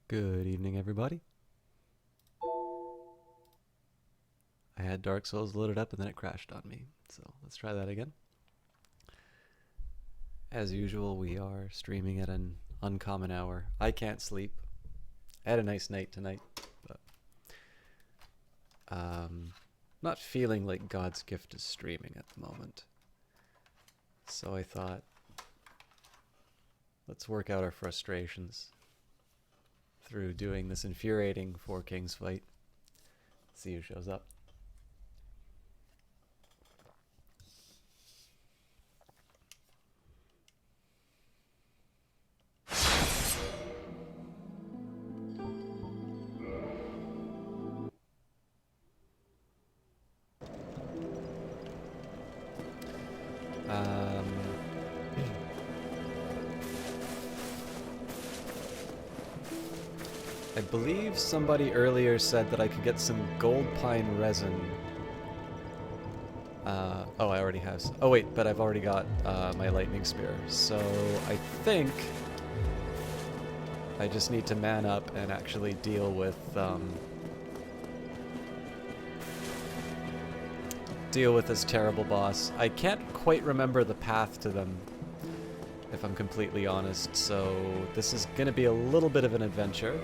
Good evening, everybody. I had Dark Souls loaded up and then it crashed on me. So let's try that again. As usual, we are streaming at an uncommon hour. I can't sleep. I had a nice night tonight, but not feeling like God's gift is streaming at the moment. So I thought, let's work out our frustrations through doing this infuriating Four Kings fight. See who shows up. I believe somebody earlier said that I could get some gold pine resin. Oh, I already have. Oh wait, but I've already got my lightning spear. So I think I just need to man up and actually deal with this terrible boss. I can't quite remember the path to them, if I'm completely honest. So this is gonna be a little bit of an adventure.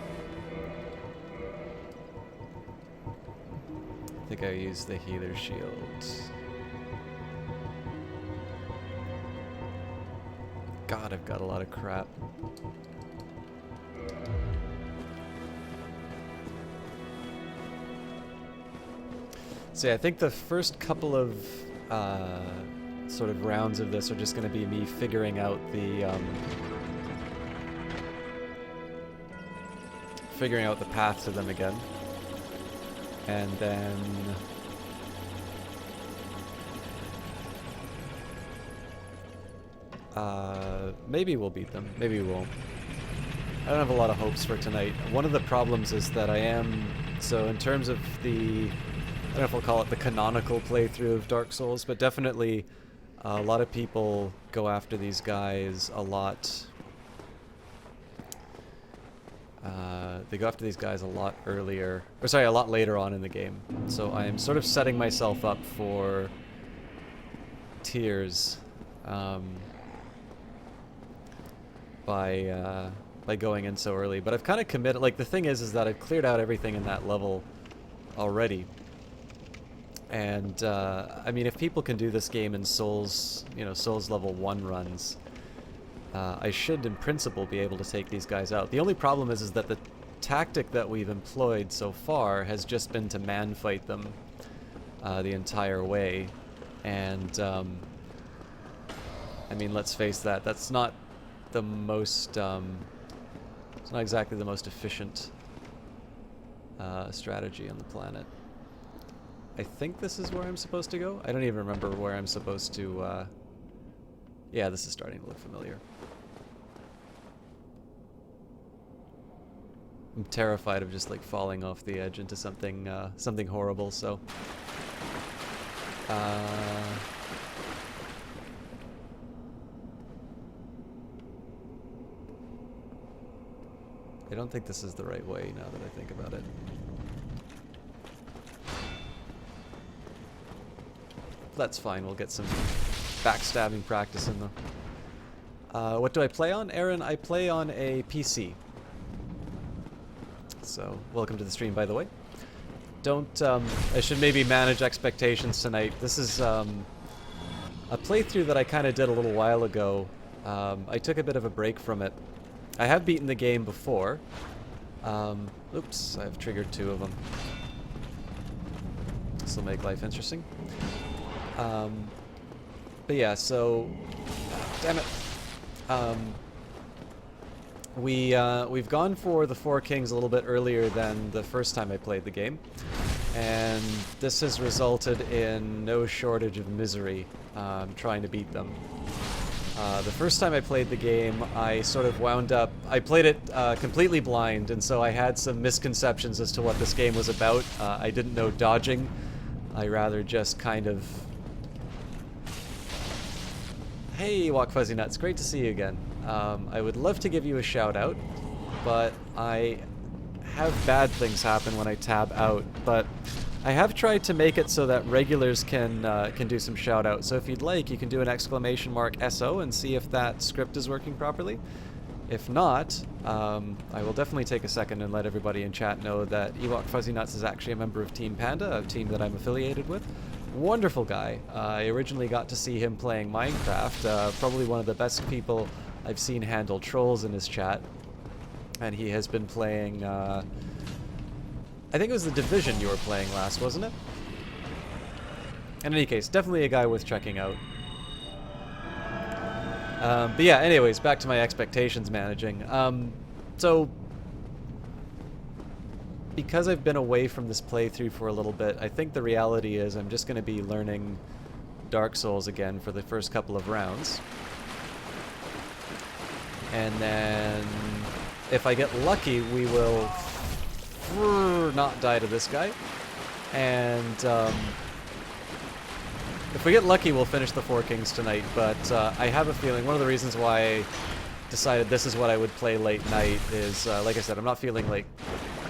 I think I used the healer shield. God, I've got a lot of crap. So yeah, I think the first couple of sort of rounds of this are just going to be me figuring out the path to them again. And then maybe we'll beat them. Maybe we won't. I don't have a lot of hopes for tonight. One of the problems is that so in terms of I don't know if I'll call it the canonical playthrough of Dark Souls, but definitely a lot of people go after these guys a lot. They go after these guys a lot a lot later on in the game. So I am sort of setting myself up for tears by going in so early. But I've kind of committed. Like, the thing is that I've cleared out everything in that level already. And I mean, if people can do this game in Souls level 1 runs, I should, in principle, be able to take these guys out. The only problem is that the tactic that we've employed so far has just been to man-fight them the entire way. And, I mean, let's face that, that's not the most, it's not exactly the most efficient strategy on the planet. I think this is where I'm supposed to go. I don't even remember where I'm supposed to, yeah, this is starting to look familiar. I'm terrified of just like falling off the edge into something horrible, so I don't think this is the right way now that I think about it. That's fine, we'll get some backstabbing practice in though. What do I play on? Aaron, I play on a PC. So, welcome to the stream, by the way. I should maybe manage expectations tonight. This is a playthrough that I kind of did a little while ago. I took a bit of a break from it. I have beaten the game before. Oops, I've triggered 2 of them. This will make life interesting. But yeah, so... damn it. We've gone for the Four Kings a little bit earlier than the first time I played the game, and this has resulted in no shortage of misery trying to beat them. The first time I played the game, I sort of wound up... I played it completely blind, and so I had some misconceptions as to what this game was about. I didn't know dodging. I rather just kind of... Hey, Walk Fuzzy Nuts, great to see you again. I would love to give you a shout out, but I have bad things happen when I tab out, but I have tried to make it so that regulars can do some shout out. So if you'd like, you can do an ! SO and see if that script is working properly. If not, I will definitely take a second and let everybody in chat know that Ewok Fuzzy Nuts is actually a member of Team Panda, a team that I'm affiliated with. Wonderful guy. I originally got to see him playing Minecraft, probably one of the best people I've seen handle trolls in his chat. And he has been playing, I think it was The Division you were playing last, wasn't it? In any case, definitely a guy worth checking out. But yeah, anyways, back to my expectations managing. So, because I've been away from this playthrough for a little bit, I think the reality is I'm just going to be learning Dark Souls again for the first couple of rounds. And then, if I get lucky, we will not die to this guy. And, if we get lucky, we'll finish the Four Kings tonight, but I have a feeling one of the reasons why I decided this is what I would play late night is, like I said, I'm not feeling like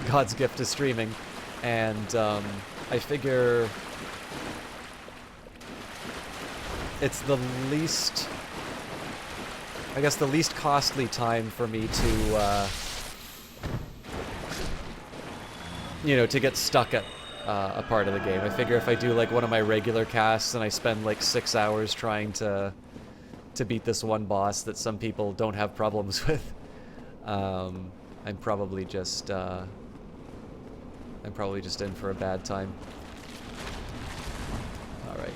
God's gift to streaming, and I figure it's the least, I guess the least costly time for me to, you know, to get stuck at a part of the game. I figure if I do like one of my regular casts and I spend like 6 hours trying to beat this one boss that some people don't have problems with, I'm probably just in for a bad time. All right,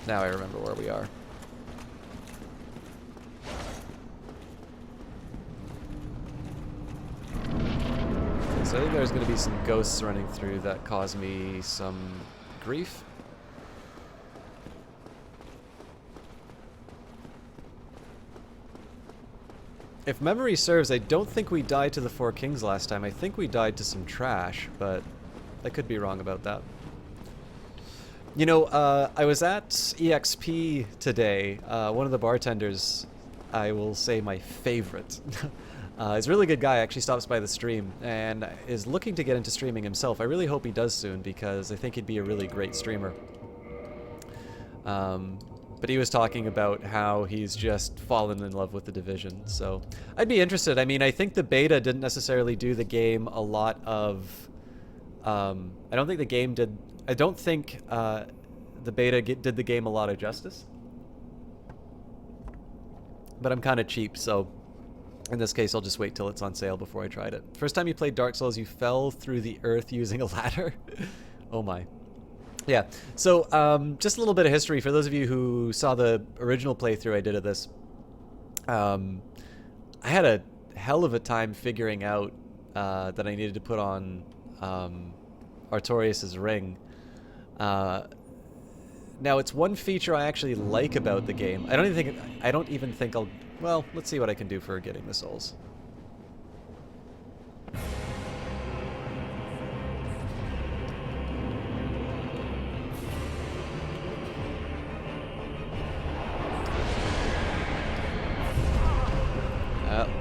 now I remember where we are. So I think there's going to be some ghosts running through that cause me some grief. If memory serves, I don't think we died to the Four Kings last time. I think we died to some trash, but I could be wrong about that. You know, I was at EXP today. One of the bartenders, I will say my favorite, he's a really good guy, actually stops by the stream and is looking to get into streaming himself. I really hope he does soon because I think he'd be a really great streamer. But he was talking about how he's just fallen in love with The Division, so I'd be interested. I mean, I think the beta didn't necessarily do the game a lot of... I don't think the game did... I don't think the beta did the game a lot of justice. But I'm kind of cheap, so... in this case, I'll just wait till it's on sale before I tried it. First time you played Dark Souls, you fell through the earth using a ladder? Oh my. Yeah, so just a little bit of history for those of you who saw the original playthrough I did of this. I had a hell of a time figuring out that I needed to put on Artorias' ring. Now, it's one feature I actually like about the game. I don't even think I'll... Well, let's see what I can do for getting the souls.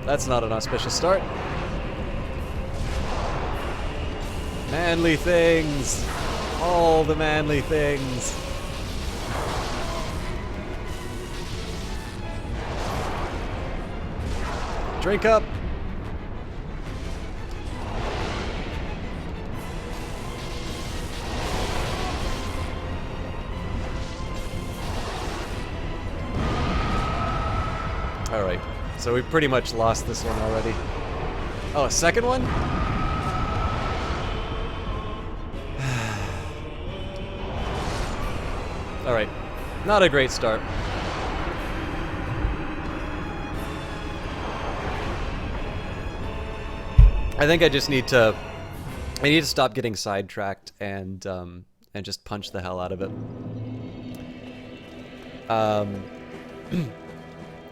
That's not an auspicious start. Manly things! All the manly things! Drink up! Alright, so we've pretty much lost this one already. Oh, a second one? Alright, not a great start. I think I just need to... I need to stop getting sidetracked and just punch the hell out of it.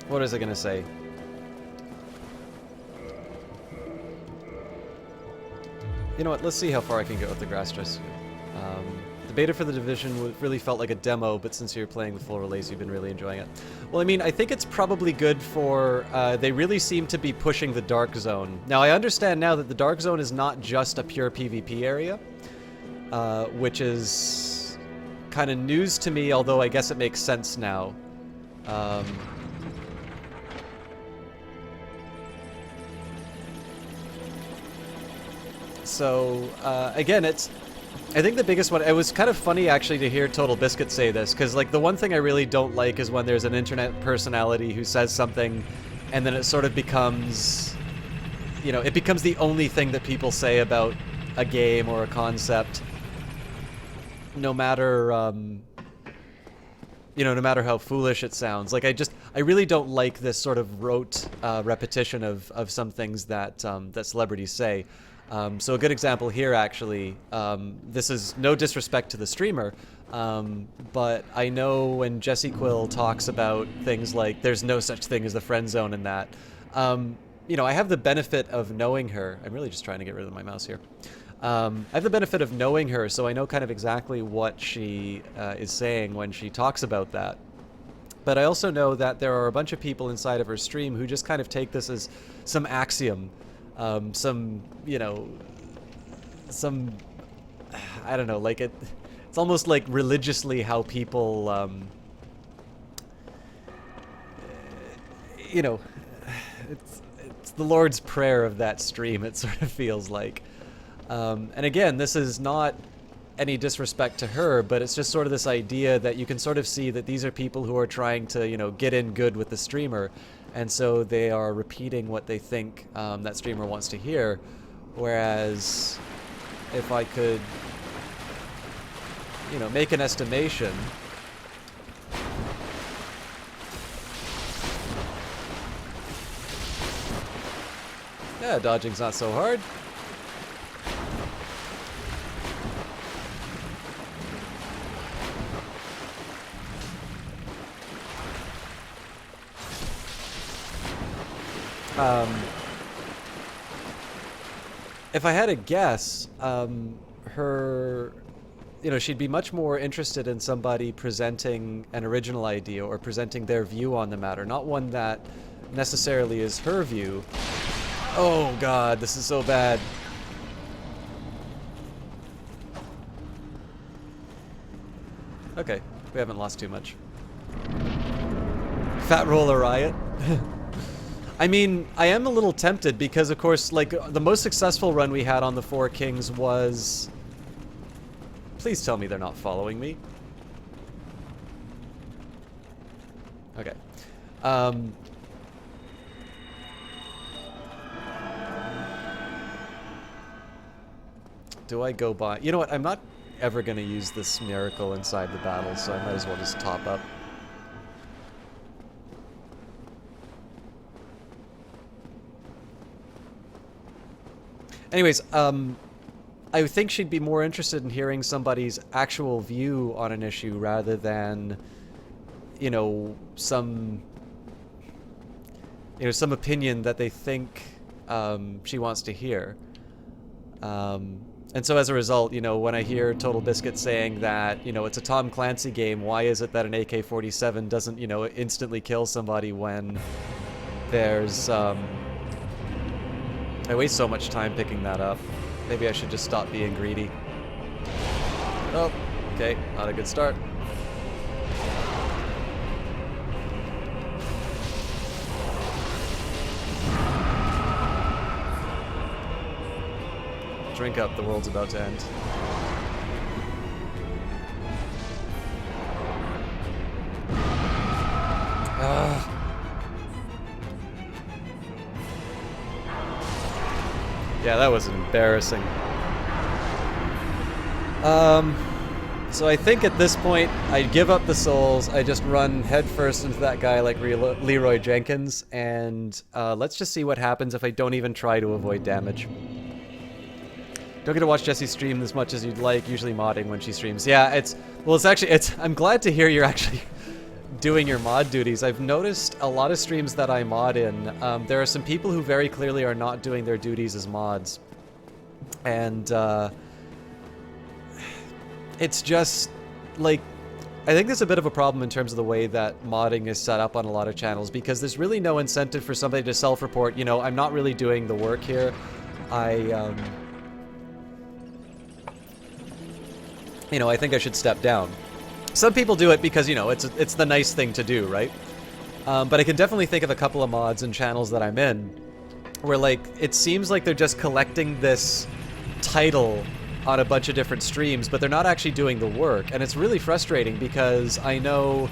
What was I gonna say? You know what, let's see how far I can get with the grass dress. At the beta for The Division really felt like a demo, but since you're playing the full release, you've been really enjoying it. Well, I mean, I think it's probably good for... they really seem to be pushing the Dark Zone. Now, I understand now that the Dark Zone is not just a pure PvP area, which is kind of news to me, although I guess it makes sense now. So, again, I think the biggest one, it was kind of funny actually to hear Total Biscuit say this, because like the one thing I really don't like is when there's an internet personality who says something and then it sort of becomes, you know, it becomes the only thing that people say about a game or a concept, no matter, you know, no matter how foolish it sounds. Like I really don't like this sort of rote repetition of some things that, that celebrities say. So a good example here, actually, this is no disrespect to the streamer, but I know when Jessie Quill talks about things like there's no such thing as the friend zone and that, you know, I have the benefit of knowing her. I'm really just trying to get rid of my mouse here. I have the benefit of knowing her, so I know kind of exactly what she is saying when she talks about that. But I also know that there are a bunch of people inside of her stream who just kind of take this as some axiom. Some, you know, some, I don't know, like it's almost like religiously how people, you know, it's the Lord's Prayer of that stream, it sort of feels like. And again, this is not any disrespect to her, but it's just sort of this idea that you can sort of see that these are people who are trying to, you know, get in good with the streamer. And so they are repeating what they think that streamer wants to hear. Whereas if I could, you know, make an estimation. Yeah, dodging's not so hard. If I had a guess, her, you know, she'd be much more interested in somebody presenting an original idea or presenting their view on the matter, not one that necessarily is her view. Oh god, this is so bad. Okay, we haven't lost too much. Fat Roller Riot. I mean, I am a little tempted because, of course, like, the most successful run we had on the Four Kings was... Please tell me they're not following me. Okay. Do I go by... You know what, I'm not ever going to use this miracle inside the battle, so I might as well just top up. Anyways, I think she'd be more interested in hearing somebody's actual view on an issue rather than, you know, some opinion that they think she wants to hear. And so as a result, you know, when I hear Total Biscuit saying that, you know, it's a Tom Clancy game, why is it that an AK-47 doesn't, you know, instantly kill somebody when there's, I waste so much time picking that up. Maybe I should just stop being greedy. Oh, okay, not a good start. Drink up, the world's about to end. Yeah, that was embarrassing. So I think at this point, I'd give up the souls, I just run headfirst into that guy like Leroy Jenkins, and let's just see what happens if I don't even try to avoid damage. Don't get to watch Jessie stream as much as you'd like, usually modding when she streams. Yeah, I'm glad to hear you're actually doing your mod duties. I've noticed a lot of streams that I mod in, there are some people who very clearly are not doing their duties as mods. And, it's just, like, I think there's a bit of a problem in terms of the way that modding is set up on a lot of channels, because there's really no incentive for somebody to self-report, you know, I'm not really doing the work here. You know, I think I should step down. Some people do it because, you know, it's the nice thing to do, right? But I can definitely think of a couple of mods and channels that I'm in where, like, it seems like they're just collecting this title on a bunch of different streams, but they're not actually doing the work. And it's really frustrating because I know,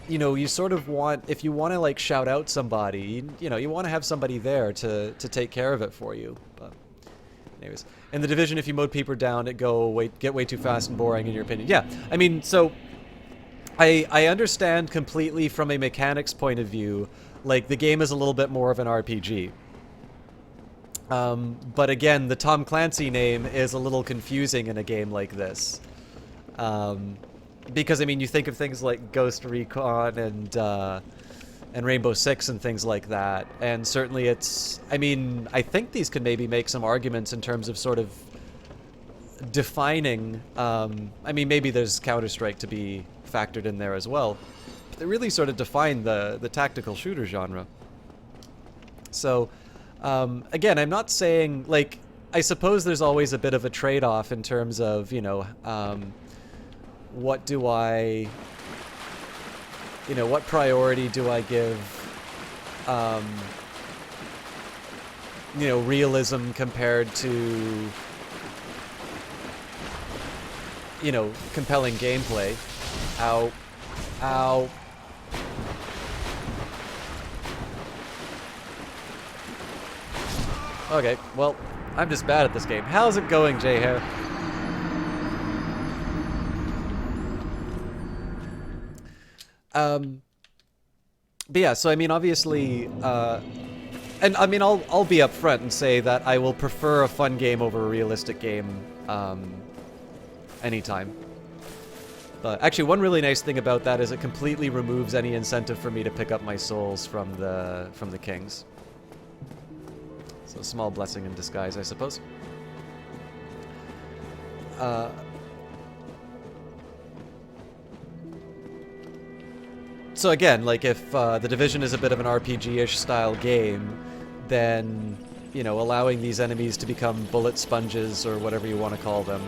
you know, you sort of want, if you want to, like, shout out somebody, you know, you want to have somebody there to take care of it for you. But anyways, in The Division, if you mowed people down, it get way too fast and boring, in your opinion. Yeah, I mean, so I understand completely from a mechanics point of view, like, the game is a little bit more of an RPG. But again, the Tom Clancy name is a little confusing in a game like this. Because, I mean, you think of things like Ghost Recon and Rainbow Six and things like that, and certainly it's, I mean, I think these could maybe make some arguments in terms of sort of defining, I mean, maybe there's Counter-Strike to be factored in there as well. But they really sort of define the tactical shooter genre. So, again, I'm not saying, like, I suppose there's always a bit of a trade-off in terms of, you know, what do I, you know, what priority do I give, you know, realism compared to, you know, compelling gameplay. Ow. Ow. Okay, well, I'm just bad at this game. How's it going, J-Hair? But yeah, so I mean, obviously, and I mean, I'll be upfront and say that I will prefer a fun game over a realistic game, anytime. But actually, one really nice thing about that is it completely removes any incentive for me to pick up my souls from the kings. So, small blessing in disguise, I suppose. So again, like, if The Division is a bit of an RPG-ish style game, then, you know, allowing these enemies to become bullet sponges or whatever you want to call them,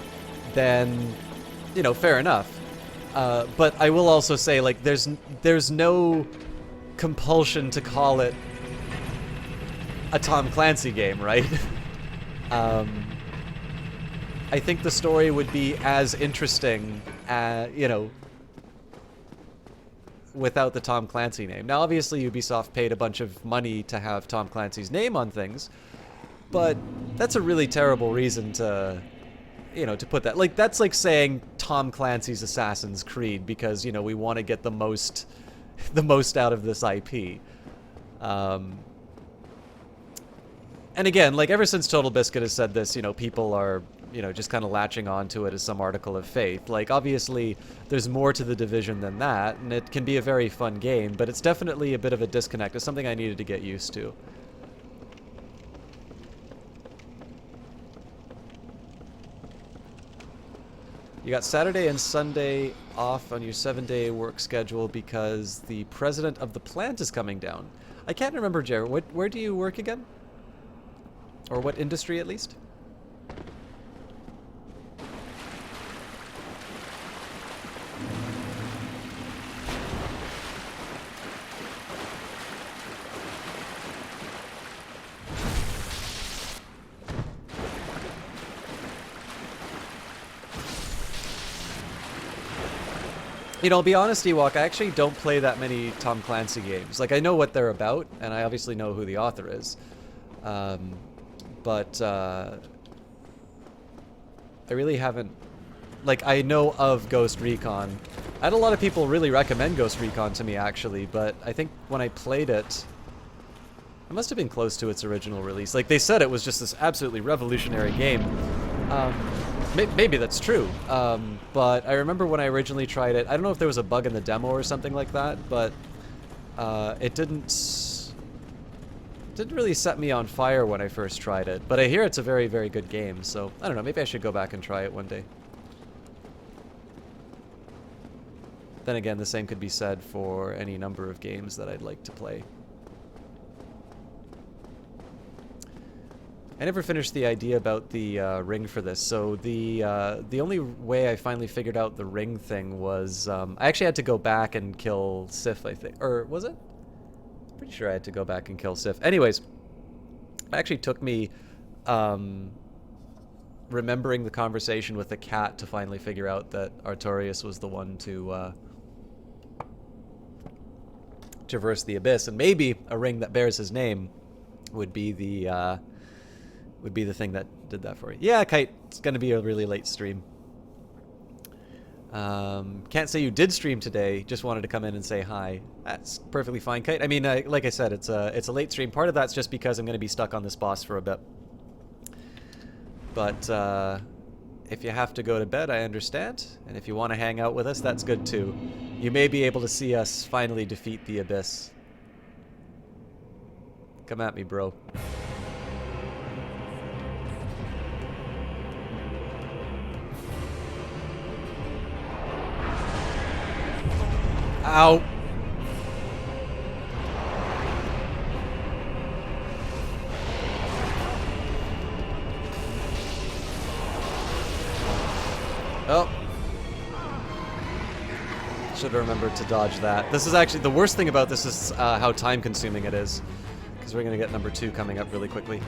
then, you know, fair enough. But I will also say, like, there's no compulsion to call it a Tom Clancy game, right? I think the story would be as interesting, you know, without the Tom Clancy name. Now, obviously, Ubisoft paid a bunch of money to have Tom Clancy's name on things, but that's a really terrible reason to, you know, to put that. Like, that's like saying Tom Clancy's Assassin's Creed because, you know, we want to get the most out of this IP. And again, like, ever since Total Biscuit has said this, you know, people are, you know, just kind of latching on to it as some article of faith. Like, obviously, there's more to The Division than that, and it can be a very fun game, but it's definitely a bit of a disconnect. It's something I needed to get used to. You got Saturday and Sunday off on your 7-day work schedule because the president of the plant is coming down. I can't remember, Jared. Where do you work again? Or what industry, at least? You know, I'll be honest, Ewok, I actually don't play that many Tom Clancy games. Like, I know what they're about, and I obviously know who the author is. But I really haven't... Like, I know of Ghost Recon. I had a lot of people really recommend Ghost Recon to me, actually, but I think when I played it, it must have been close to its original release. Like, they said it was just this absolutely revolutionary game. Maybe that's true, but I remember when I originally tried it, I don't know if there was a bug in the demo or something like that, but it didn't really set me on fire when I first tried it. But I hear it's a very, very good game, so I don't know, maybe I should go back and try it one day. then again, the same could be said for any number of games that I'd like to play. I never finished the idea about the ring for this. So the only way I finally figured out the ring thing was I actually had to go back and kill Sif, I think. Or was it? Pretty sure I had to go back and kill Sif. Anyways, it actually took me remembering the conversation with the cat to finally figure out that Artorias was the one to traverse the abyss, and maybe a ring that bears his name would be the thing that did that for you. Yeah, Kite, it's going to be a really late stream. Can't say you did stream today, just wanted to come in and say hi. That's perfectly fine, Kite. I mean, like I said, it's a late stream. Part of that's just because I'm going to be stuck on this boss for a bit. But if you have to go to bed, I understand. And if you want to hang out with us, that's good too. You may be able to see us finally defeat the abyss. Come at me, bro. Ow. Oh. Should have remembered to dodge that. This is actually, the worst thing about this is how time consuming it is. Because we're going to get number 2 coming up really quickly.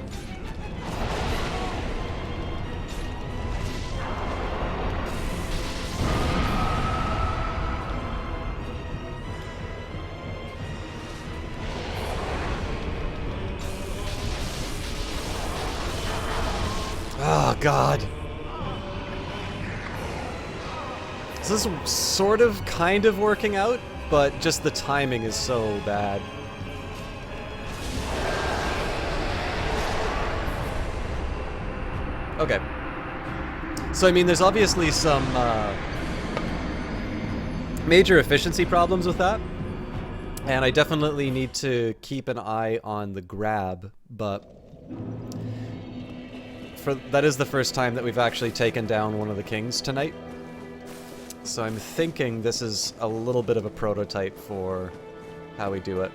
Oh, God. This is sort of, kind of working out, but just the timing is so bad. Okay. So, I mean, there's obviously some major efficiency problems with that. And I definitely need to keep an eye on the grab, but that is the first time that we've actually taken down one of the kings tonight. So I'm thinking this is a little bit of a prototype for how we do it.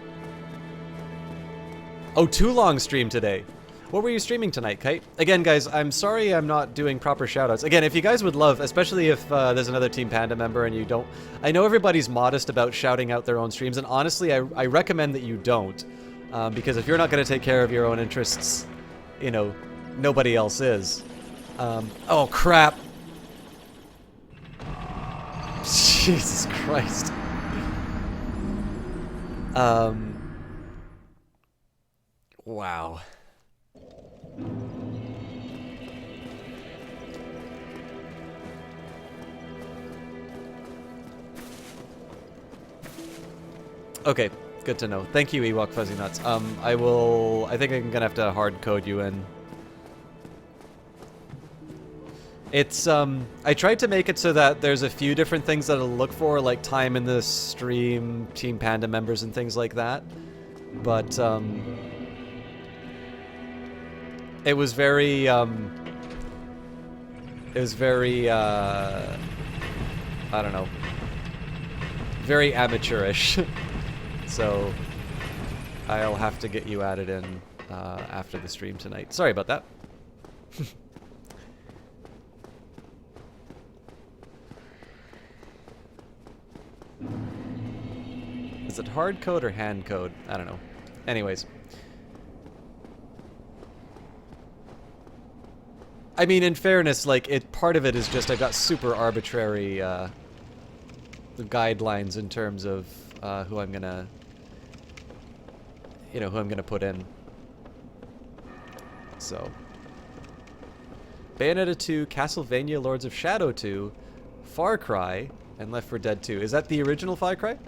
Oh, too long stream today. What were you streaming tonight, Kite? Again, guys, I'm sorry I'm not doing proper shoutouts. Again, if you guys would love, especially if there's another Team Panda member and you don't... I know everybody's modest about shouting out their own streams, and honestly, I recommend that you don't. Because if you're not going to take care of your own interests, you know, nobody else is. Oh, crap. Jesus Christ. Wow. Okay, good to know. Thank you, Ewok Fuzzy Nuts. I think I'm gonna have to hard code you in. It's, I tried to make it so that there's a few different things that I'll look for, like time in the stream, Team Panda members, and things like that. But, it was very, I don't know, very amateurish. So, I'll have to get you added in, after the stream tonight. Sorry about that. Is it hard code or hand code? I don't know. Anyways. I mean, in fairness, like, part of it is just I've got super arbitrary guidelines in terms of who I'm gonna, you know, who I'm gonna put in. So. Bayonetta 2, Castlevania Lords of Shadow 2, Far Cry, and Left 4 Dead 2. Is that the original Far Cry?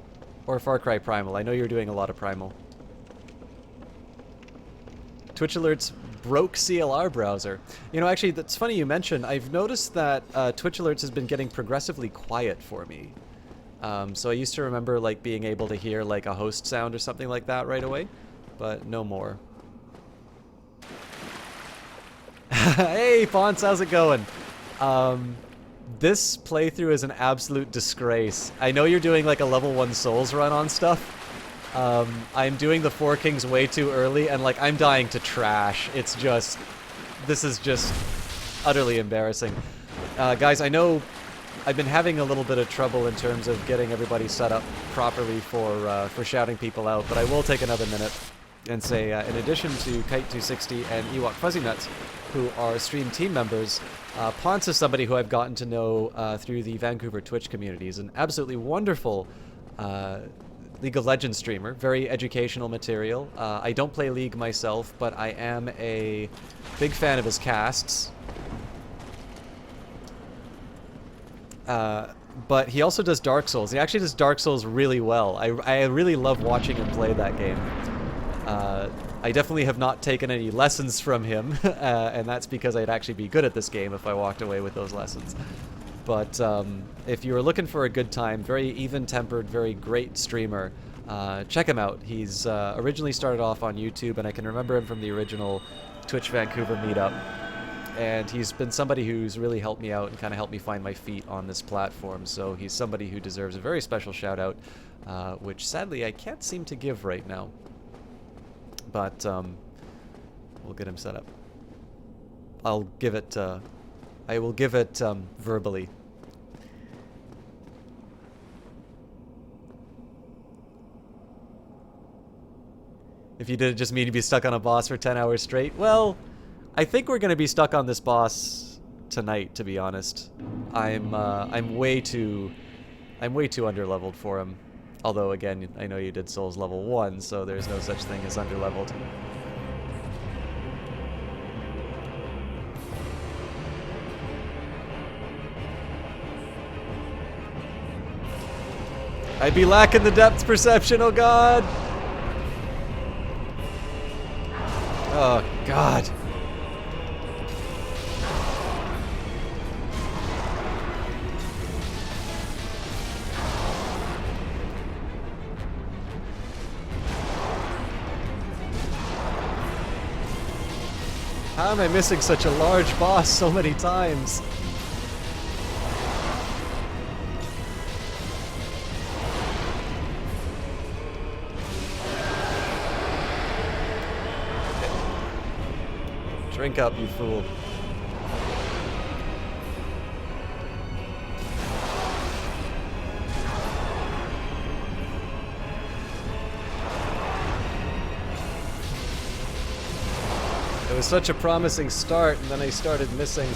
Or Far Cry Primal? I know you're doing a lot of Primal. Twitch Alerts broke CLR browser. You know, actually, that's funny you mentioned. I've noticed that Twitch Alerts has been getting progressively quiet for me. So I used to remember, like, being able to hear, like, a host sound or something like that right away. But no more. Hey, Fonz, how's it going? This playthrough is an absolute disgrace. I know you're doing like a level 1 Souls run on stuff. I'm doing the Four Kings way too early, and like I'm dying to trash. It's just... This is just utterly embarrassing. Guys, I know I've been having a little bit of trouble in terms of getting everybody set up properly for shouting people out, but I will take another minute and say, in addition to Kite260 and Ewok Fuzzy Nuts, who are stream team members, Ponce is somebody who I've gotten to know through the Vancouver Twitch community. He's an absolutely wonderful League of Legends streamer, very educational material. I don't play League myself, but I am a big fan of his casts. But he also does Dark Souls. He actually does Dark Souls really well. I really love watching him play that game. I definitely have not taken any lessons from him, and that's because I'd actually be good at this game if I walked away with those lessons. But if you were looking for a good time, very even-tempered, very great streamer, check him out. He's originally started off on YouTube, and I can remember him from the original Twitch Vancouver meetup. And he's been somebody who's really helped me out and kind of helped me find my feet on this platform. So he's somebody who deserves a very special shout-out, which sadly I can't seem to give right now. But we'll get him set up. I'll give it... I will give it verbally. If you did it just mean to be stuck on a boss for 10 hours straight, well, I think we're gonna be stuck on this boss tonight, to be honest. I'm way too underleveled for him. Although again, I know you did Souls level 1, so there's no such thing as underleveled. I'd be lacking the depth perception, oh god! Oh god. How am I missing such a large boss so many times? Drink up, you fool. It was such a promising start, and then I started missing.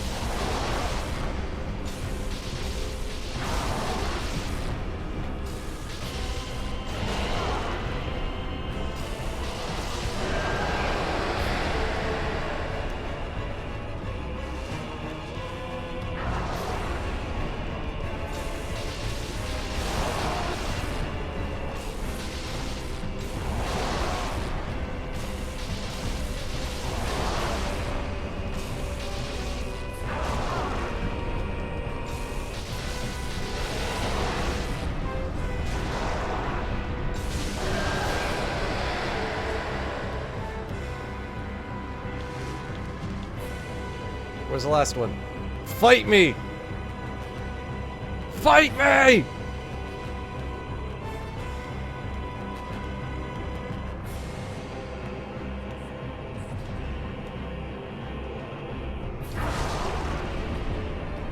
Where's the last one? Fight me! Fight me!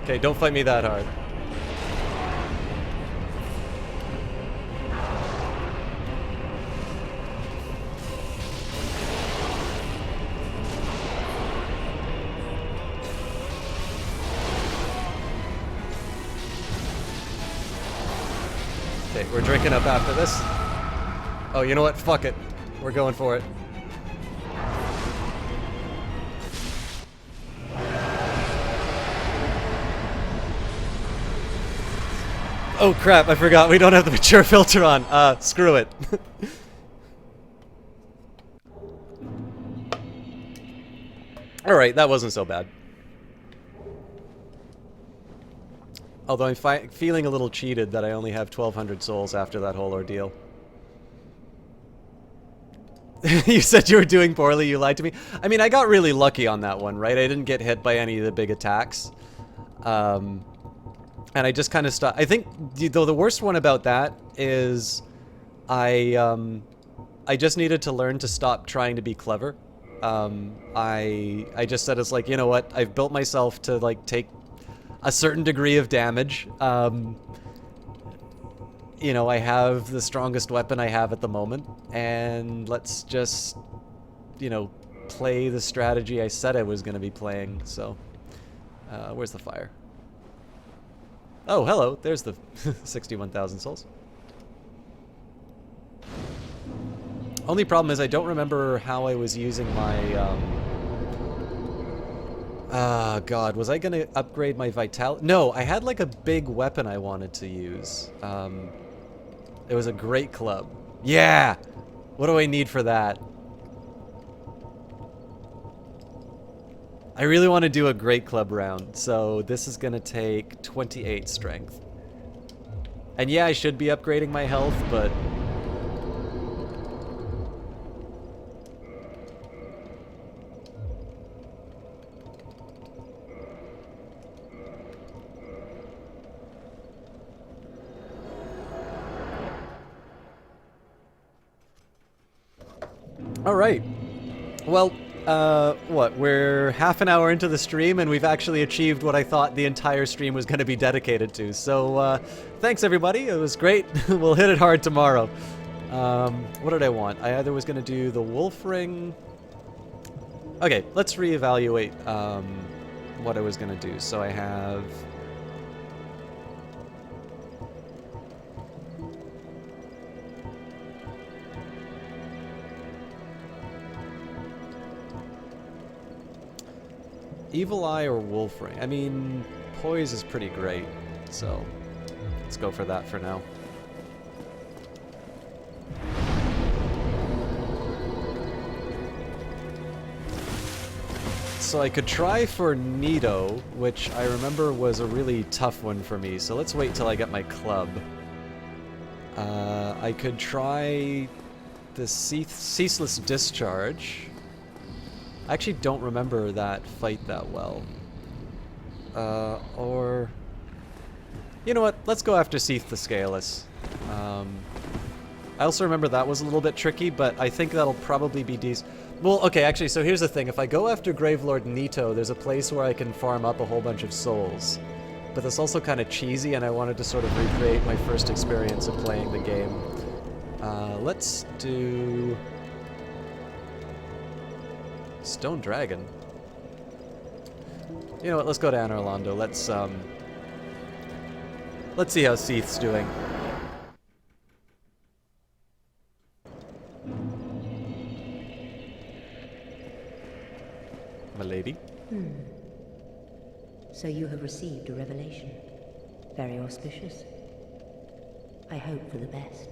Okay, don't fight me that hard. Okay, we're drinking up after this. Oh, you know what? Fuck it. We're going for it. Oh crap, I forgot. We don't have the mature filter on. Screw it. Alright, that wasn't so bad. Although I'm feeling a little cheated that I only have 1,200 souls after that whole ordeal. You said you were doing poorly, you lied to me. I mean, I got really lucky on that one, right? I didn't get hit by any of the big attacks. And I just kind of stopped. I think though the worst one about that is I just needed to learn to stop trying to be clever. I just said, it's like, you know what? I've built myself to like take a certain degree of damage. You know, I have the strongest weapon I have at the moment, and let's just, you know, play the strategy I said I was going to be playing. So, where's the fire? Oh, hello. There's the 61,000 souls. Only problem is I don't remember how I was using my, God, was I gonna upgrade my vitality? No, I had like a big weapon I wanted to use. It was a great club. Yeah! What do I need for that? I really want to do a great club round, so this is gonna take 28 strength. And yeah, I should be upgrading my health, but... Alright. Well, what? We're half an hour into the stream and we've actually achieved what I thought the entire stream was going to be dedicated to. So, thanks everybody. It was great. We'll hit it hard tomorrow. What did I want? I either was going to do the wolf ring... Okay, let's reevaluate, what I was going to do. So I have... Evil Eye or Wolf Ring? I mean, Poise is pretty great, so let's go for that for now. So I could try for Nito, which I remember was a really tough one for me, so let's wait till I get my club. I could try the Ceaseless Discharge. I actually don't remember that fight that well. Or... You know what? Let's go after Seath the Scaleless. I also remember that was a little bit tricky, but I think that'll probably be decent. Well, okay, actually, so here's the thing. If I go after Gravelord Nito, there's a place where I can farm up a whole bunch of souls. But that's also kind of cheesy, and I wanted to sort of recreate my first experience of playing the game. Let's do... Stone Dragon. You know what, let's go to Anor Londo. Let's see how Seath's doing. My lady? So you have received a revelation. Very auspicious. I hope for the best.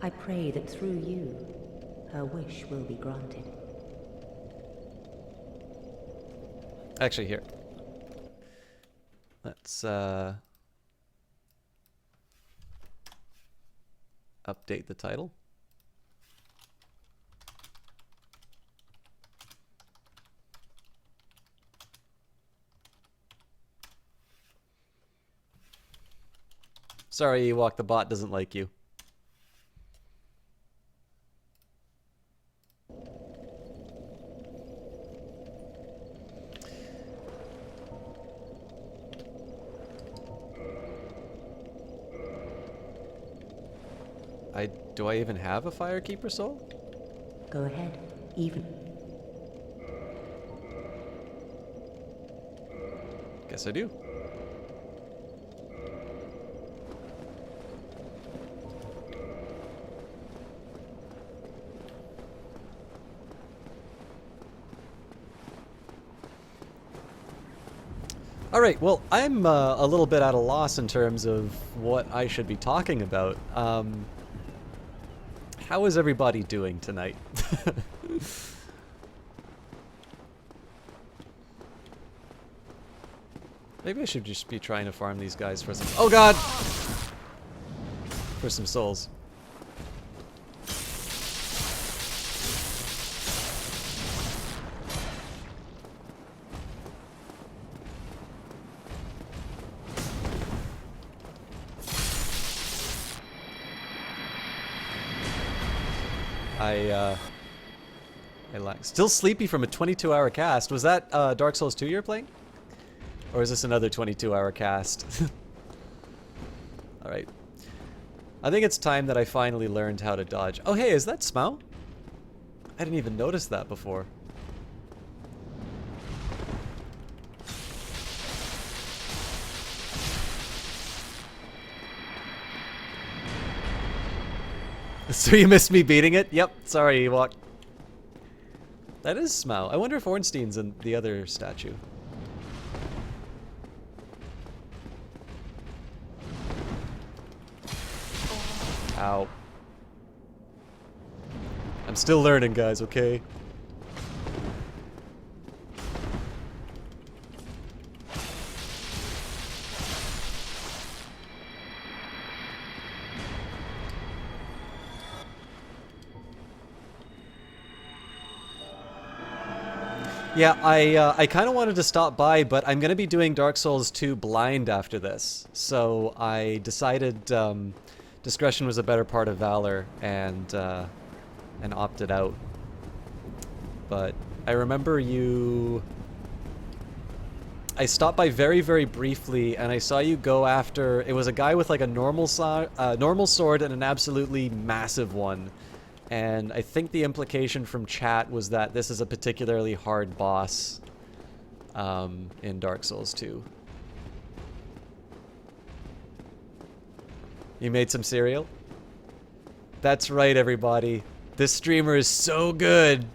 I pray that through you, her wish will be granted. Actually, here. Let's, update the title. Sorry, Ewok, the bot doesn't like you. Do I even have a Firekeeper soul? Go ahead, even. Guess I do. Alright, well, I'm a little bit at a loss in terms of what I should be talking about. How is everybody doing tonight? Maybe I should just be trying to farm these guys for some... Oh god! For some souls. I lack. Still sleepy from a 22-hour cast. Was that Dark Souls 2 you're playing? Or is this another 22-hour cast? Alright. I think it's time that I finally learned how to dodge. Oh hey, is that Smough? I didn't even notice that before. So you missed me beating it? Yep, sorry, Ewok. That is Smough. I wonder if Ornstein's in the other statue. Ow. I'm still learning, guys, okay? Yeah, I kind of wanted to stop by, but I'm going to be doing Dark Souls 2 blind after this. So I decided discretion was a better part of valor and opted out. But I remember I stopped by very, very briefly, and I saw you go after... It was a guy with like a normal sword and an absolutely massive one. And I think the implication from chat was that this is a particularly hard boss in Dark Souls 2. You made some cereal? That's right, everybody. This streamer is so good.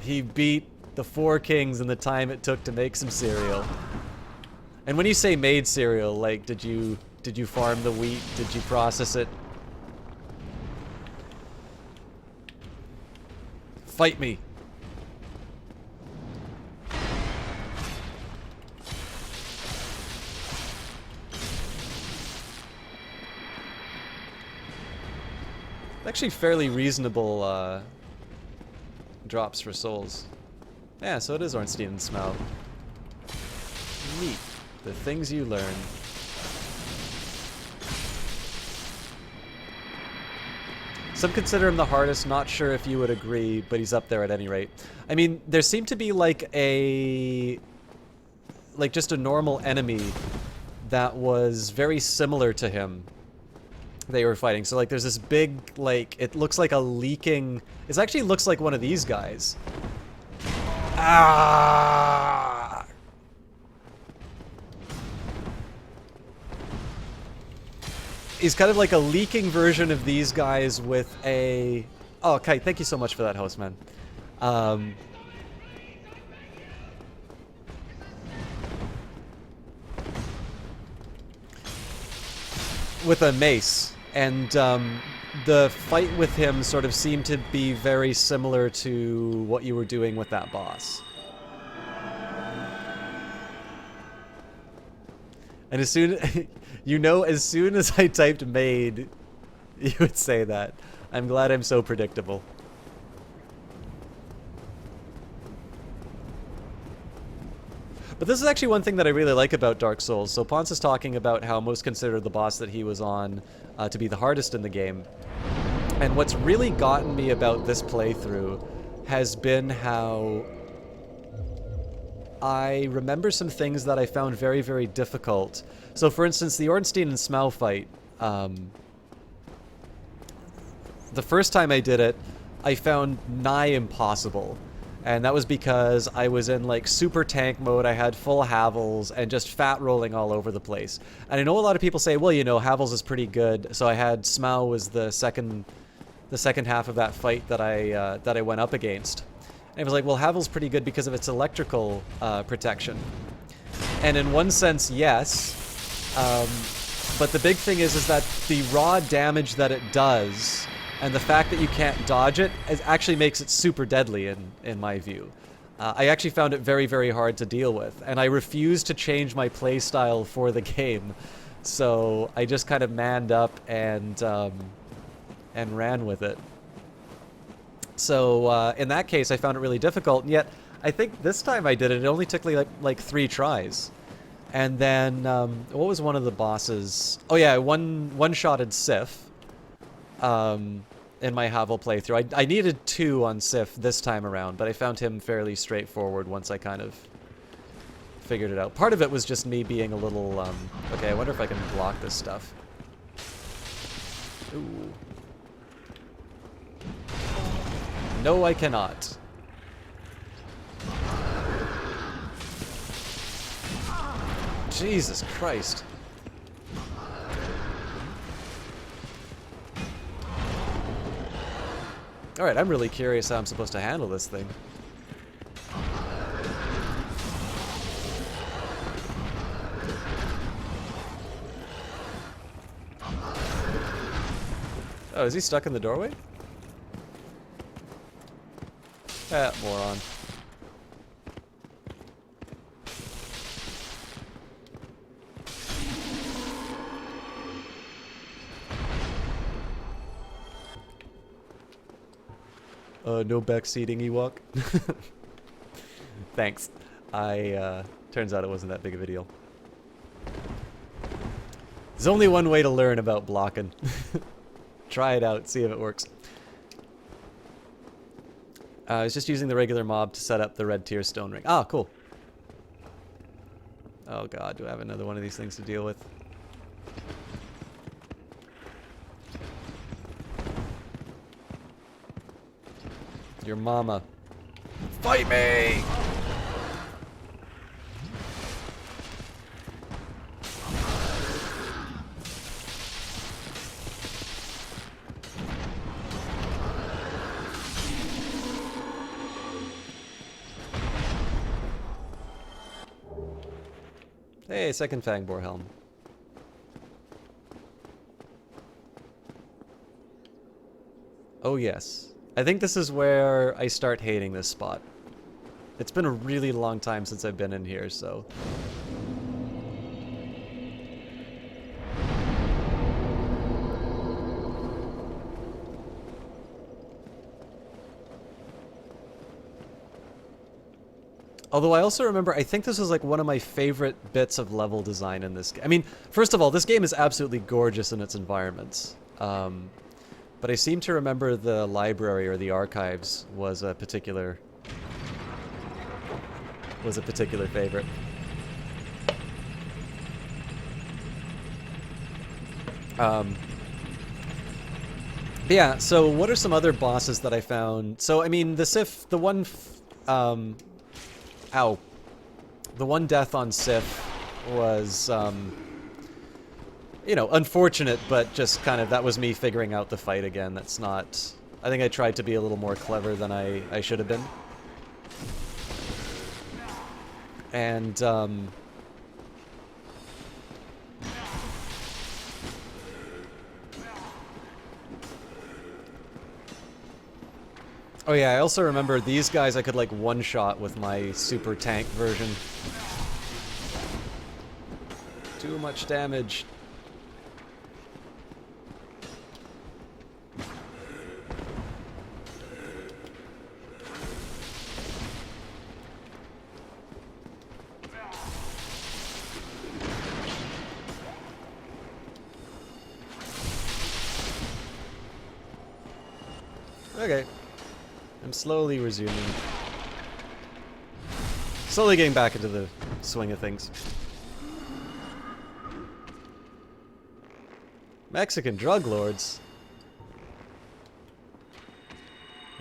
He beat the 4 kings in the time it took to make some cereal. And when you say made cereal, like, did you farm the wheat? Did you process it? Fight me. Actually fairly reasonable drops for souls. Yeah, so it is Ornstein and Smough. Neat. The things you learn. Some consider him the hardest, not sure if you would agree, but he's up there at any rate. I mean, there seemed to be like just a normal enemy that was very similar to him they were fighting. So like there's this big, like, it looks like a leaking, it actually looks like one of these guys. Ah! He's kind of like a leaking version of these guys with a... Oh, Kai, thank you so much for that, host, man. With a mace. And the fight with him sort of seemed to be very similar to what you were doing with that boss. And as soon... You know, as soon as I typed made, you would say that. I'm glad I'm so predictable. But this is actually one thing that I really like about Dark Souls. So Ponce is talking about how most consider the boss that he was on to be the hardest in the game. And what's really gotten me about this playthrough has been how I remember some things that I found very, very difficult. So, for instance, the Ornstein and Smough fight, the first time I did it, I found nigh impossible. And that was because I was in, like, super tank mode, I had full Havels, and just fat rolling all over the place. And I know a lot of people say, well, you know, Havels is pretty good, so I had Smough was the second half of that fight that I went up against. And it was like, well, Havel's pretty good because of its electrical protection. And in one sense, yes. But the big thing is that the raw damage that it does, and the fact that you can't dodge it, actually makes it super deadly in my view. I actually found it very, very hard to deal with. And I refused to change my playstyle for the game. So I just kind of manned up and ran with it. So in that case, I found it really difficult, and yet I think this time I did it. It only took like 3 tries, and then what was one of the bosses? Oh yeah, one-shotted Sif, and in my Havel playthrough. I needed 2 on Sif this time around, but I found him fairly straightforward once I kind of figured it out. Part of it was just me being a little, okay, I wonder if I can block this stuff. Ooh. No, I cannot. Jesus Christ. Alright, I'm really curious how I'm supposed to handle this thing. Oh, is he stuck in the doorway? Ah, moron. No backseating, Ewok. Thanks. Turns out it wasn't that big of a deal. There's only one way to learn about blocking. Try it out, see if it works. I was just using the regular mob to set up the red tier stone ring. Ah, cool. Oh god, do I have another one of these things to deal with? Your mama. Fight me! Hey, second Fangboar helm. Oh yes. I think this is where I start hating this spot. It's been a really long time since I've been in here, so... Although I also remember, I think this was like one of my favorite bits of level design in this game. I mean, first of all, this game is absolutely gorgeous in its environments. But I seem to remember the library or the archives was a particular favorite. But yeah, so what are some other bosses that I found? So, I mean, the Sif, the one, ow. The one death on Sif was, you know, unfortunate, but just kind of, that was me figuring out the fight again. That's not... I think I tried to be a little more clever than I should have been. And, oh yeah, I also remember these guys I could like one-shot with my super tank version. Too much damage. Okay. I'm slowly resuming. Slowly getting back into the swing of things. Mexican drug lords.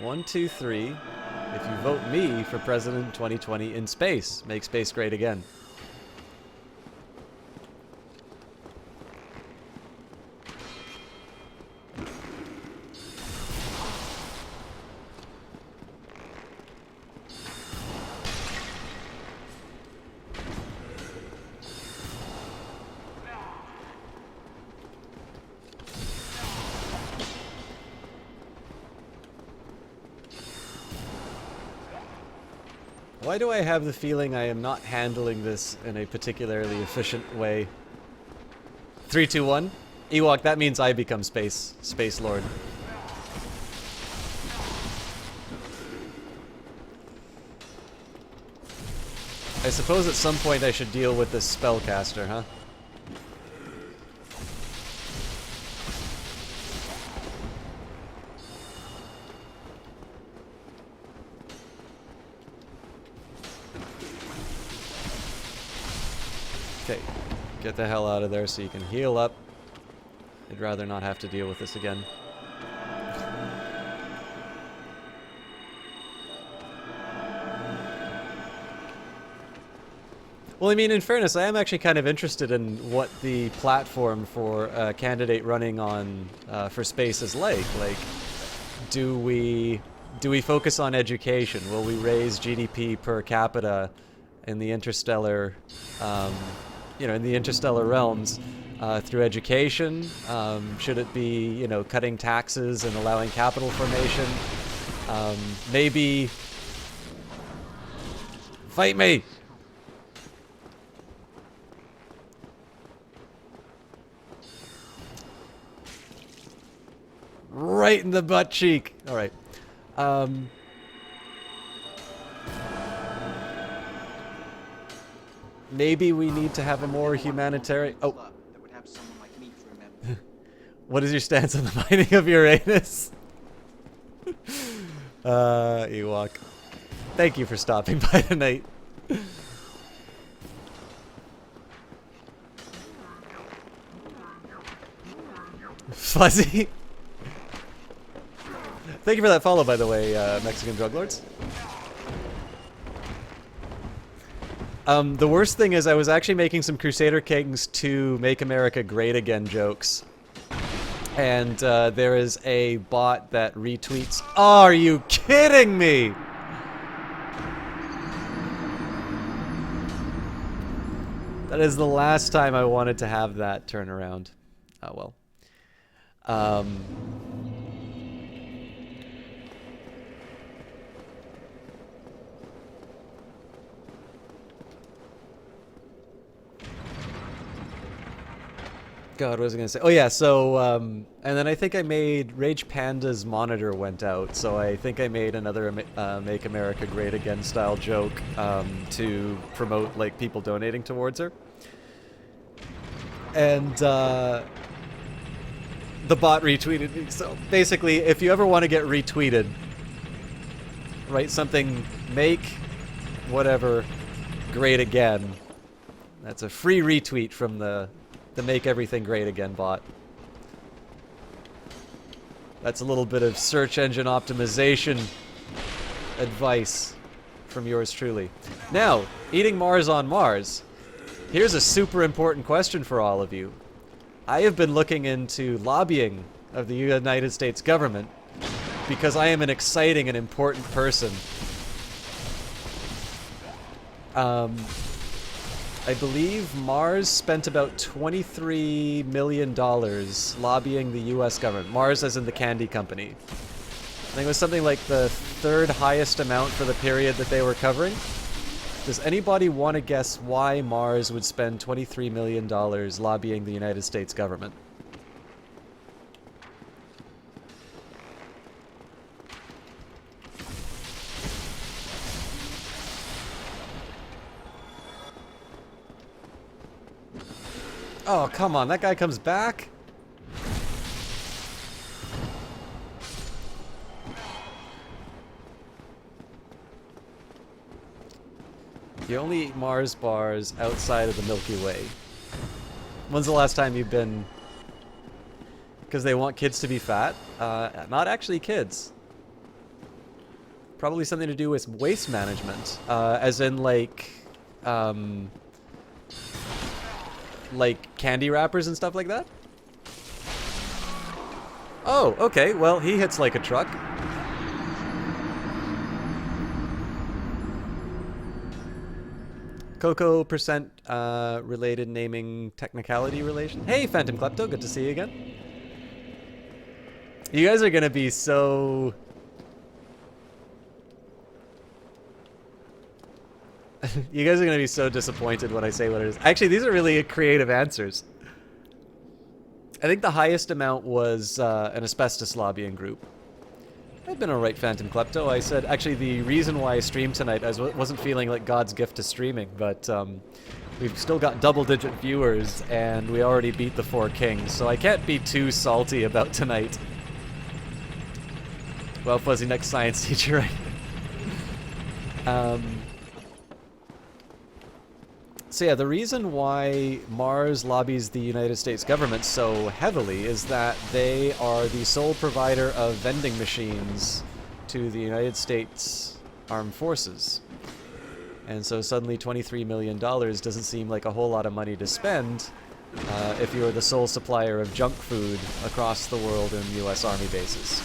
1, 2, 3. If you vote me for President 2020 in space, make space great again. Why do I have the feeling I am not handling this in a particularly efficient way? 3, 2, 1. Ewok, that means I become Space Lord. I suppose at some point I should deal with this spellcaster, huh? Okay, get the hell out of there so you can heal up. I'd rather not have to deal with this again. Well, I mean, in fairness, I am actually kind of interested in what the platform for a candidate running on for space is like. Like, do we focus on education? Will we raise GDP per capita in the interstellar, in the interstellar realms through education? Should it be, cutting taxes and allowing capital formation? Maybe. Fight me! Right in the butt cheek. All right. Maybe we need to have a more humanitarian. Oh. What is your stance on the mining of Uranus? Ewok. Thank you for stopping by tonight. Fuzzy. Thank you for that follow, by the way, Mexican drug lords. The worst thing is I was actually making some Crusader Kings 2 Make America Great Again jokes. And there is a bot that retweets. Oh, are you kidding me? That is the last time I wanted to have that turn around. Oh well. God, what was I gonna say? Oh yeah, so and then I think I made Rage Panda's monitor went out, so I think I made another Make America Great Again style joke to promote like people donating towards her. And the bot retweeted me. So basically, if you ever want to get retweeted, write something "Make whatever great again." That's a free retweet from the Make Everything Great Again bot. That's a little bit of search engine optimization advice from yours truly. Now, eating Mars on Mars. Here's a super important question for all of you. I have been looking into lobbying of the United States government because I am an exciting and important person. I believe Mars spent about $23 million lobbying the US government. Mars as in the candy company. I think it was something like the third highest amount for the period that they were covering. Does anybody want to guess why Mars would spend $23 million lobbying the United States government? Oh, come on, that guy comes back? You only eat Mars bars outside of the Milky Way. When's the last time you've been... Because they want kids to be fat? Not actually kids. Probably something to do with waste management. As in, like candy wrappers and stuff like that? Oh, okay. Well, he hits like a truck. Coco percent related naming technicality relation. Hey, Phantom Klepto, good to see you again. You guys are gonna be so... You guys are gonna be so disappointed when I say what it is. Actually, these are really creative answers. I think the highest amount was an asbestos lobbying group. I've been alright, Phantom Klepto. I said, actually, the reason why I streamed tonight, I wasn't feeling like God's gift to streaming, but we've still got double-digit viewers, and we already beat the 4 Kings, so I can't be too salty about tonight. Well, Fuzzy, next science teacher, right? So yeah, the reason why Mars lobbies the United States government so heavily is that they are the sole provider of vending machines to the United States Armed Forces. And so suddenly $23 million doesn't seem like a whole lot of money to spend if you're the sole supplier of junk food across the world in US Army bases.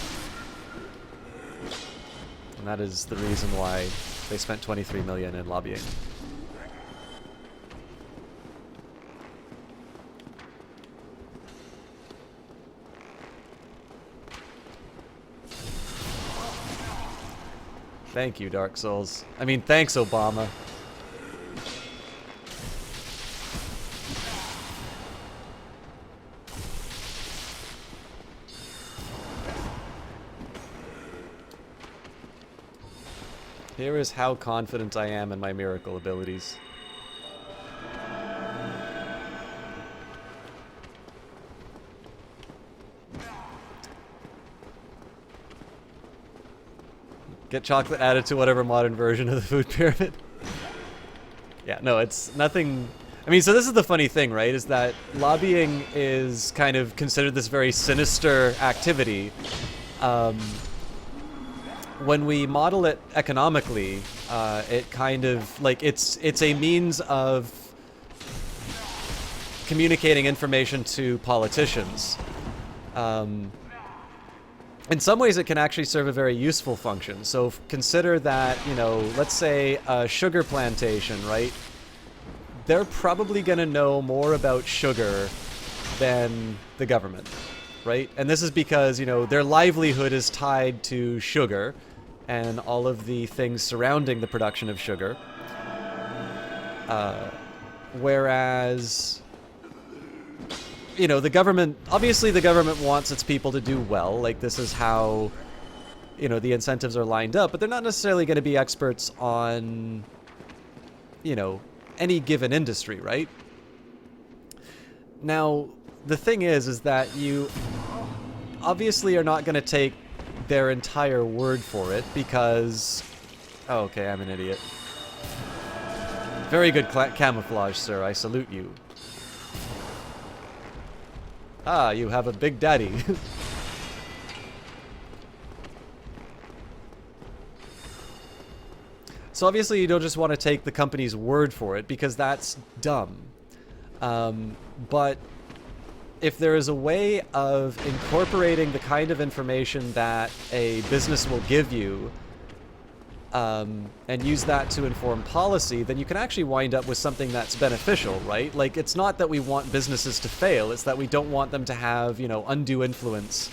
And that is the reason why they spent $23 million in lobbying. Thank you, Dark Souls. I mean, thanks, Obama. Here is how confident I am in my miracle abilities. Get chocolate added to whatever modern version of the food pyramid. Yeah, no, it's nothing... I mean, so this is the funny thing, right? Is that lobbying is kind of considered this very sinister activity. When we model it economically, it kind of, like, it's a means of communicating information to politicians. In some ways, it can actually serve a very useful function. So consider that, you know, let's say a sugar plantation, right? They're probably going to know more about sugar than the government, right? And this is because, you know, their livelihood is tied to sugar and all of the things surrounding the production of sugar. Whereas... you know, the government, obviously the government wants its people to do well, like this is how, you know, the incentives are lined up, but they're not necessarily going to be experts on, you know, any given industry, right? Now, the thing is that you obviously are not going to take their entire word for it because, oh, okay, I'm an idiot. Very good camouflage, sir, I salute you. Ah, you have a big daddy. So obviously you don't just want to take the company's word for it because that's dumb. But if there is a way of incorporating the kind of information that a business will give you and use that to inform policy, then you can actually wind up with something that's beneficial, right? Like, it's not that we want businesses to fail, it's that we don't want them to have, you know, undue influence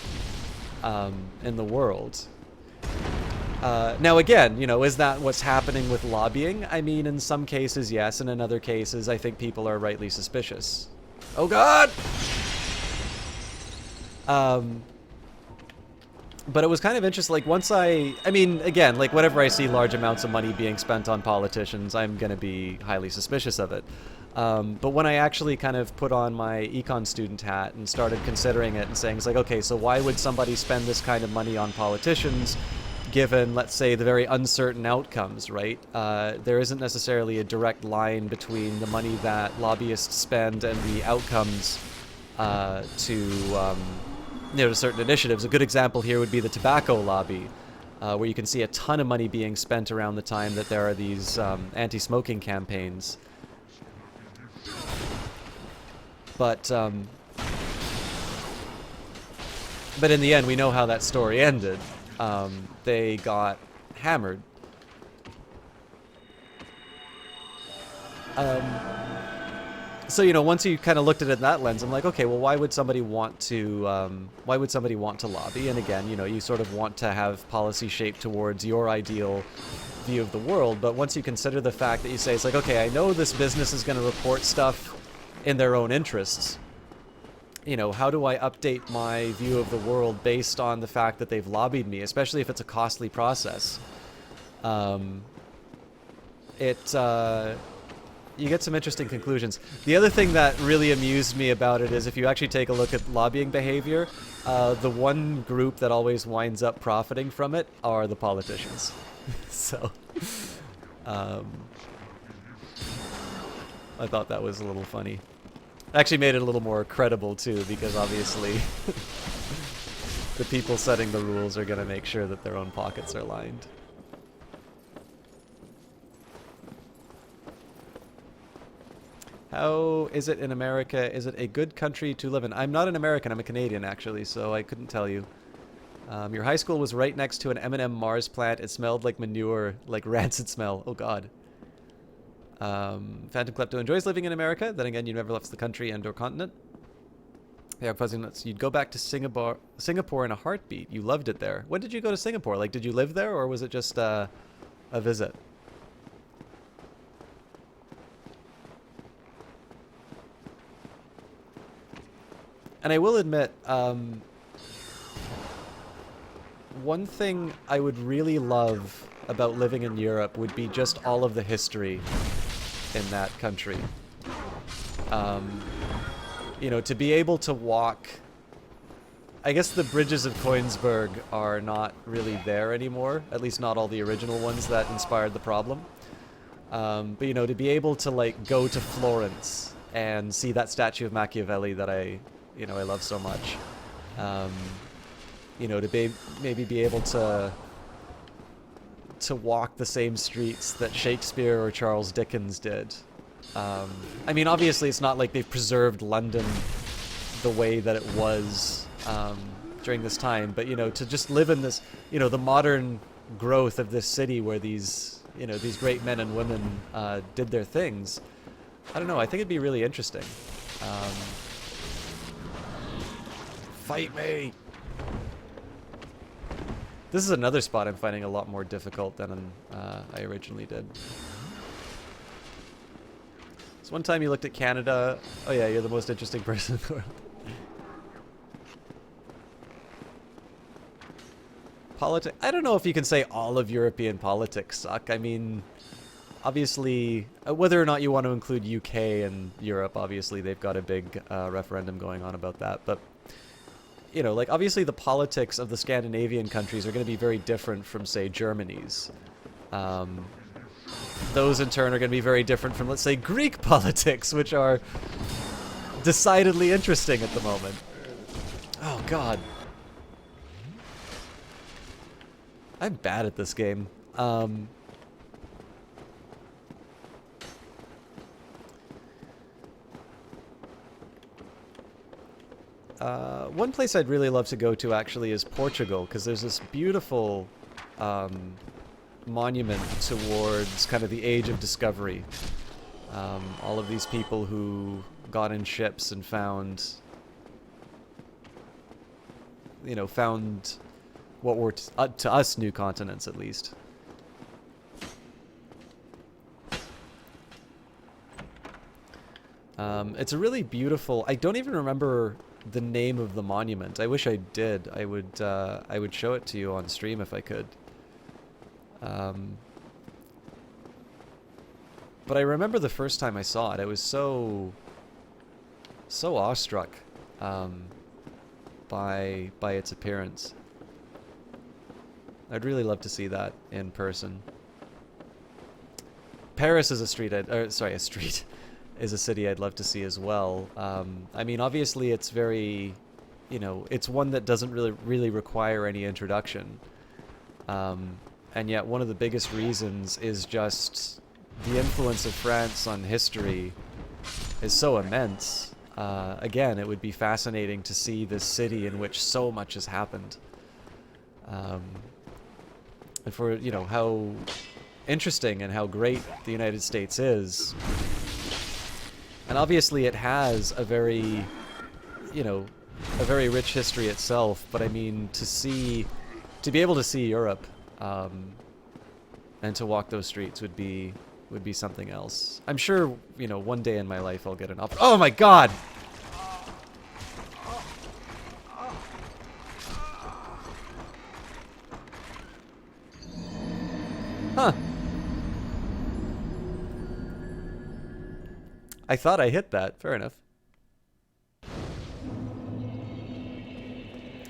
in the world. Now again, you know, is that what's happening with lobbying? I mean, in some cases, yes, and in other cases, I think people are rightly suspicious. Oh god! But it was kind of interesting, like, once I mean, again, like, whenever I see large amounts of money being spent on politicians, I'm gonna be highly suspicious of it. But when I actually kind of put on my econ student hat and started considering it and saying, it's like, okay, so why would somebody spend this kind of money on politicians, given, let's say, the very uncertain outcomes, right? There isn't necessarily a direct line between the money that lobbyists spend and the outcomes you know, to certain initiatives. A good example here would be the tobacco lobby, where you can see a ton of money being spent around the time that there are these anti-smoking campaigns. But in the end, we know how that story ended. They got hammered. So, you know, once you kind of looked at it in that lens, I'm like, okay, well, why would somebody want to lobby? And again, you know, you sort of want to have policy shaped towards your ideal view of the world. But once you consider the fact that you say, it's like, okay, I know this business is going to report stuff in their own interests. You know, how do I update my view of the world based on the fact that they've lobbied me, especially if it's a costly process? You get some interesting conclusions. The other thing that really amused me about it is if you actually take a look at lobbying behavior, the one group that always winds up profiting from it are the politicians. So, I thought that was a little funny. Actually made it a little more credible too, because obviously the people setting the rules are going to make sure that their own pockets are lined. How is it in America? Is it a good country to live in? I'm not an American, I'm a Canadian actually, so I couldn't tell you. Your high school was right next to an M&M Mars plant. It smelled like manure, like rancid smell. Oh god. Phantom Klepto enjoys living in America. Then again, you never left the country and or continent. Yeah, Fuzzy Nuts. You'd go back to Singapore in a heartbeat. You loved it there. When did you go to Singapore? Like, did you live there, or was it just a visit? And I will admit, one thing I would really love about living in Europe would be just all of the history in that country. You know, to be able to walk... I guess the bridges of Koenigsberg are not really there anymore, at least not all the original ones that inspired the problem. But, you know, to be able to, like, go to Florence and see that statue of Machiavelli that I love so much. You know, to maybe be able to walk the same streets that Shakespeare or Charles Dickens did. I mean, obviously it's not like they've preserved London the way that it was during this time, but, you know, to just live in this, you know, the modern growth of this city where these, you know, these great men and women did their things, I don't know, I think it'd be really interesting. Fight me! This is another spot I'm finding a lot more difficult than I originally did. So one time you looked at Canada. Oh yeah, you're the most interesting person in the world. Politics. I don't know if you can say all of European politics suck. I mean, obviously, whether or not you want to include UK and Europe, obviously they've got a big referendum going on about that. But, you know, like, obviously the politics of the Scandinavian countries are going to be very different from, say, Germany's. Those, in turn, are going to be very different from, let's say, Greek politics, which are decidedly interesting at the moment. Oh, God. I'm bad at this game. One place I'd really love to go to, actually, is Portugal, because there's this beautiful monument towards kind of the age of discovery. All of these people who got in ships and found, you know, found what were to us new continents, at least. It's a really beautiful... I don't even remember the name of the monument. I wish I did. I would show it to you on stream if I could. But I remember the first time I saw it, I was so awestruck by its appearance. I'd really love to see that in person. Paris is a street is a city I'd love to see as well. I mean, obviously it's very, you know, it's one that doesn't really require any introduction. And yet one of the biggest reasons is just the influence of France on history is so immense. Again, it would be fascinating to see this city in which so much has happened. And for, you know, how interesting and how great the United States is. And obviously it has a very, you know, a very rich history itself, but I mean, to be able to see Europe, and to walk those streets would be something else. I'm sure, you know, one day in my life I'll get an opportunity. Oh my god! Huh. I thought I hit that. Fair enough.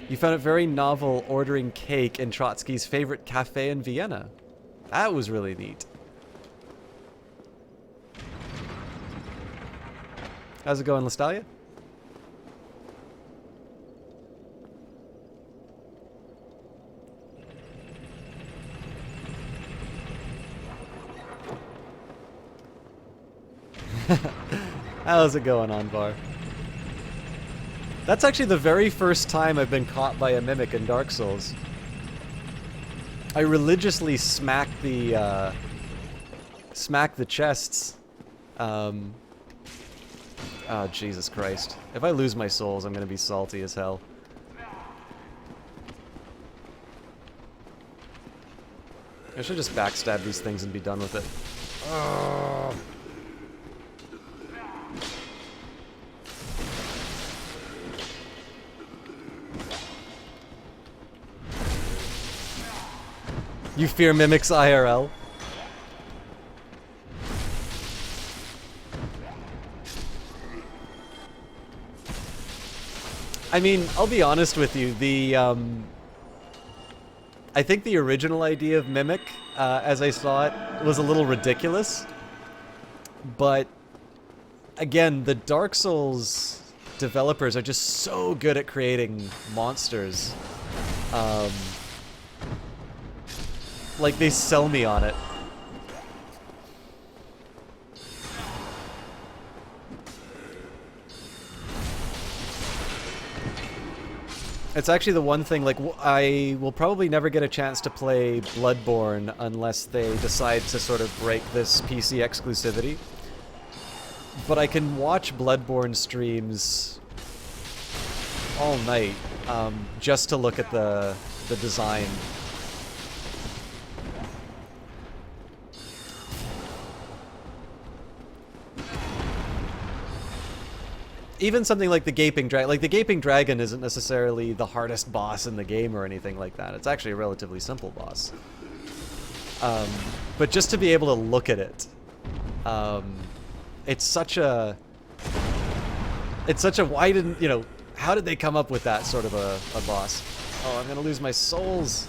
You found it very novel ordering cake in Trotsky's favorite cafe in Vienna. That was really neat. How's it going, Lestalia? How's it going, Anvar? That's actually the very first time I've been caught by a mimic in Dark Souls. I religiously smack the chests. Oh, Jesus Christ. If I lose my souls, I'm gonna be salty as hell. I should just backstab these things and be done with it. Oh. You fear mimics IRL? I mean, I'll be honest with you, I think the original idea of Mimic, as I saw it, was a little ridiculous. But, again, the Dark Souls developers are just so good at creating monsters. Like, they sell me on it. It's actually the one thing, like, I will probably never get a chance to play Bloodborne unless they decide to sort of break this PC exclusivity. But I can watch Bloodborne streams all night, just to look at the design. Even something like the Gaping Dragon, like the Gaping Dragon isn't necessarily the hardest boss in the game or anything like that. It's actually a relatively simple boss. But just to be able to look at it, it's such a, why didn't, you know, how did they come up with that sort of a boss? Oh, I'm gonna lose my souls.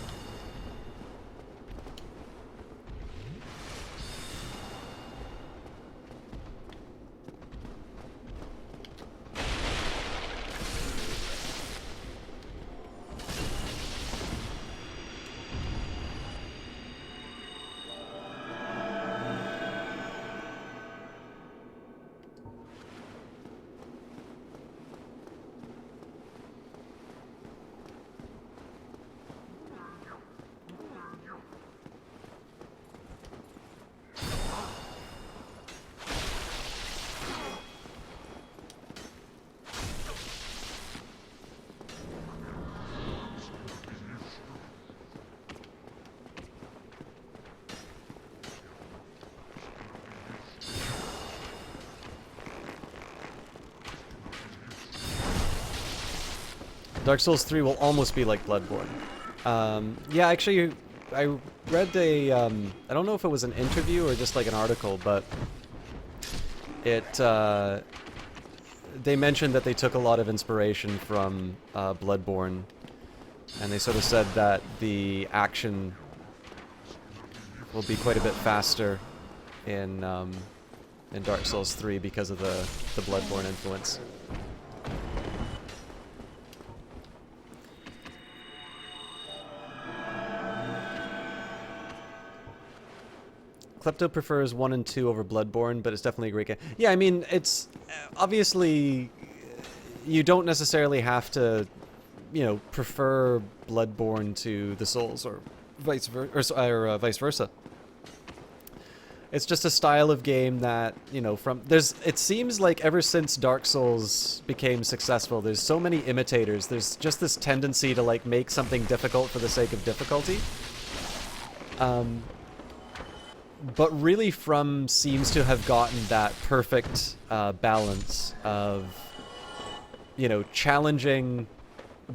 Dark Souls 3 will almost be like Bloodborne. Yeah, actually, I read a, I don't know if it was an interview or just like an article, but they mentioned that they took a lot of inspiration from Bloodborne, and they sort of said that the action will be quite a bit faster in Dark Souls 3 because of the Bloodborne influence. Klepto prefers 1 and 2 over Bloodborne, but it's definitely a great game. Yeah, I mean, it's obviously you don't necessarily have to, you know, prefer Bloodborne to the Souls or vice versa. It's just a style of game that, you know, it seems like ever since Dark Souls became successful, there's so many imitators. There's just this tendency to like make something difficult for the sake of difficulty. But really From seems to have gotten that perfect balance of, you know, challenging,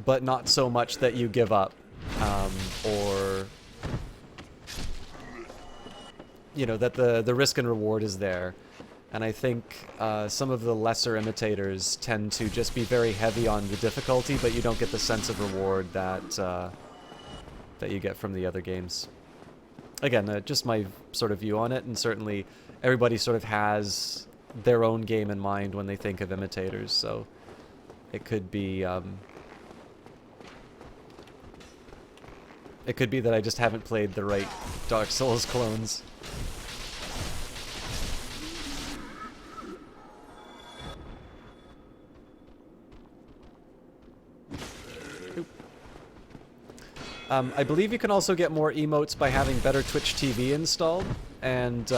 but not so much that you give up, or, you know, that the risk and reward is there. And I think some of the lesser imitators tend to just be very heavy on the difficulty, but you don't get the sense of reward that that you get from the other games. Again, just my sort of view on it, and certainly everybody sort of has their own game in mind when they think of imitators, so it could be that I just haven't played the right Dark Souls clones. I believe you can also get more emotes by having Better Twitch TV installed, and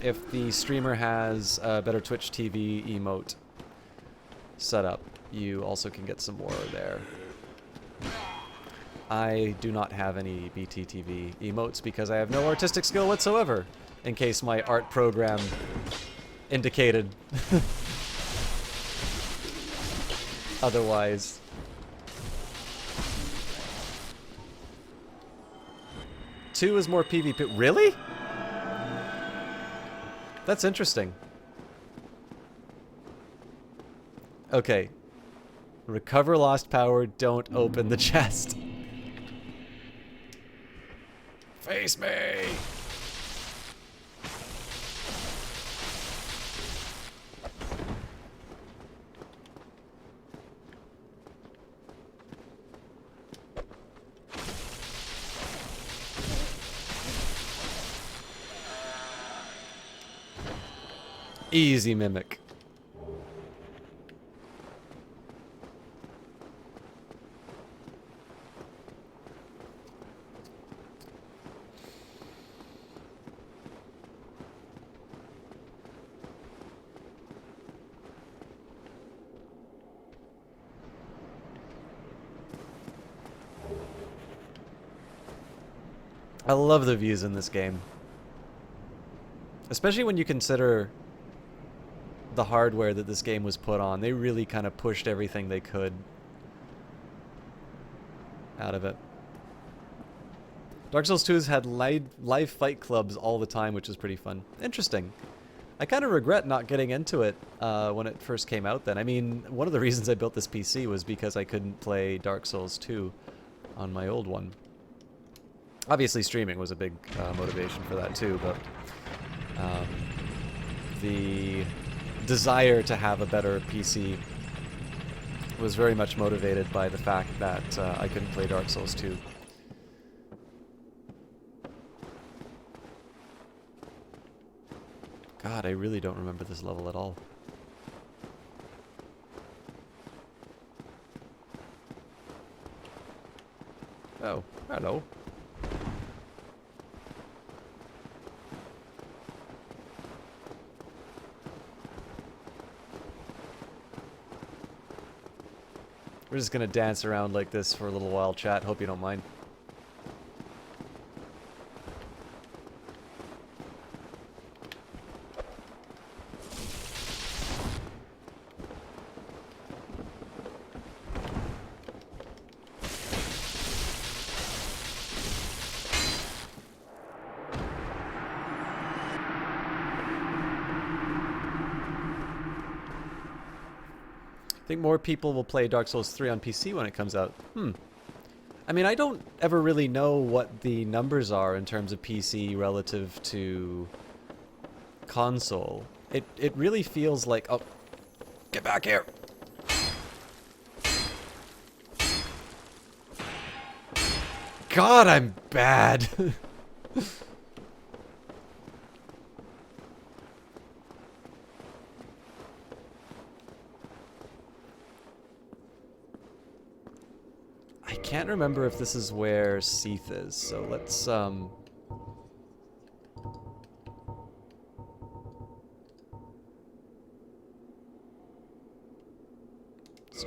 if the streamer has a Better Twitch TV emote set up, you also can get some more there. I do not have any BTTV emotes because I have no artistic skill whatsoever, in case my art program indicated otherwise. Two is more PvP. Really? That's interesting. Okay. Recover lost power, don't open the chest. Face me! Easy mimic. I love the views in this game. Especially when you consider the hardware that this game was put on. They really kind of pushed everything they could out of it. Dark Souls 2 has had live fight clubs all the time, which is pretty fun. Interesting. I kind of regret not getting into it when it first came out then. I mean, one of the reasons I built this PC was because I couldn't play Dark Souls 2 on my old one. Obviously, streaming was a big motivation for that too, but the desire to have a better PC was very much motivated by the fact that I couldn't play Dark Souls 2. God, I really don't remember this level at all. Oh, hello. We're just gonna dance around like this for a little while, chat. Hope you don't mind. I think more people will play Dark Souls 3 on PC when it comes out. I mean, I don't ever really know what the numbers are in terms of PC relative to console. It really feels like... Oh, get back here! God, I'm bad! I can't remember if this is where Seath is, so let's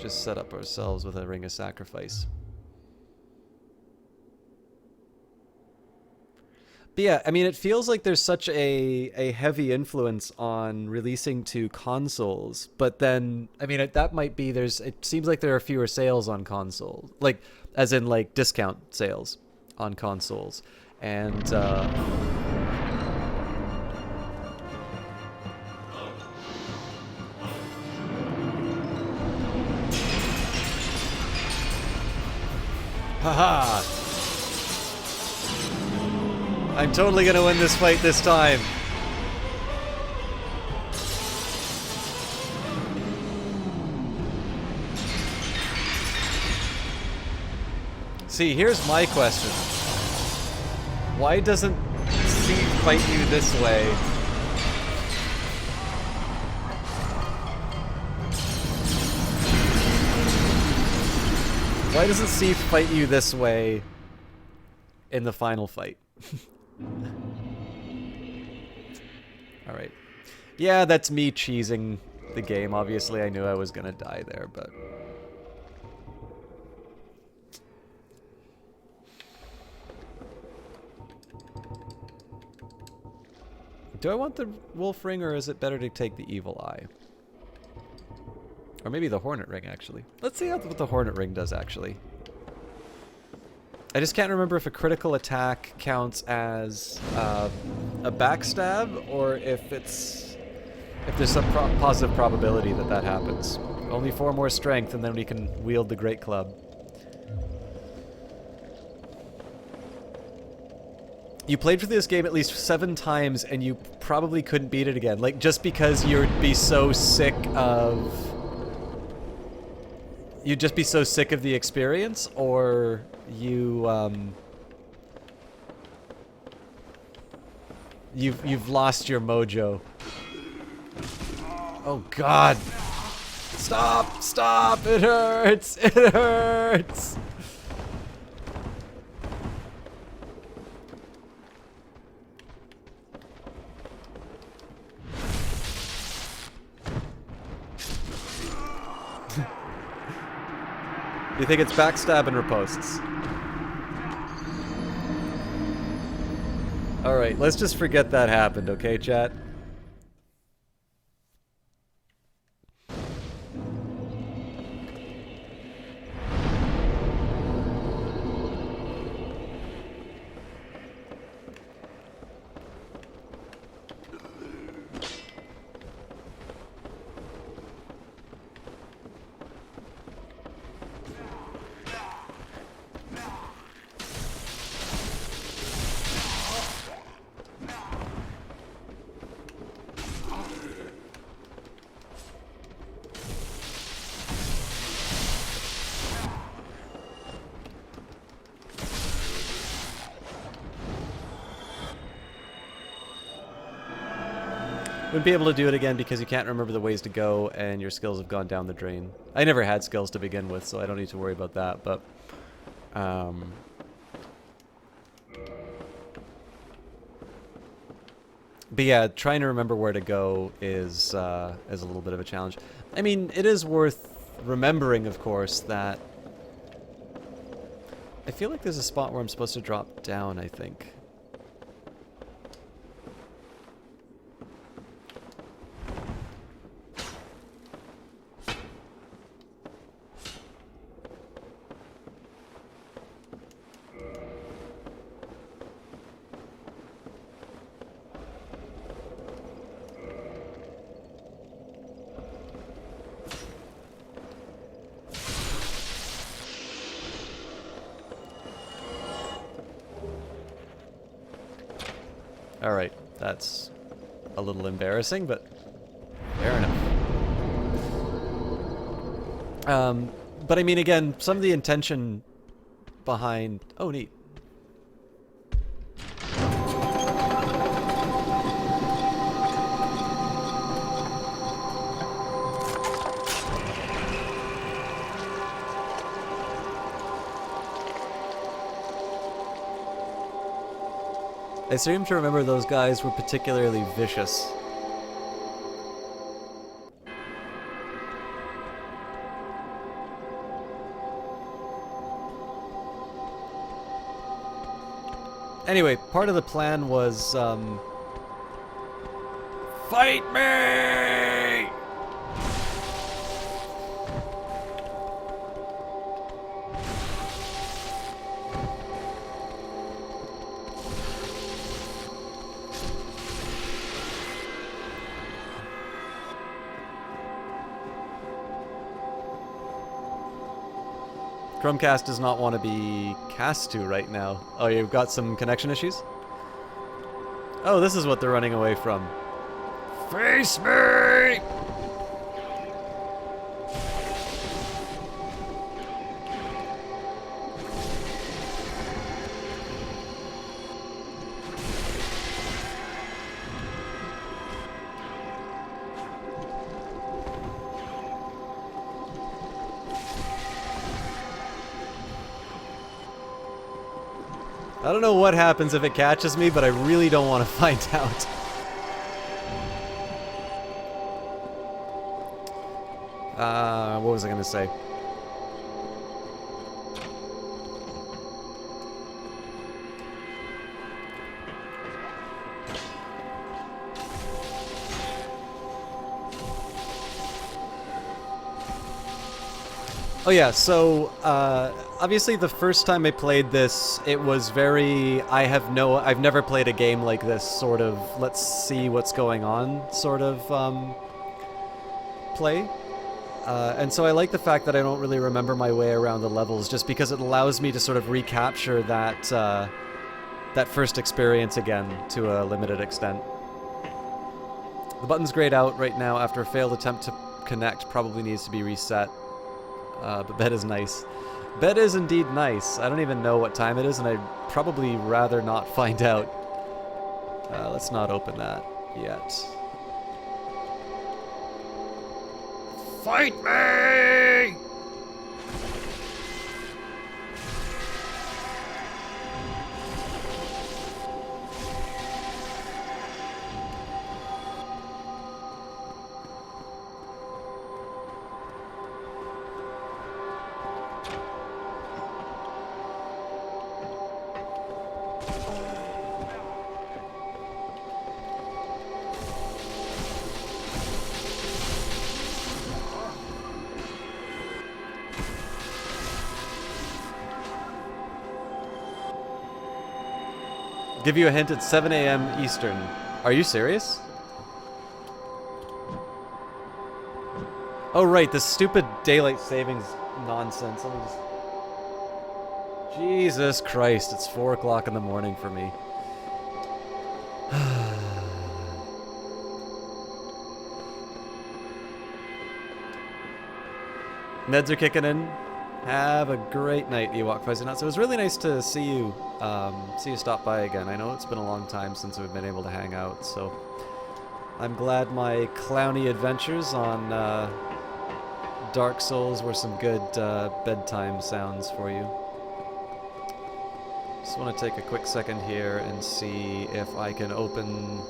just set up ourselves with a Ring of Sacrifice. But yeah, I mean, it feels like there's such a heavy influence on releasing to consoles, but then, I mean, that might be, it seems like there are fewer sales on consoles, like, as in, like, discount sales on consoles, and, haha! I'm totally gonna win this fight this time. See, here's my question. Why doesn't Seed fight you this way? Why doesn't Seed fight you this way in the final fight? Alright. Yeah, that's me cheesing the game. Obviously, I knew I was gonna die there, but... Do I want the Wolf Ring, or is it better to take the Evil Eye? Or maybe the Hornet Ring, actually. Let's see what the Hornet Ring does, actually. I just can't remember if a critical attack counts as a backstab, or if there's some positive probability that that happens. Only 4 more strength, and then we can wield the Great Club. You played through this game at least 7 times, and you probably couldn't beat it again. Like, just because you'd be so sick of... You'd just be so sick of the experience, or you, You've lost your mojo. Oh, God. Stop! Stop! It hurts! It hurts! You think it's backstab and riposts? Alright, let's just forget that happened, okay, chat? Wouldn't be able to do it again because you can't remember the ways to go and your skills have gone down the drain. I never had skills to begin with, so I don't need to worry about that, but... But yeah, trying to remember where to go is a little bit of a challenge. I mean, it is worth remembering, of course, that... I feel like there's a spot where I'm supposed to drop down, I think. Alright, that's a little embarrassing, but fair enough. But I mean, again, some of the intention behind... Oh, neat. I seem to remember those guys were particularly vicious. Anyway, part of the plan was, fight me! Chromecast does not want to be cast to right now. Oh, you've got some connection issues? Oh, this is what they're running away from. Face me! I don't know what happens if it catches me, but I really don't want to find out. What was I gonna say? Oh yeah, so obviously the first time I played this, it was very, I've never played a game like this sort of, let's see what's going on sort of play. And so I like the fact that I don't really remember my way around the levels, just because it allows me to sort of recapture that, that first experience again to a limited extent. The button's grayed out right now after a failed attempt to connect, probably needs to be reset. But bed is nice. Bed is indeed nice. I don't even know what time it is, and I'd probably rather not find out. Let's not open that yet. Fight me! Give you a hint, it's 7 a.m. Eastern. Are you serious? Oh right, this stupid daylight savings nonsense. Let me just... Jesus Christ, it's 4 o'clock in the morning for me. Meds are kicking in. Have a great night, Ewok Fuzzy Nuts. It was really nice to see you stop by again. I know it's been a long time since we've been able to hang out, so I'm glad my clowny adventures on Dark Souls were some good bedtime sounds for you. Just want to take a quick second here and see if I can open...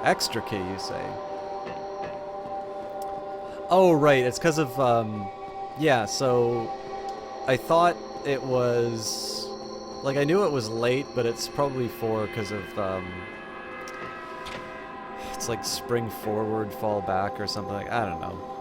Extra key, you say? Oh, right, it's because of, yeah, so I thought it was, like, I knew it was late, but it's probably because of, it's like spring forward, fall back, or something like, I don't know.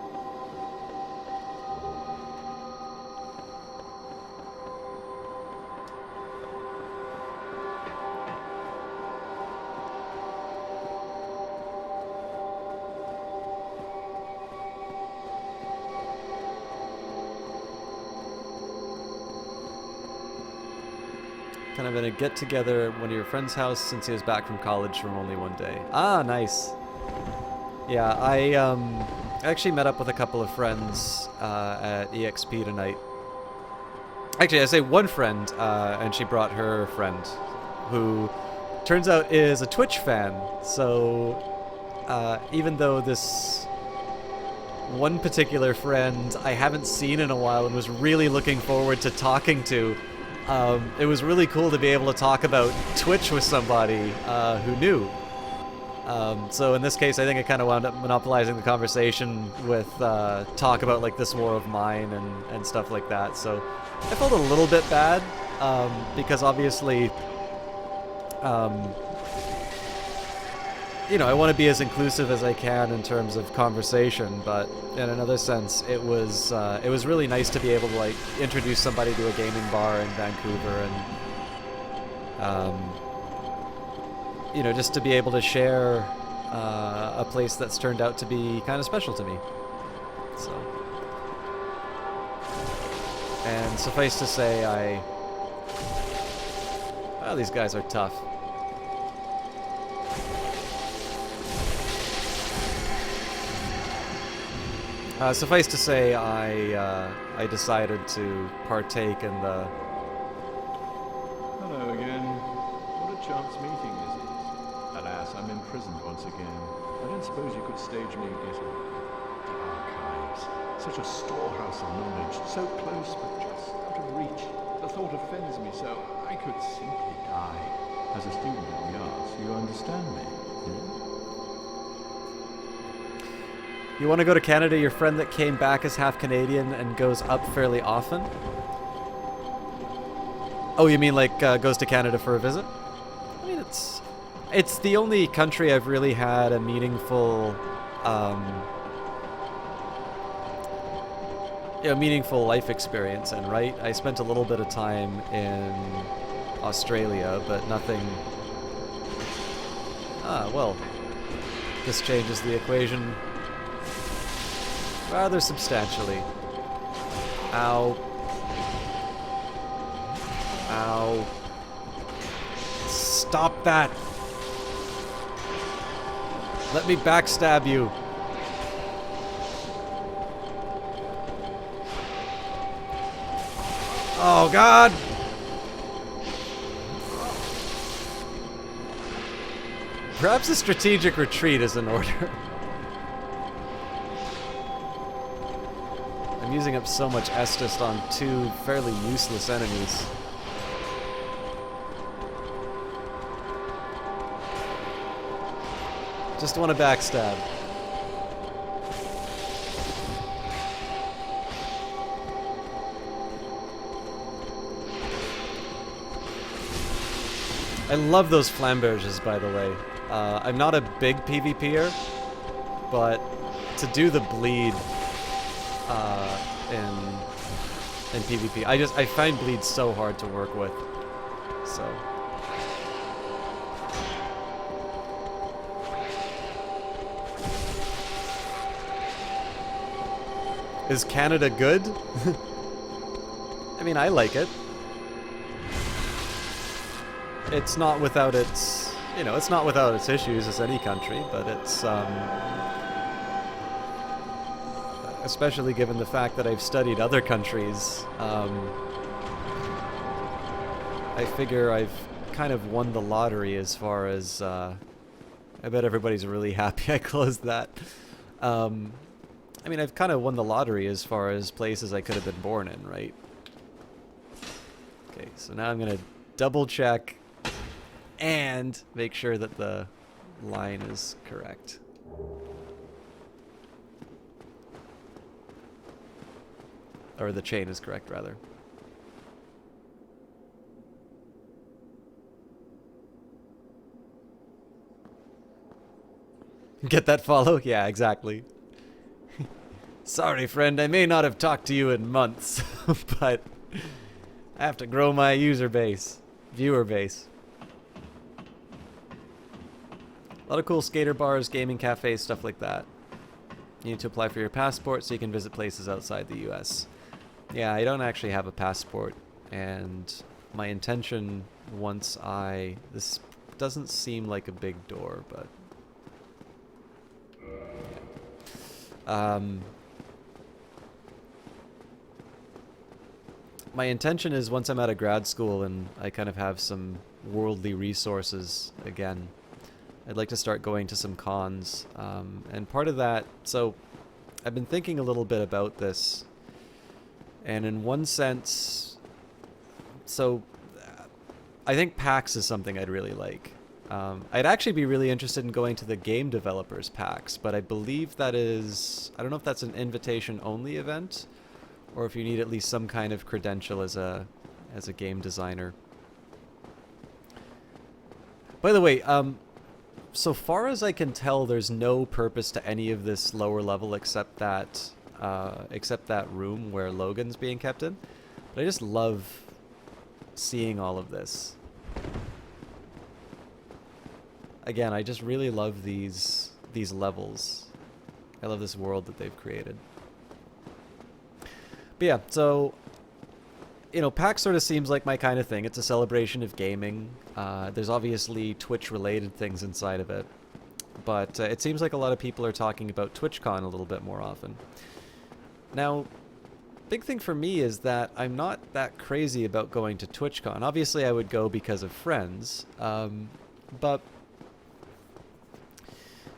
Kind of in a get-together at one of your friend's house since he was back from college from only one day. Ah, nice. Yeah, I actually met up with a couple of friends at EXP tonight. Actually, I say one friend, and she brought her friend, who turns out is a Twitch fan. So even though this one particular friend I haven't seen in a while and was really looking forward to talking to, it was really cool to be able to talk about Twitch with somebody who knew. So in this case, I think I kind of wound up monopolizing the conversation with talk about like this war of mine and stuff like that. So I felt a little bit bad because obviously, you know, I want to be as inclusive as I can in terms of conversation, but in another sense, it was really nice to be able to like introduce somebody to a gaming bar in Vancouver, and you know, just to be able to share a place that's turned out to be kind of special to me. So, and suffice to say, well, these guys are tough. Suffice to say, I decided to partake in the Hello again. What a chance meeting this is. Alas, I'm imprisoned once again. I don't suppose you could stage me getting the archives. Such a storehouse of knowledge, so close but just out of reach. The thought offends me so I could simply die. As a student of the arts, you understand me? You want to go to Canada? Your friend that came back is half Canadian and goes up fairly often? Oh, you mean like goes to Canada for a visit? I mean, it's the only country I've really had a meaningful, meaningful life experience in, right? I spent a little bit of time in Australia, but nothing... Ah, well, this changes the equation rather substantially. Ow. Ow. Stop that! Let me backstab you. Oh, God! Perhaps a strategic retreat is in order. I'm using up so much Estus on two fairly useless enemies. Just want to backstab. I love those flamberges, by the way. I'm not a big PvPer, but to do the bleed in PvP, I find bleed so hard to work with. So. Is Canada good? I mean, I like it. It's not without its, it's not without its issues as any country, but it's, especially given the fact that I've studied other countries, I figure I've kind of won the lottery as far as, I bet everybody's really happy I closed that. I mean, I've kind of won the lottery as far as places I could have been born in, right? Okay, so now I'm going to double check and make sure that the line is correct. Or the chain is correct, rather. Get that follow? Yeah, exactly. Sorry, friend, I may not have talked to you in months, but I have to grow my user base, viewer base. A lot of cool skater bars, gaming cafes, stuff like that. You need to apply for your passport so you can visit places outside the US. Yeah, I don't actually have a passport, and my intention once this doesn't seem like a big door, but... Yeah. My intention is once I'm out of grad school and I kind of have some worldly resources again, I'd like to start going to some cons. And part of that, so I've been thinking a little bit about this, and in one sense, so I think PAX is something I'd really like. I'd actually be really interested in going to the Game Developers PAX, but I believe that is, I don't know if that's an invitation-only event, or if you need at least some kind of credential as a game designer. By the way, so far as I can tell, there's no purpose to any of this lower level except that room where Logan's being kept in. But I just love seeing all of this. Again, I just really love these levels. I love this world that they've created. But yeah, so, PAX sort of seems like my kind of thing. It's a celebration of gaming. There's obviously Twitch-related things inside of it. But it seems like a lot of people are talking about TwitchCon a little bit more often. Now, big thing for me is that I'm not that crazy about going to TwitchCon. Obviously, I would go because of friends, but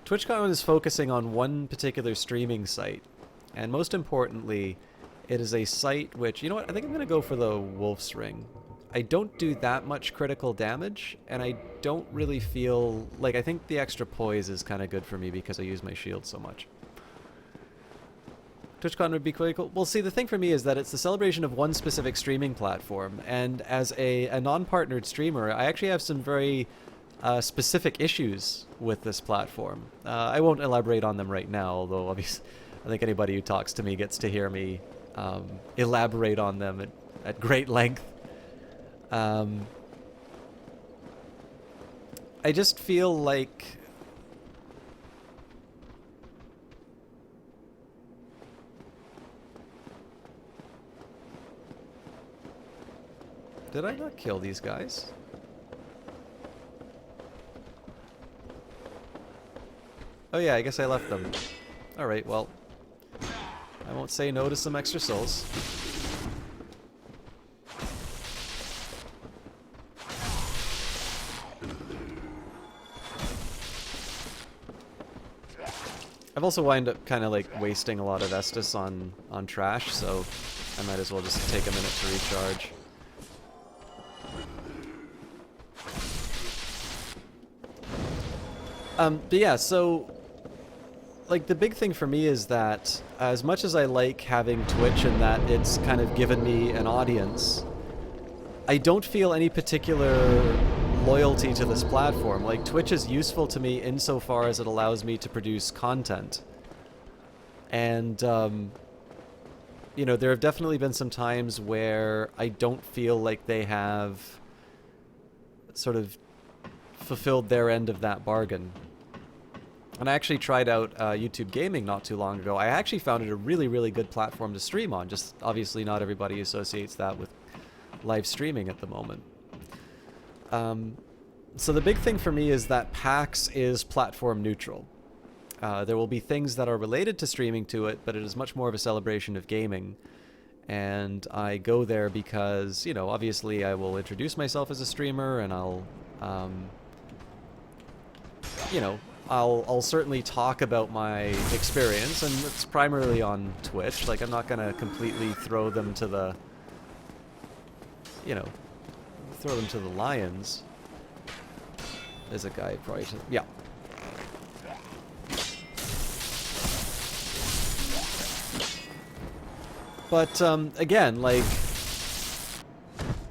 TwitchCon is focusing on one particular streaming site, and most importantly, it is a site which, you know what, I think I'm going to go for the Wolf's Ring. I don't do that much critical damage, and I don't really feel like, I think the extra poise is kind of good for me because I use my shield so much. TwitchCon would be quite cool. Well, see, the thing for me is that it's the celebration of one specific streaming platform, and as a non-partnered streamer, I actually have some very specific issues with this platform. I won't elaborate on them right now, although obviously I think anybody who talks to me gets to hear me elaborate on them at great length. I just feel like did I not kill these guys? Oh yeah, I guess I left them. Alright, well, I won't say no to some extra souls. I've also wind up kind of like wasting a lot of Estus on trash, so I might as well just take a minute to recharge. But yeah, so like the big thing for me is that as much as I like having Twitch and that it's kind of given me an audience, I don't feel any particular loyalty to this platform. Like, Twitch is useful to me insofar as it allows me to produce content. And, you know, there have definitely been some times where I don't feel like they have sort of fulfilled their end of that bargain. And I actually tried out YouTube Gaming not too long ago. I actually found it a really, really good platform to stream on. Just obviously not everybody associates that with live streaming at the moment. So the big thing for me is that PAX is platform neutral. There will be things that are related to streaming to it, but it is much more of a celebration of gaming. And I go there because, you know, obviously I will introduce myself as a streamer, and I'll, you know, I'll certainly talk about my experience, and it's primarily on Twitch. Like, I'm not gonna completely throw them to the, you know, throw them to the lions. There's a guy probably, yeah. But, again, like,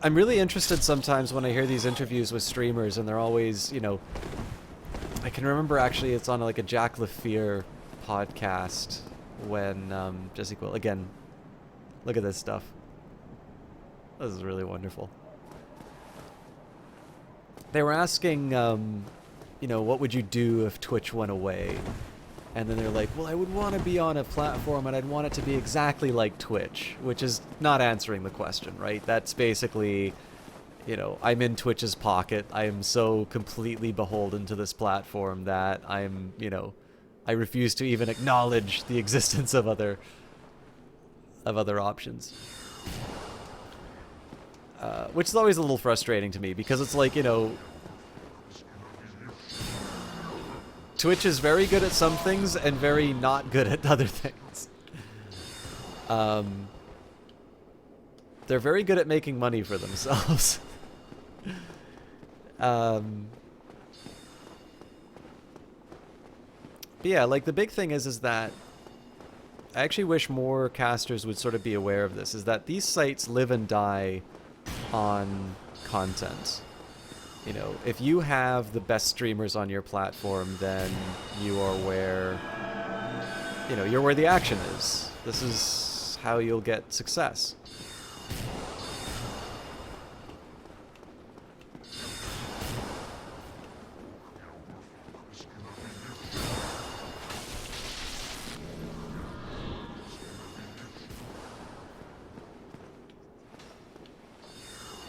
I'm really interested sometimes when I hear these interviews with streamers, and they're always, you know, I can remember actually it's on like a Jack LaFear podcast when Jesse Quill, again, look at this stuff. This is really wonderful. They were asking, you know, what would you do if Twitch went away? And then they're like, well, I would want to be on a platform and I'd want it to be exactly like Twitch, which is not answering the question, right? That's basically, you know, I'm in Twitch's pocket. I am so completely beholden to this platform that I'm, you know, I refuse to even acknowledge the existence of other options. Which is always a little frustrating to me because it's like, you know, Twitch is very good at some things and very not good at other things. They're very good at making money for themselves. But yeah, like the big thing is that I actually wish more casters would sort of be aware of this, is that these sites live and die on content. You know, if you have the best streamers on your platform, then you are where, you know, you're where the action is. This is how you'll get success.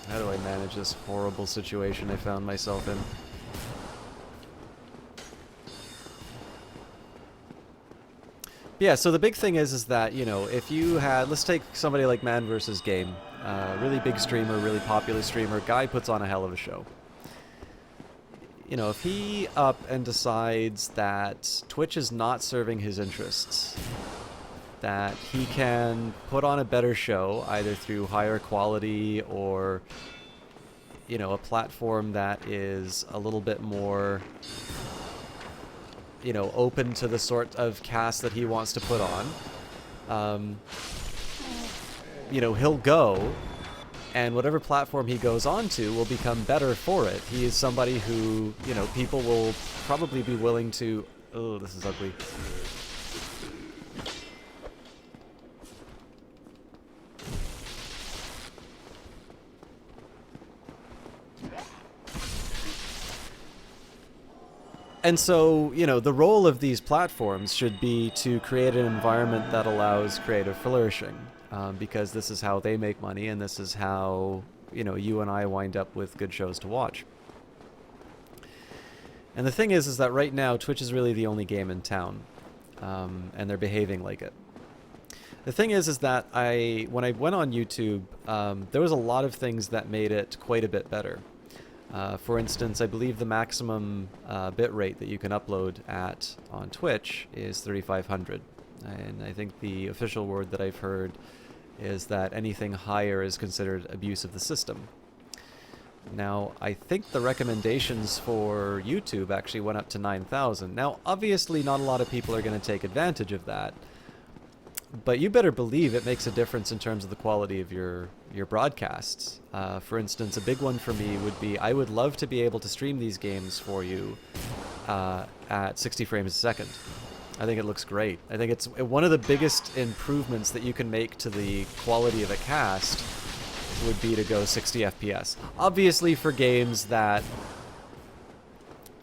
How do I manage this horrible situation I found myself in? Yeah, so the big thing is that, you know, if you had, let's take somebody like Man vs. Game, really big streamer, really popular streamer, guy puts on a hell of a show. You know, if he up and decides that Twitch is not serving his interests, that he can put on a better show, either through higher quality or, you know, a platform that is a little bit more, you know, open to the sort of cast that he wants to put on, you know, he'll go, and whatever platform he goes on to will become better for it. He is somebody who, you know, people will probably be willing to... Oh, this is ugly. And so, you know, the role of these platforms should be to create an environment that allows creative flourishing, because this is how they make money, and this is how, you know, you and I wind up with good shows to watch. And the thing is that right now, Twitch is really the only game in town, and they're behaving like it. The thing is that when I went on YouTube, there was a lot of things that made it quite a bit better. For instance, I believe the maximum bit rate that you can upload at on Twitch is 3500. And I think the official word that I've heard is that anything higher is considered abuse of the system. Now, I think the recommendations for YouTube actually went up to 9000. Now, obviously not a lot of people are going to take advantage of that, but you better believe it makes a difference in terms of the quality of your broadcasts. For instance, a big one for me would be, I would love to be able to stream these games for you at 60 frames a second. I think it looks great. I think it's one of the biggest improvements that you can make to the quality of a cast would be to go 60 FPS. Obviously for games that,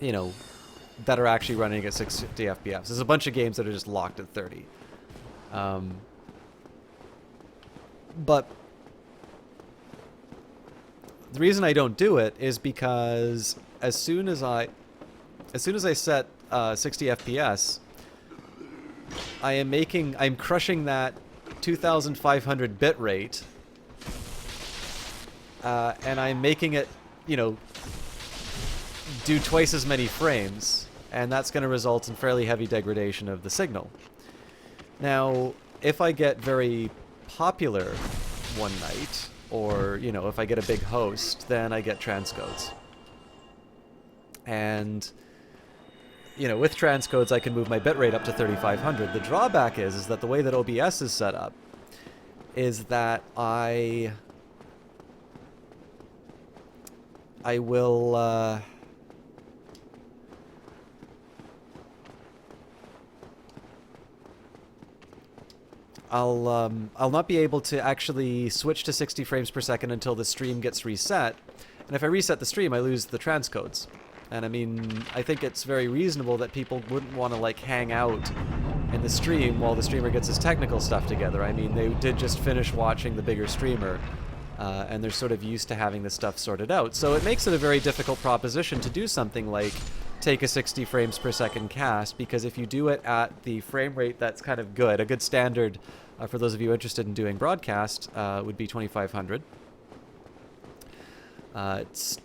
you know, that are actually running at 60 FPS. There's a bunch of games that are just locked at 30. But the reason I don't do it is because as soon as I set 60 FPS, I'm crushing that 2500 bit rate, and I'm making it, you know, do twice as many frames, and that's going to result in fairly heavy degradation of the signal. Now, if I get very popular one night, or, you know, if I get a big host, then I get transcodes. And, you know, with transcodes, I can move my bitrate up to 3500. The drawback is that the way that OBS is set up is that I will, I'll not be able to actually switch to 60 frames per second until the stream gets reset. And if I reset the stream, I lose the transcodes. And I mean, I think it's very reasonable that people wouldn't want to, like, hang out in the stream while the streamer gets his technical stuff together. I mean, they did just finish watching the bigger streamer, and they're sort of used to having this stuff sorted out. So it makes it a very difficult proposition to do something like take a 60 frames per second cast, because if you do it at the frame rate that's kind of good, a good standard for those of you interested in doing broadcast would be 2500. It's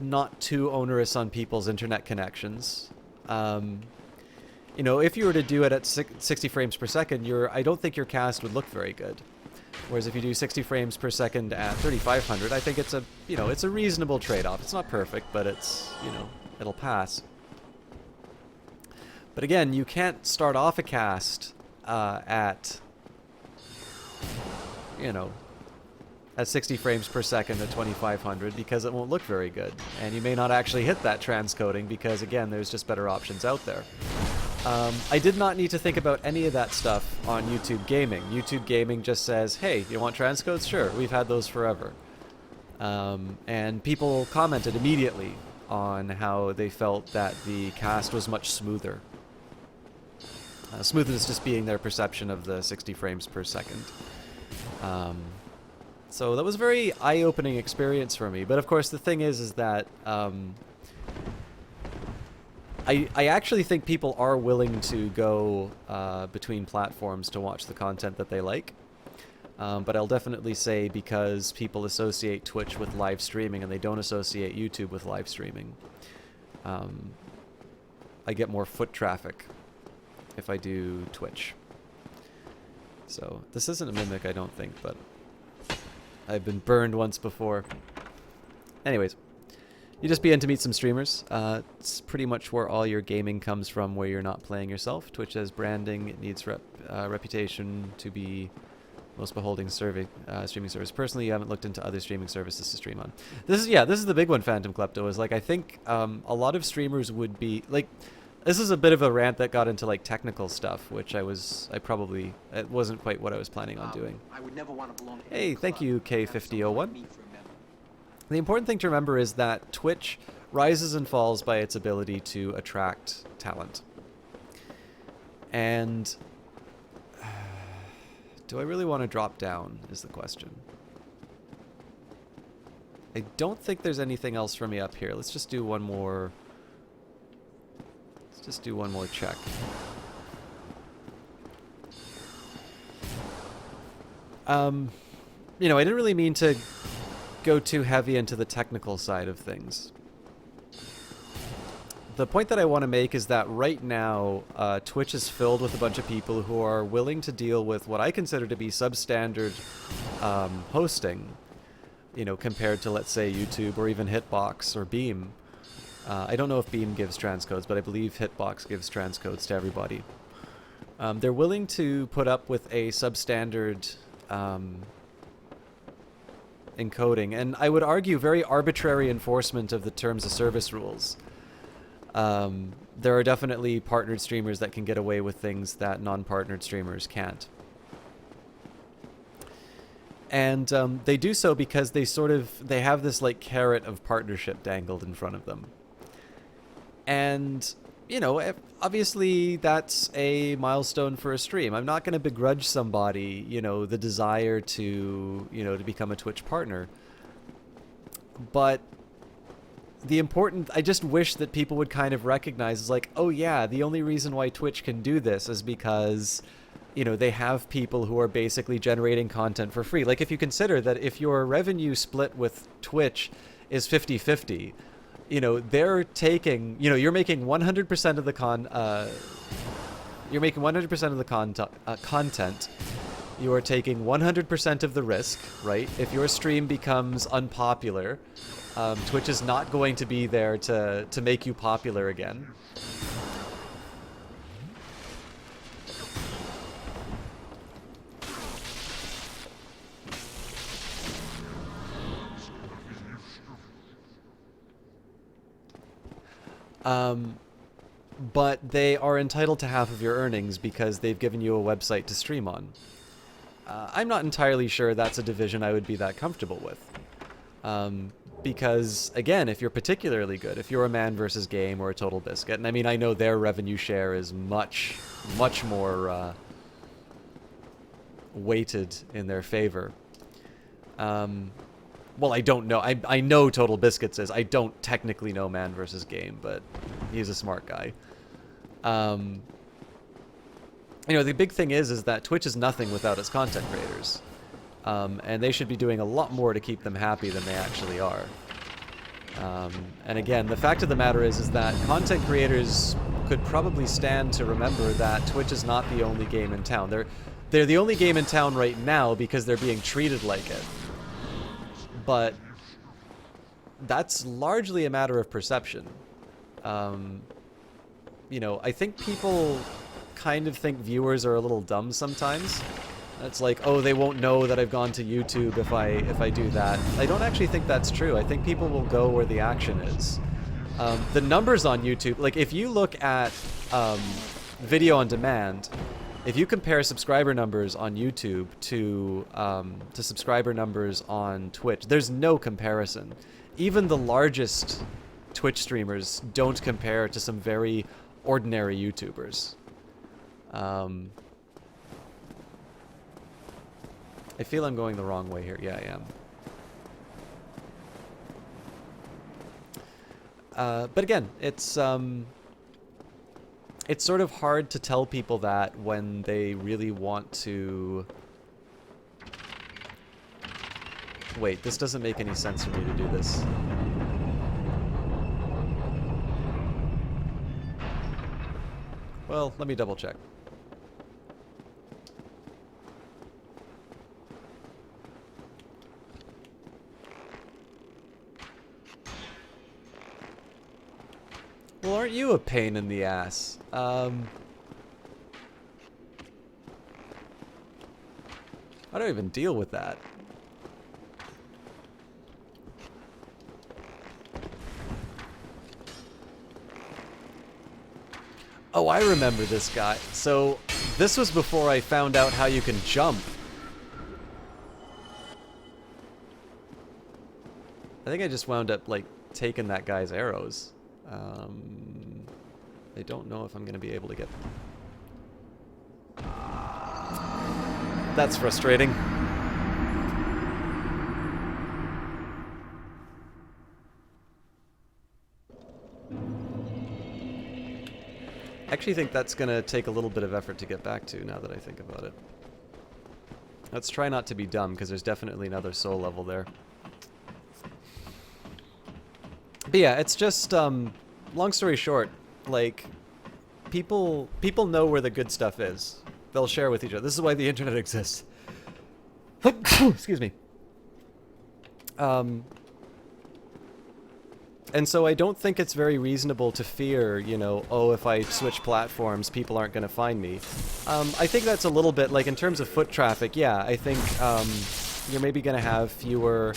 not too onerous on people's internet connections. You know, if you were to do it at 60 frames per second, I don't think your cast would look very good. Whereas if you do 60 frames per second at 3500, I think it's a, you know, it's a reasonable trade-off. It's not perfect, but it's, you know, it'll pass. But again, you can't start off a cast at, you know, at 60 frames per second at 2500, because it won't look very good. And you may not actually hit that transcoding because, again, there's just better options out there. I did not need to think about any of that stuff on YouTube Gaming. YouTube Gaming just says, hey, you want transcodes? Sure, we've had those forever. And people commented immediately on how they felt that the cast was much smoother. Smoothness just being their perception of the 60 frames per second. So that was a very eye-opening experience for me. But of course, the thing is that I I actually think people are willing to go between platforms to watch the content that they like. But I'll definitely say because people associate Twitch with live streaming and they don't associate YouTube with live streaming, I get more foot traffic if I do Twitch. So this isn't a Mimic, I don't think, but I've been burned once before. Anyways, you just begin to meet some streamers. It's pretty much where all your gaming comes from, where you're not playing yourself. Twitch has branding. It needs reputation to be most beholding streaming service. Personally, you haven't looked into other streaming services to stream on. This is the big one, Phantom Klepto, is like, I think a lot of streamers would be like, this is a bit of a rant that got into like technical stuff, which it wasn't quite what I was planning on doing. I would never want to belong to Hey, thank you, K5001. The important thing to remember is that Twitch rises and falls by its ability to attract talent. And do I really want to drop down is the question. I don't think there's anything else for me up here. Let's just do one more. Let's just do one more check. You know, I didn't really mean to go too heavy into the technical side of things. The point that I want to make is that right now, Twitch is filled with a bunch of people who are willing to deal with what I consider to be substandard hosting, you know, compared to, let's say, YouTube or even Hitbox or Beam. I don't know if Beam gives transcodes, but I believe Hitbox gives transcodes to everybody. They're willing to put up with a substandard encoding, and I would argue very arbitrary enforcement of the terms of service rules. There are definitely partnered streamers that can get away with things that non-partnered streamers can't. And they do so because they have this like carrot of partnership dangled in front of them. And, you know, obviously that's a milestone for a stream. I'm not going to begrudge somebody, you know, the desire to, you know, to become a Twitch partner. But I just wish that people would kind of recognize, is like, oh yeah, the only reason why Twitch can do this is because, you know, they have people who are basically generating content for free. Like, if you consider that if your revenue split with Twitch is 50-50, you know, they're taking, you know, you're making 100% of the content. You are taking 100% of the risk, right? If your stream becomes unpopular, Twitch is not going to be there to make you popular again. But they are entitled to half of your earnings because they've given you a website to stream on. I'm not entirely sure that's a division I would be that comfortable with. Because, again, if you're particularly good, if you're a Man vs. Game or a Total Biscuit, and I mean, I know their revenue share is much, much more weighted in their favor. Well, I don't know. I know Total Biscuits is. I don't technically know Man vs. Game, but he's a smart guy. You know, the big thing is that Twitch is nothing without its content creators. And they should be doing a lot more to keep them happy than they actually are. And again, the fact of the matter is that content creators could probably stand to remember that Twitch is not the only game in town. They're the only game in town right now because they're being treated like it. But that's largely a matter of perception. You know, I think people kind of think viewers are a little dumb sometimes. It's like, oh, they won't know that I've gone to YouTube if I do that. I don't actually think that's true. I think people will go where the action is. The numbers on YouTube, like if you look at video on demand, if you compare subscriber numbers on YouTube to subscriber numbers on Twitch, there's no comparison. Even the largest Twitch streamers don't compare to some very ordinary YouTubers. I feel I'm going the wrong way here. Yeah, I am. But again, it's it's sort of hard to tell people that when they really want to... Wait, this doesn't make any sense for me to do this. Well, let me double check. Well, aren't you a pain in the ass? How do I even deal with that? Oh, I remember this guy. So, this was before I found out how you can jump. I think I just wound up, like, taking that guy's arrows. I don't know if I'm going to be able to get... That's frustrating. I actually think that's going to take a little bit of effort to get back to, now that I think about it. Let's try not to be dumb, because there's definitely another soul level there. But yeah, it's just, long story short, like, people know where the good stuff is. They'll share with each other. This is why the internet exists. Excuse me. And so I don't think it's very reasonable to fear, you know, oh, if I switch platforms, people aren't going to find me. I think that's a little bit, like, in terms of foot traffic, yeah, I think you're maybe going to have fewer,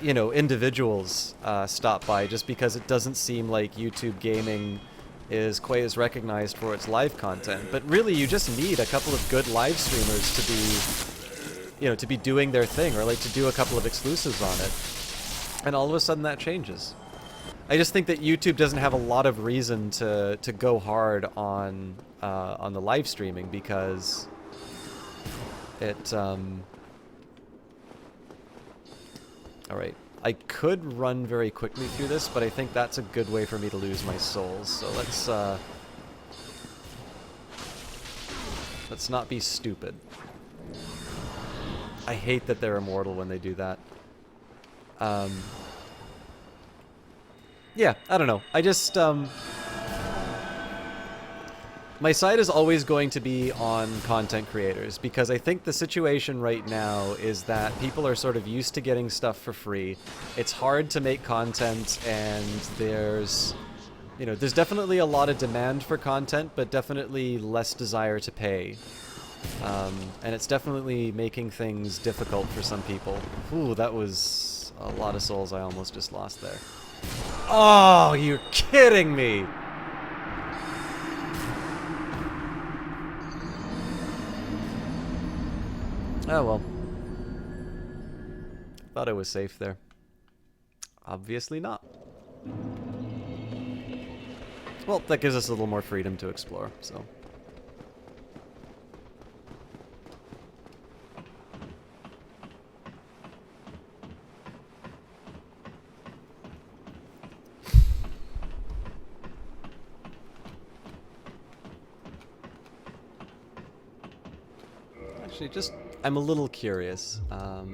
you know, individuals stop by, just because it doesn't seem like YouTube gaming is quite as recognized for its live content. But really, you just need a couple of good live streamers to be, you know, to be doing their thing, or like to do a couple of exclusives on it. And all of a sudden that changes. I just think that YouTube doesn't have a lot of reason to go hard on the live streaming, because it alright. I could run very quickly through this, but I think that's a good way for me to lose my souls. So let's not be stupid. I hate that they're immortal when they do that. Yeah, I don't know. I just, my side is always going to be on content creators, because I think the situation right now is that people are sort of used to getting stuff for free. It's hard to make content, and there's, you know, there's definitely a lot of demand for content, but definitely less desire to pay. And it's definitely making things difficult for some people. Ooh, that was a lot of souls I almost just lost there. Oh, you're kidding me! Oh well. Thought I was safe there. Obviously not. Well, that gives us a little more freedom to explore, so... Actually, just... I'm a little curious. Oh,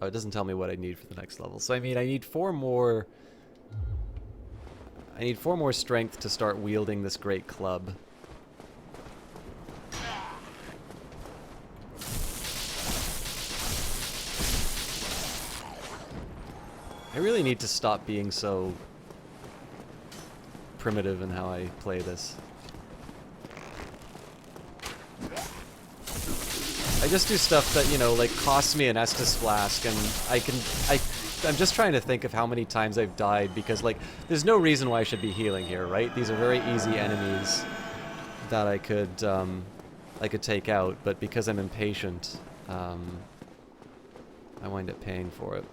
it doesn't tell me what I need for the next level. So, I mean, I need 4 more... I need 4 more strength to start wielding this great club. I really need to stop being so primitive in how I play this. I just do stuff that, you know, like, costs me an Estus Flask, and I'm just trying to think of how many times I've died, because, like, there's no reason why I should be healing here, right? These are very easy enemies that I could take out, but because I'm impatient, I wind up paying for it.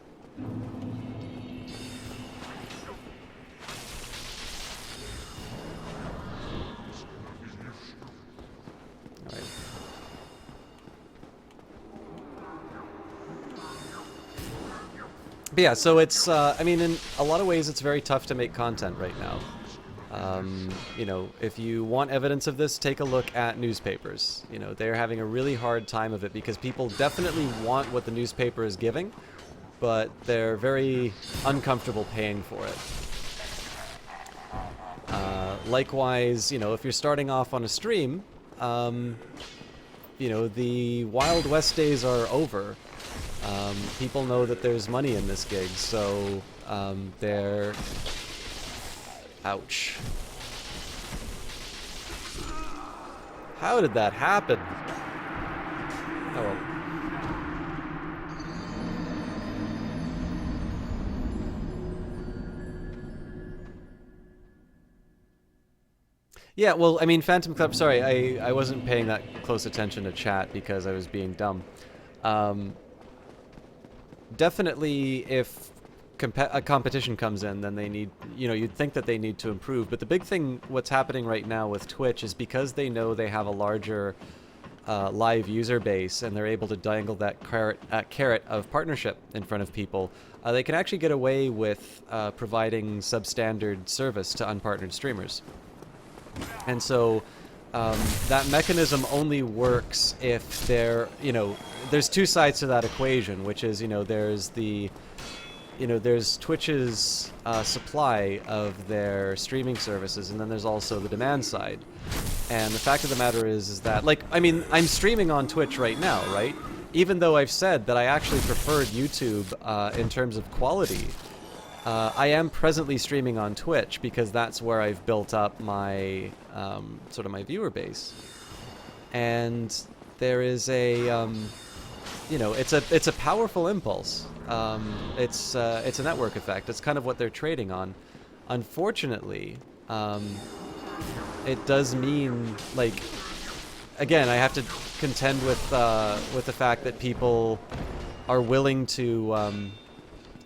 Alright. But yeah, so it's, I mean, in a lot of ways, it's very tough to make content right now. You know, if you want evidence of this, take a look at newspapers. You know, they're having a really hard time of it because people definitely want what the newspaper is giving, but they're very uncomfortable paying for it. Likewise, you know, if you're starting off on a stream, you know, the Wild West days are over. People know that there's money in this gig, so they're... Ouch. How did that happen? Oh well. Yeah, well, I mean, Phantom Club, sorry, I wasn't paying that close attention to chat because I was being dumb. Definitely, if a competition comes in, then they need, you know, you'd think that they need to improve. But the big thing, what's happening right now with Twitch is because they know they have a larger live user base and they're able to dangle that carrot of partnership in front of people, they can actually get away with providing substandard service to unpartnered streamers. And so that mechanism only works if they're, you know, there's two sides to that equation, which is, you know, there's the, you know, there's Twitch's supply of their streaming services, and then there's also the demand side. And the fact of the matter is that, like, I mean, I'm streaming on Twitch right now, right? Even though I've said that I actually preferred YouTube in terms of quality, I am presently streaming on Twitch because that's where I've built up my sort of my viewer base. And there is a you know, it's a powerful impulse. It's a network effect. It's kind of what they're trading on. Unfortunately, it does mean, like, again, I have to contend with the fact that people are willing to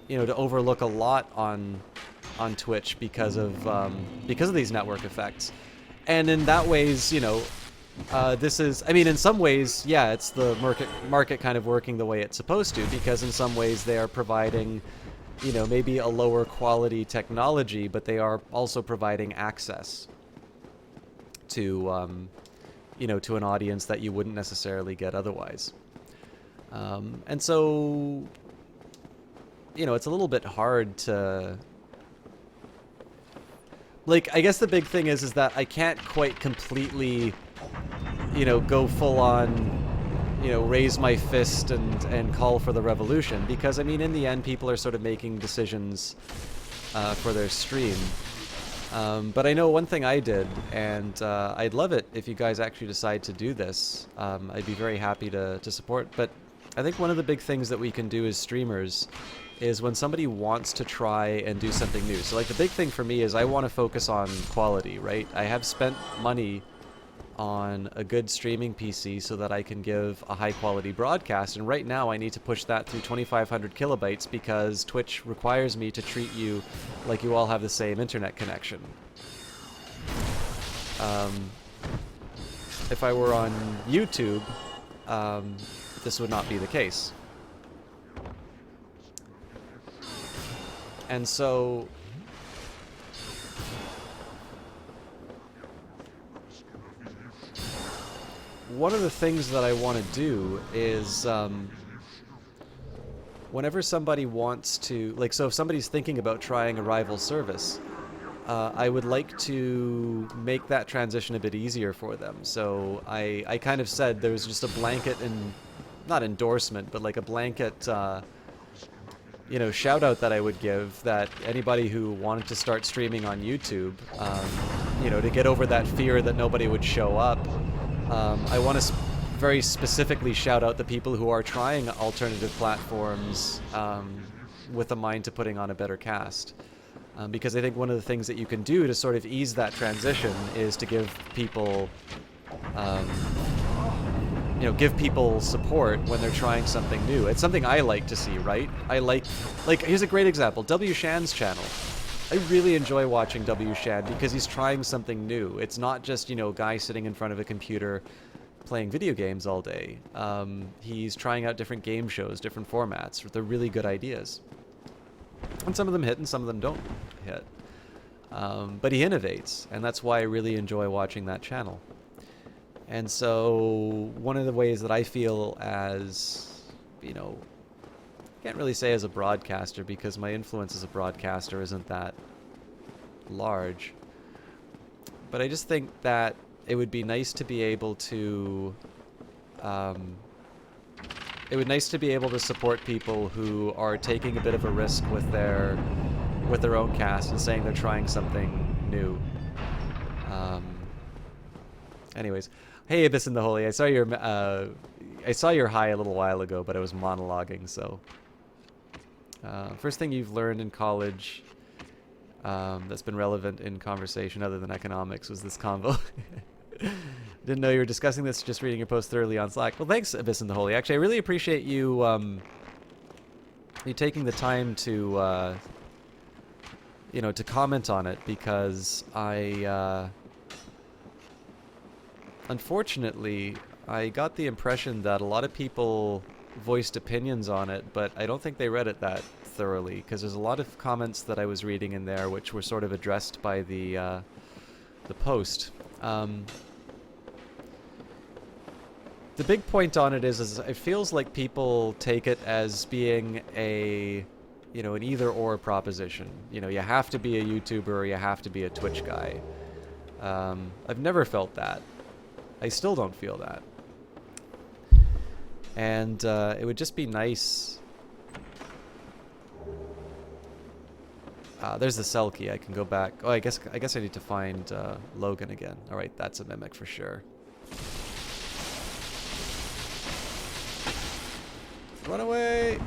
you know, to overlook a lot on Twitch because of these network effects. And in that ways, you know, this is, I mean, in some ways, yeah, it's the market kind of working the way it's supposed to, because in some ways they are providing, you know, maybe a lower quality technology, but they are also providing access to, you know, to an audience that you wouldn't necessarily get otherwise. And so, you know, it's a little bit hard to, like, I guess the big thing is that I can't quite completely, you know, go full on, you know, raise my fist and call for the revolution, because I mean, in the end, people are sort of making decisions for their stream. But I know one thing I did, and I'd love it if you guys actually decide to do this. I'd be very happy to support. But I think one of the big things that we can do as streamers is when somebody wants to try and do something new. So like the big thing for me is I want to focus on quality, right? I have spent money on a good streaming PC so that I can give a high quality broadcast, and right now I need to push that through 2500 kilobytes because Twitch requires me to treat you like you all have the same internet connection. If I were on YouTube, this would not be the case. And so one of the things that I want to do is whenever somebody wants to, like, so if somebody's thinking about trying a rival service, I would like to make that transition a bit easier for them. So I kind of said there was just a blanket, and not endorsement, but like a blanket you know, shout out that I would give that anybody who wanted to start streaming on YouTube, you know, to get over that fear that nobody would show up, I want to very specifically shout out the people who are trying alternative platforms with a mind to putting on a better cast. Because I think one of the things that you can do to sort of ease that transition is to give people, you know, give people support when they're trying something new. It's something I like to see, right? I like, here's a great example, W. Shan's channel. I really enjoy watching W. Shan because he's trying something new. It's not just, you know, a guy sitting in front of a computer playing video games all day. He's trying out different game shows, different formats. They're really good ideas. And some of them hit and some of them don't hit. But he innovates, and that's why I really enjoy watching that channel. And so one of the ways that I feel as, you know, can't really say as a broadcaster because my influence as a broadcaster isn't that large. But I just think that it would be nice to be able to support people who are taking a bit of a risk with their own cast and saying they're trying something new. Anyways, hey Abyss in the Holy, I saw your hi a little while ago, but I was monologuing. So first thing you've learned in college that's been relevant in conversation other than economics was this convo. Didn't know you were discussing this, just reading your post thoroughly on Slack. Well, thanks, Abyss in the Holy. Actually, I really appreciate you you taking the time to you know, to comment on it, because I unfortunately I got the impression that a lot of people voiced opinions on it, but I don't think they read it that thoroughly, because there's a lot of comments that I was reading in there which were sort of addressed by the post. The big point on it is it feels like people take it as being a, you know, an either-or proposition. You know, you have to be a YouTuber or you have to be a Twitch guy. I've never felt that. I still don't feel that. And it would just be nice. There's the Selkie. I can go back. Oh, I guess I need to find Logan again. All right, that's a mimic for sure. Run away!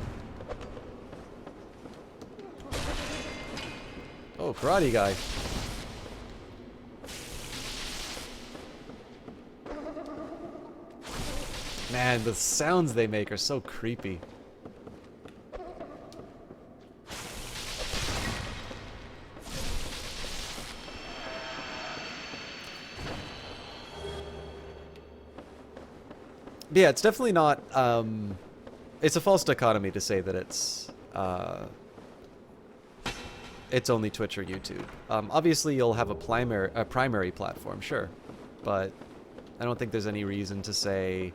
Oh, karate guy. Man, the sounds they make are so creepy. But yeah, it's definitely not, it's a false dichotomy to say that it's only Twitch or YouTube. Obviously, you'll have a primary platform, sure, but I don't think there's any reason to say,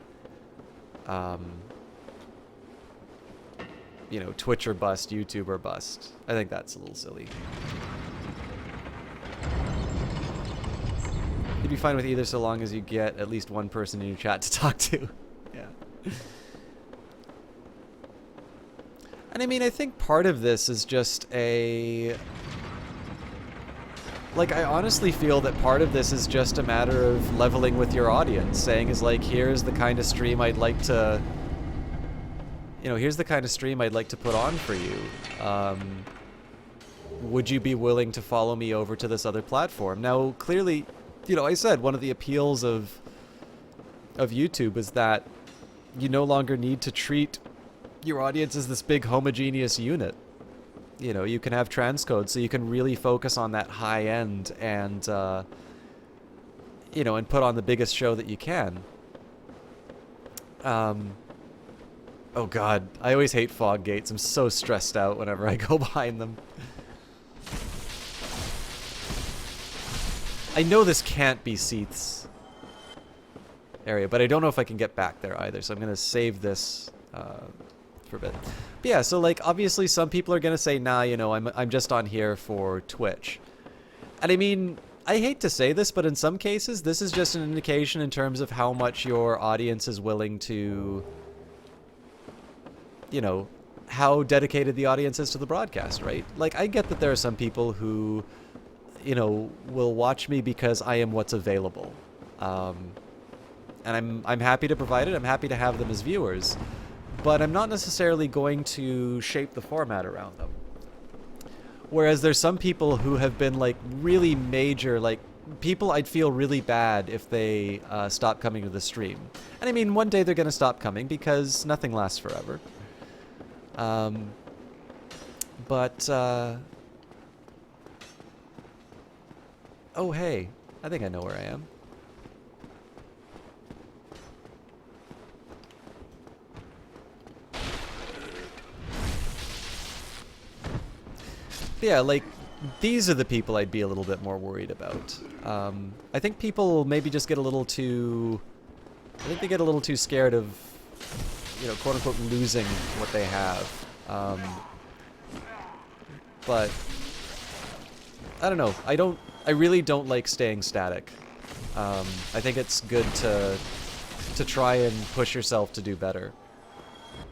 you know, Twitch or bust, YouTube or bust. I think that's a little silly. You'd be fine with either so long as you get at least one person in your chat to talk to. Yeah. And I mean, I think part of this is just a... Like, I honestly feel that part of this is just a matter of leveling with your audience, saying is like, here's the kind of stream I'd like to... You know, here's the kind of stream I'd like to put on for you. Would you be willing to follow me over to this other platform? Now, clearly, you know, I said one of the appeals of YouTube is that you no longer need to treat your audience as this big homogeneous unit. You know, you can have transcode, so you can really focus on that high end and, you know, and put on the biggest show that you can. Oh god, I always hate fog gates. I'm so stressed out whenever I go behind them. I know this can't be Seath's area, but I don't know if I can get back there either, so I'm going to save this for a bit. But yeah, so like obviously some people are going to say, nah, you know, I'm just on here for Twitch. And I mean, I hate to say this, but in some cases this is just an indication in terms of how much your audience is willing to, you know, how dedicated the audience is to the broadcast, right? Like, I get that there are some people who, you know, will watch me because I am what's available. And I'm happy to provide it. I'm happy to have them as viewers. But I'm not necessarily going to shape the format around them. Whereas there's some people who have been, like, really major, like, people I'd feel really bad if they stop coming to the stream. And I mean, one day they're going to stop coming because nothing lasts forever. Oh, hey. I think I know where I am. Yeah, like, these are the people I'd be a little bit more worried about. I think people maybe just get a little too... I think they get a little too scared of, you know, quote-unquote losing what they have. But I don't know. I really don't like staying static. I think it's good to try and push yourself to do better.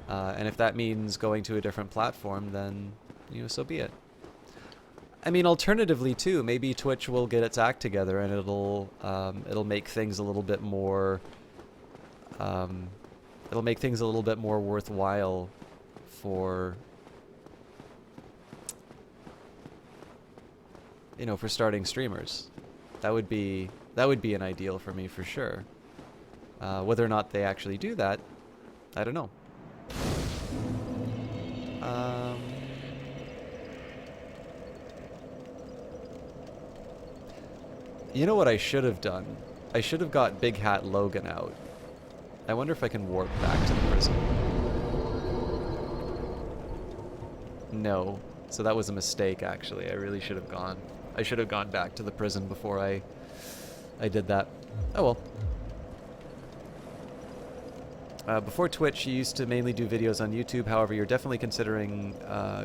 And if that means going to a different platform, then, you know, so be it. I mean, alternatively too, maybe Twitch will get its act together and it'll make things a little bit more worthwhile for, you know, for starting streamers. That would be an ideal for me for sure. Whether or not they actually do that, I don't know. You know what I should have done? I should have got Big Hat Logan out. I wonder if I can warp back to the prison. No. So that was a mistake, actually. I really should have gone. I should have gone back to the prison before I did that. Oh well. Before Twitch, you used to mainly do videos on YouTube. However, you're definitely considering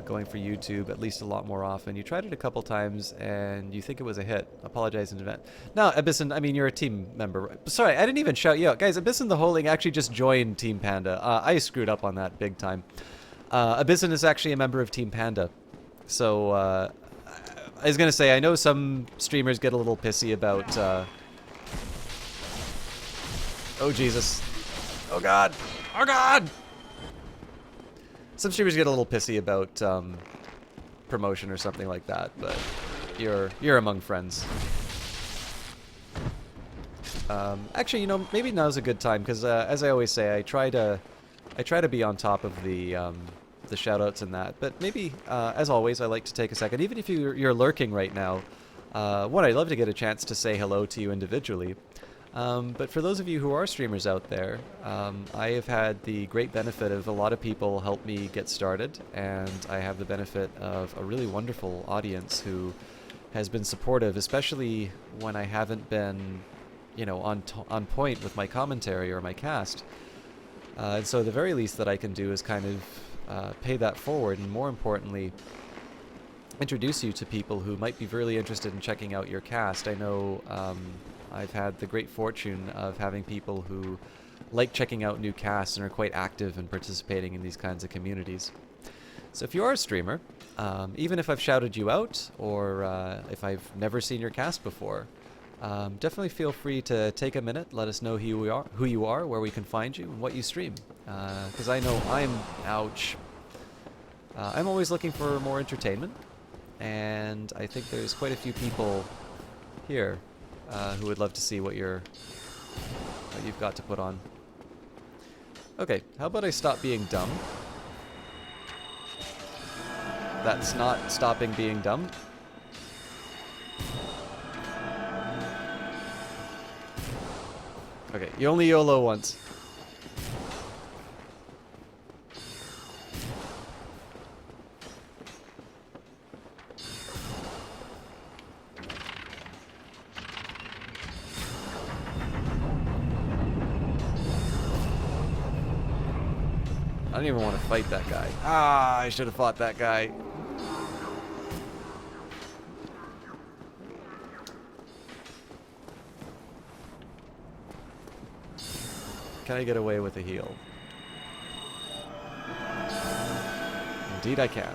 going for YouTube at least a lot more often. You tried it a couple times, and you think it was a hit. Apologize in advance. No, Abyssin, I mean, you're a team member. Sorry, I didn't even shout you out. Guys, Abyssin the Holing actually just joined Team Panda. I screwed up on that big time. Abyssin is actually a member of Team Panda. So, I was going to say, I know some streamers get a little pissy about... Oh, Jesus. Oh god! Oh god! Some streamers get a little pissy about promotion or something like that, but you're among friends. Actually, you know, maybe now's a good time because, as I always say, I try to be on top of the shoutouts and that. But maybe, as always, I like to take a second, even if you're lurking right now. One, I'd love to get a chance to say hello to you individually. But for those of you who are streamers out there, I have had the great benefit of a lot of people help me get started, and I have the benefit of a really wonderful audience who has been supportive, especially when I haven't been, you know, on point with my commentary or my cast. And so the very least that I can do is kind of pay that forward, and more importantly, introduce you to people who might be really interested in checking out your cast. I know I've had the great fortune of having people who like checking out new casts and are quite active in participating in these kinds of communities. So if you are a streamer, even if I've shouted you out or if I've never seen your cast before, definitely feel free to take a minute, let us know who you are, where we can find you, and what you stream. Because I know I'm always looking for more entertainment, and I think there's quite a few people here who would love to see what you've got to put on. Okay, how about I stop being dumb? That's not stopping being dumb. Okay, you only YOLO once. I don't even want to fight that guy. Ah, I should have fought that guy. Can I get away with a heal? Indeed I can.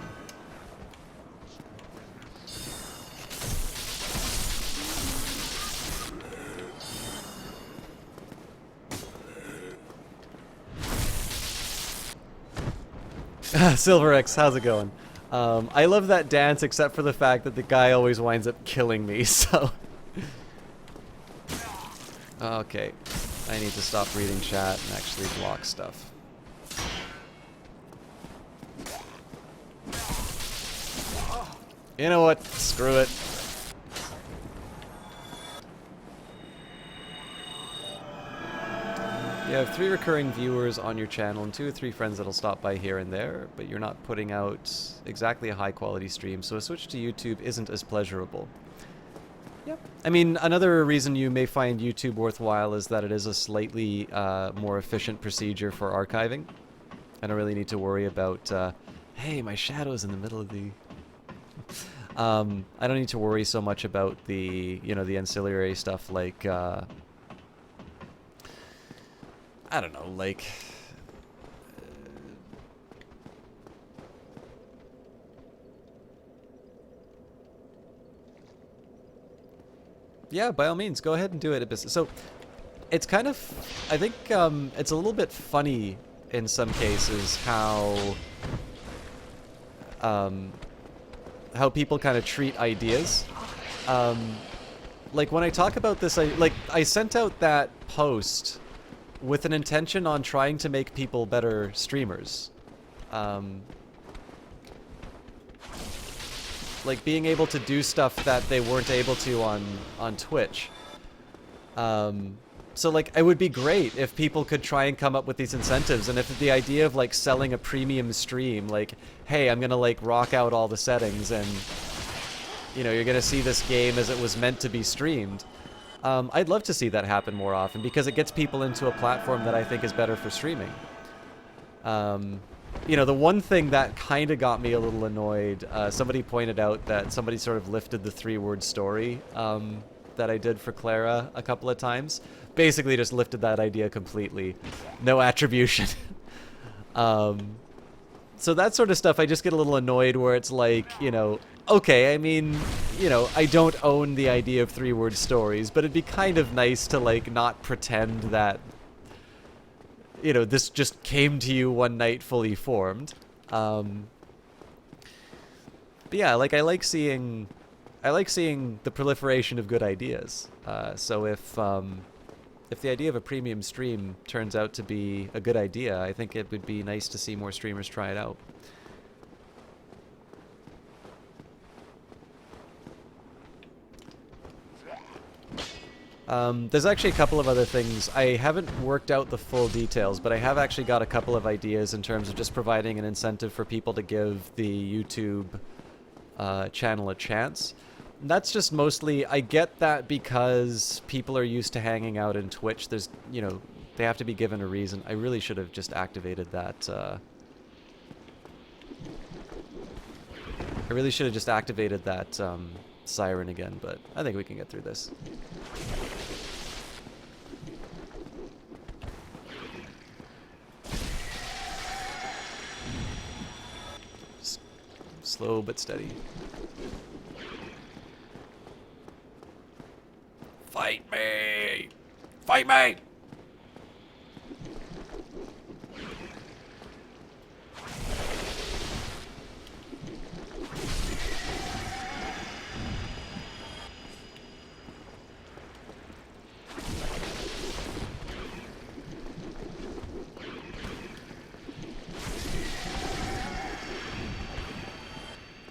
Silverx, how's it going? I love that dance except for the fact that the guy always winds up killing me, so... Okay. I need to stop reading chat and actually block stuff. You know what? Screw it. You have 3 recurring viewers on your channel and 2 or 3 friends that'll stop by here and there, but you're not putting out exactly a high-quality stream, so a switch to YouTube isn't as pleasurable. Yep. I mean, another reason you may find YouTube worthwhile is that it is a slightly more efficient procedure for archiving. I don't really need to worry about, hey, my shadow's in the middle of the... I don't need to worry so much about the, you know, the ancillary stuff like, I don't know, like... yeah, by all means, go ahead and do it. So, it's kind of... I think it's a little bit funny in some cases how people kind of treat ideas. Like, when I talk about this, I sent out that post with an intention on trying to make people better streamers. Like being able to do stuff that they weren't able to on Twitch. So like it would be great if people could try and come up with these incentives, and if the idea of like selling a premium stream, like, hey, I'm gonna like rock out all the settings and you know, you're gonna see this game as it was meant to be streamed. I'd love to see that happen more often because it gets people into a platform that I think is better for streaming. You know, the one thing that kind of got me a little annoyed, somebody pointed out that somebody sort of lifted the 3-word story that I did for Clara a couple of times. Basically just lifted that idea completely. No attribution. So that sort of stuff, I just get a little annoyed where it's like, you know, okay, I mean, you know, I don't own the idea of 3-word stories, but it'd be kind of nice to, like, not pretend that, you know, this just came to you one night fully formed. But yeah, like, I like seeing the proliferation of good ideas. So if the idea of a premium stream turns out to be a good idea, I think it would be nice to see more streamers try it out. There's actually a couple of other things. I haven't worked out the full details, but I have actually got a couple of ideas in terms of just providing an incentive for people to give the YouTube channel a chance. And that's just mostly, I get that because people are used to hanging out in Twitch. There's, you know, they have to be given a reason. I really should have just activated that, siren again, but I think we can get through this. Slow but steady. Fight me! Fight me!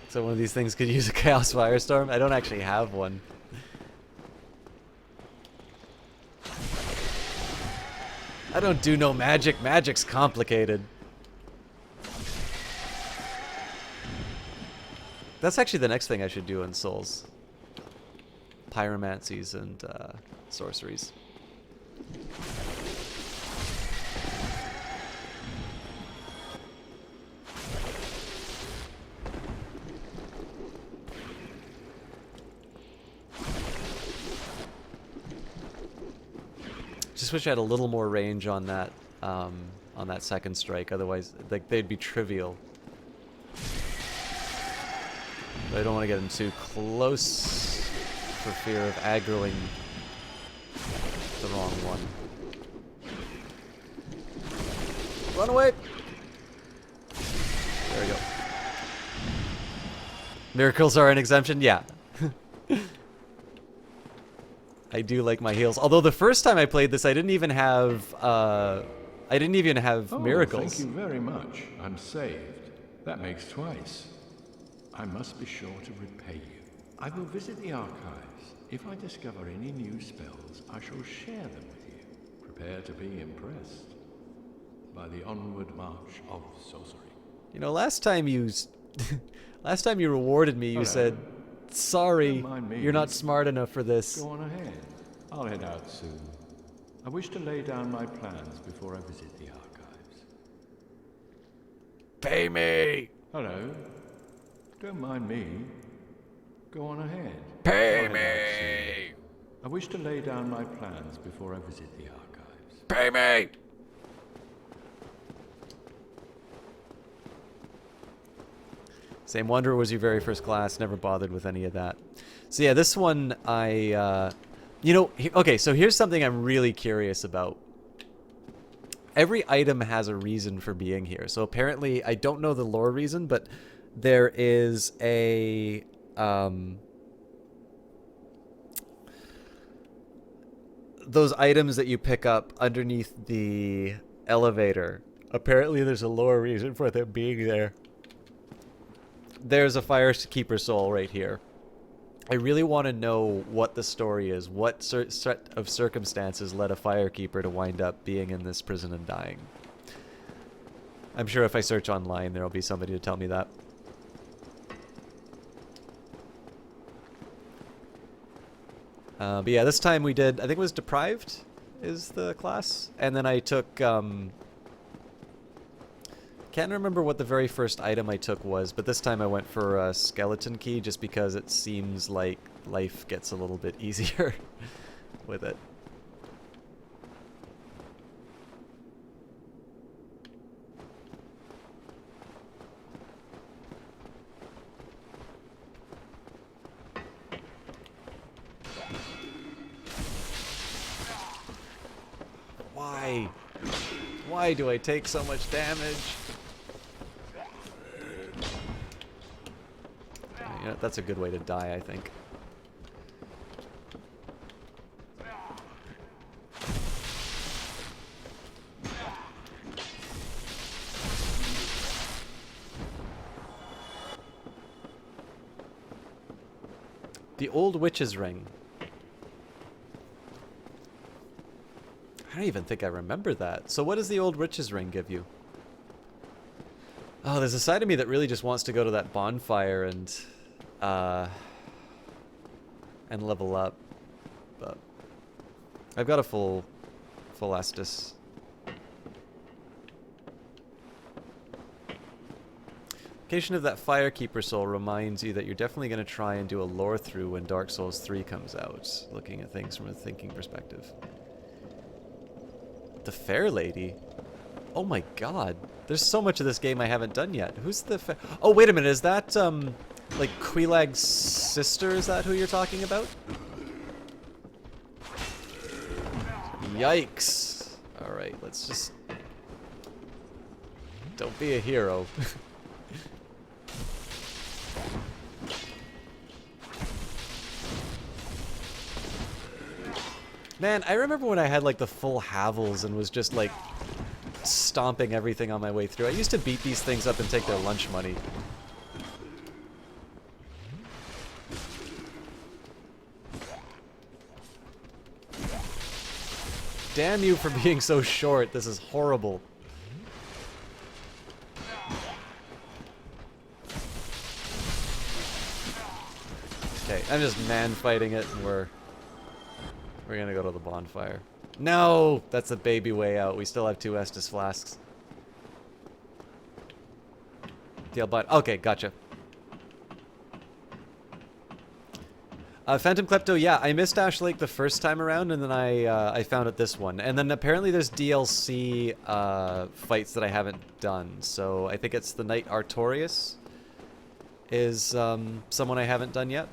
So one of these things could use a Chaos Firestorm? I don't actually have one. I don't do no magic. Magic's complicated. That's actually the next thing I should do in Souls. Pyromancies and sorceries. Just wish I had a little more range on that second strike. Otherwise, like, they'd be trivial. But I don't want to get them too close for fear of aggroing the wrong one. Run away! There we go. Miracles are an exemption? Yeah. I do like my heals. Although the first time I played this, I didn't even have miracles. Thank you very much. I'm saved. That makes twice. I must be sure to repay you. I will visit the archives. If I discover any new spells, I shall share them with you. Prepare to be impressed by the onward march of sorcery. You know, last time you rewarded me, you Hello. said, "Sorry, Don't mind me. you're not smart enough for this." Go on ahead. I'll head out soon. I wish to lay down my plans before I visit the archives. Pay me. Hello. Don't mind me. Go on ahead. Pay I'll head out me. soon. I wish to lay down my plans before I visit the archives. Pay me. Same Wanderer was your very first class. Never bothered with any of that. So yeah, this one you know, okay, so here's something I'm really curious about. Every item has a reason for being here. So apparently, I don't know the lore reason, but there is a those items that you pick up underneath the elevator. Apparently, there's a lore reason for them being there. There's a Firekeeper soul right here. I really want to know what the story is. What set of circumstances led a Firekeeper to wind up being in this prison and dying? I'm sure if I search online, there will be somebody to tell me that. But yeah, this time we did, I think it was Deprived is the class. And then I took, can't remember what the very first item I took was, but this time I went for a skeleton key just because it seems like life gets a little bit easier with it. Why? Why do I take so much damage? You know, that's a good way to die, I think. The Old Witch's Ring. I don't even think I remember that. So what does the Old Witch's Ring give you? Oh, there's a side of me that really just wants to go to that bonfire and level up. But I've got a full Estus. Location of that Firekeeper soul reminds you that you're definitely going to try and do a lore through when Dark Souls 3 comes out, looking at things from a thinking perspective. The Fair Lady? Oh my god. There's so much of this game I haven't done yet. Who's the Oh, wait a minute. Is that, like, Quelaag's sister? Is that who you're talking about? Yikes. Alright, let's just... Don't be a hero. Man, I remember when I had like the full Havels and was just like stomping everything on my way through. I used to beat these things up and take their lunch money. Damn you for being so short. This is horrible. Okay, I'm just man-fighting it and we're gonna go to the bonfire. No! That's the baby way out. We still have 2 Estus flasks. Okay, gotcha. Phantom Klepto, yeah, I missed Ash Lake the first time around, and then I found it this one. And then apparently there's DLC fights that I haven't done. So I think it's the Knight Artorias is someone I haven't done yet.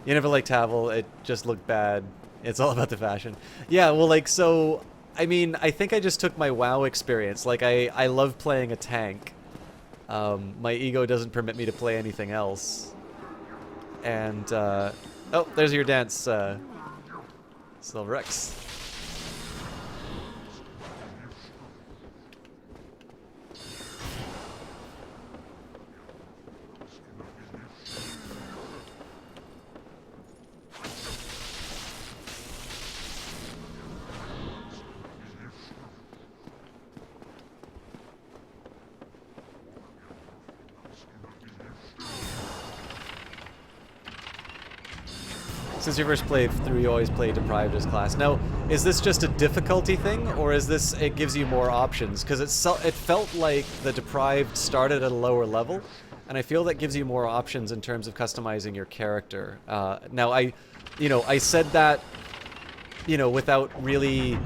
You never liked Havel, it just looked bad. It's all about the fashion. Yeah, well, like, so, I mean, I think I just took my WoW experience. Like, I love playing a tank. My ego doesn't permit me to play anything else. And, oh, there's your dance, Silverex. Since your first playthrough, you always play Deprived as class. Now, is this just a difficulty thing, or is this, it gives you more options? Because it felt like the Deprived started at a lower level, and I feel that gives you more options in terms of customizing your character. Now, I said that, without really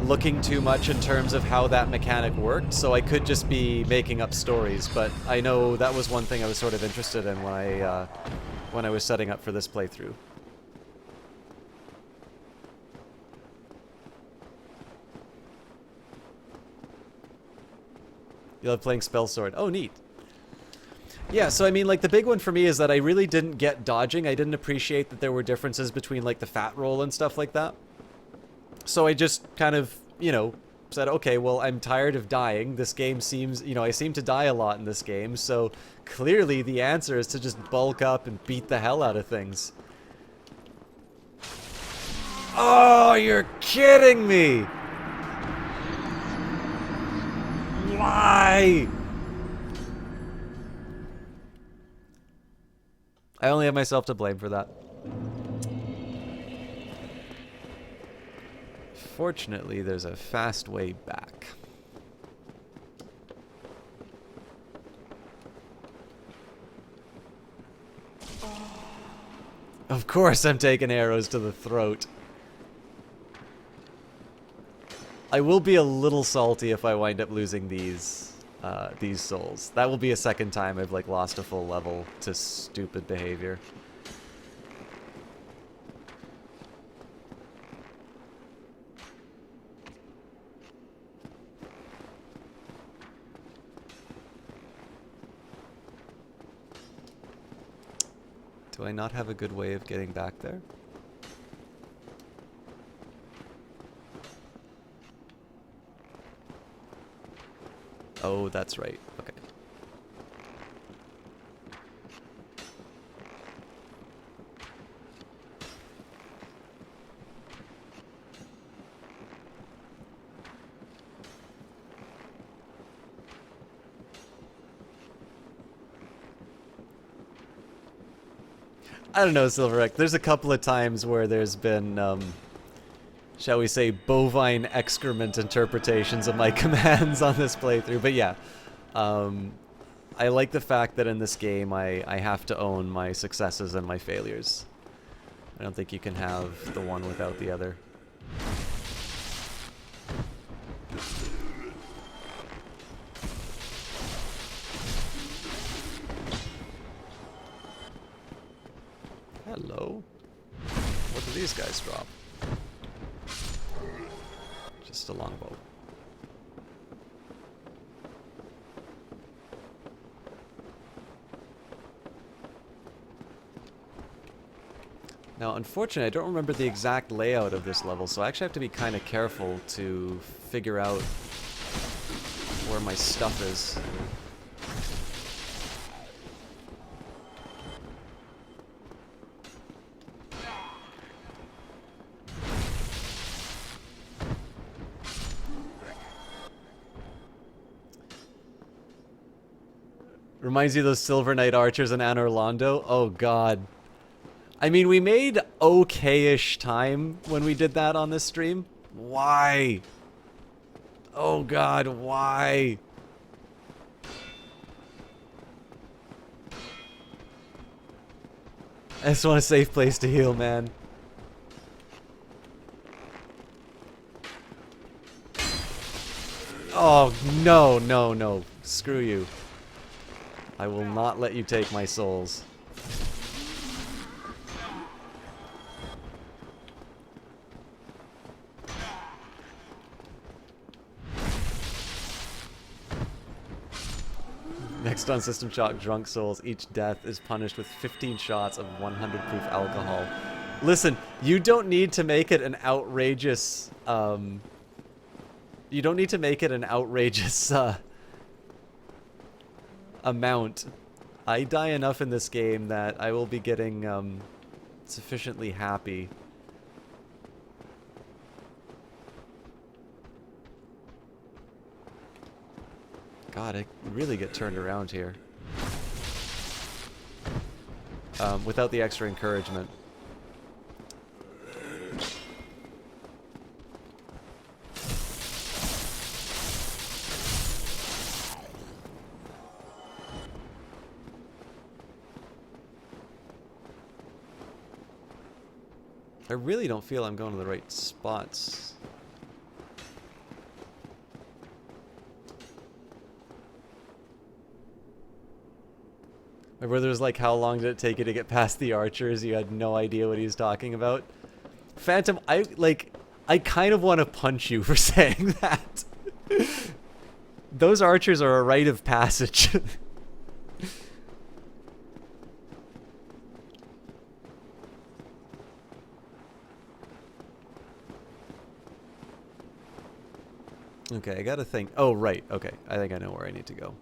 looking too much in terms of how that mechanic worked, so I could just be making up stories, but I know that was one thing I was sort of interested in when I was setting up for this playthrough. You love playing Spell Sword. Oh, neat. Yeah, so I mean, like, the big one for me is that I really didn't get dodging. I didn't appreciate that there were differences between, like, the fat roll and stuff like that. So I just kind of, said, okay, well, I'm tired of dying. This game seems, I seem to die a lot in this game, so clearly the answer is to just bulk up and beat the hell out of things. Oh, you're kidding me! Why? I only have myself to blame for that. Fortunately, there's a fast way back. Of course I'm taking arrows to the throat. I will be a little salty if I wind up losing these souls. That will be a second time I've, like, lost a full level to stupid behavior. Do I not have a good way of getting back there? Oh, that's right. Okay. I don't know, Silverek. There's a couple of times where there's been, shall we say, bovine excrement interpretations of my commands on this playthrough. But yeah, I like the fact that in this game I have to own my successes and my failures. I don't think you can have the one without the other. Hello. What do these guys drop? Just a longbow. Now, unfortunately, I don't remember the exact layout of this level, so I actually have to be kind of careful to figure out where my stuff is. Reminds you of those Silver Knight archers in Anor Londo? Oh god. I mean, we made okay-ish time when we did that on this stream. Why? Oh god, why? I just want a safe place to heal, man. Oh, no, no, no. Screw you. I will not let you take my souls. Next on System Shock Drunk Souls, each death is punished with 15 shots of 100 proof alcohol. Listen, you don't need to make it an outrageous, you don't need to make it an outrageous, amount. I die enough in this game that I will be getting sufficiently happy. God, I really get turned around here. Without the extra encouragement. I really don't feel I'm going to the right spots. My brother was like, how long did it take you to get past the archers? You had no idea what he was talking about. Phantom, I kind of want to punch you for saying that. Those archers are a rite of passage. Okay, I gotta think. Oh, right. Okay, I think I know where I need to go.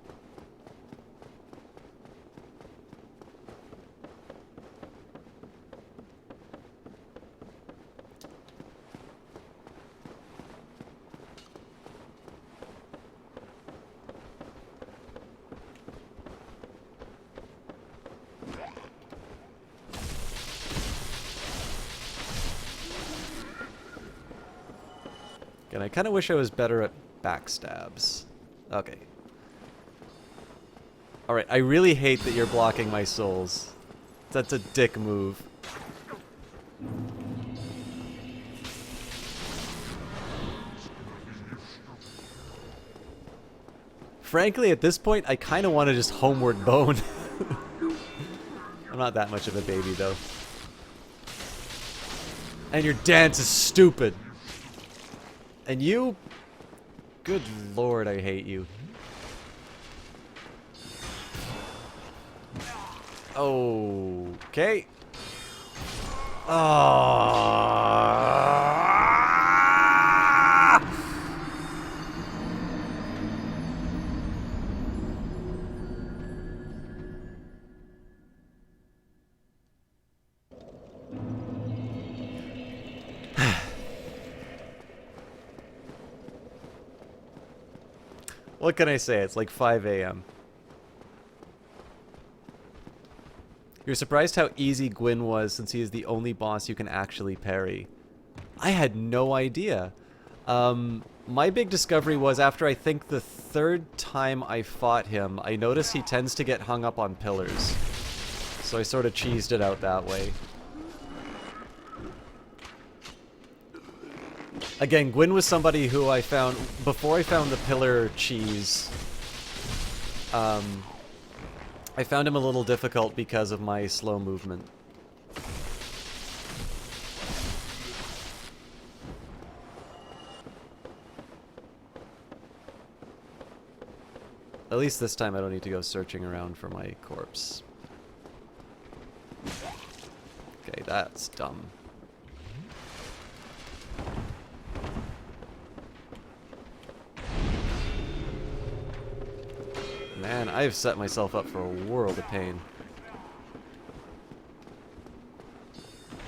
And I kind of wish I was better at backstabs. Okay. Alright, I really hate that you're blocking my souls. That's a dick move. Frankly, at this point, I kind of want to just homeward bone. I'm not that much of a baby, though. And your dance is stupid. And you? Good lord, I hate you. Okay. What can I say? It's like 5 a.m. You're surprised how easy Gwyn was since he is the only boss you can actually parry. I had no idea. My big discovery was after I think the third time I fought him, I noticed he tends to get hung up on pillars. So I sort of cheesed it out that way. Again, Gwyn was somebody who I found, before I found the pillar cheese, I found him a little difficult because of my slow movement. At least this time I don't need to go searching around for my corpse. Okay, that's dumb. Man, I've set myself up for a world of pain.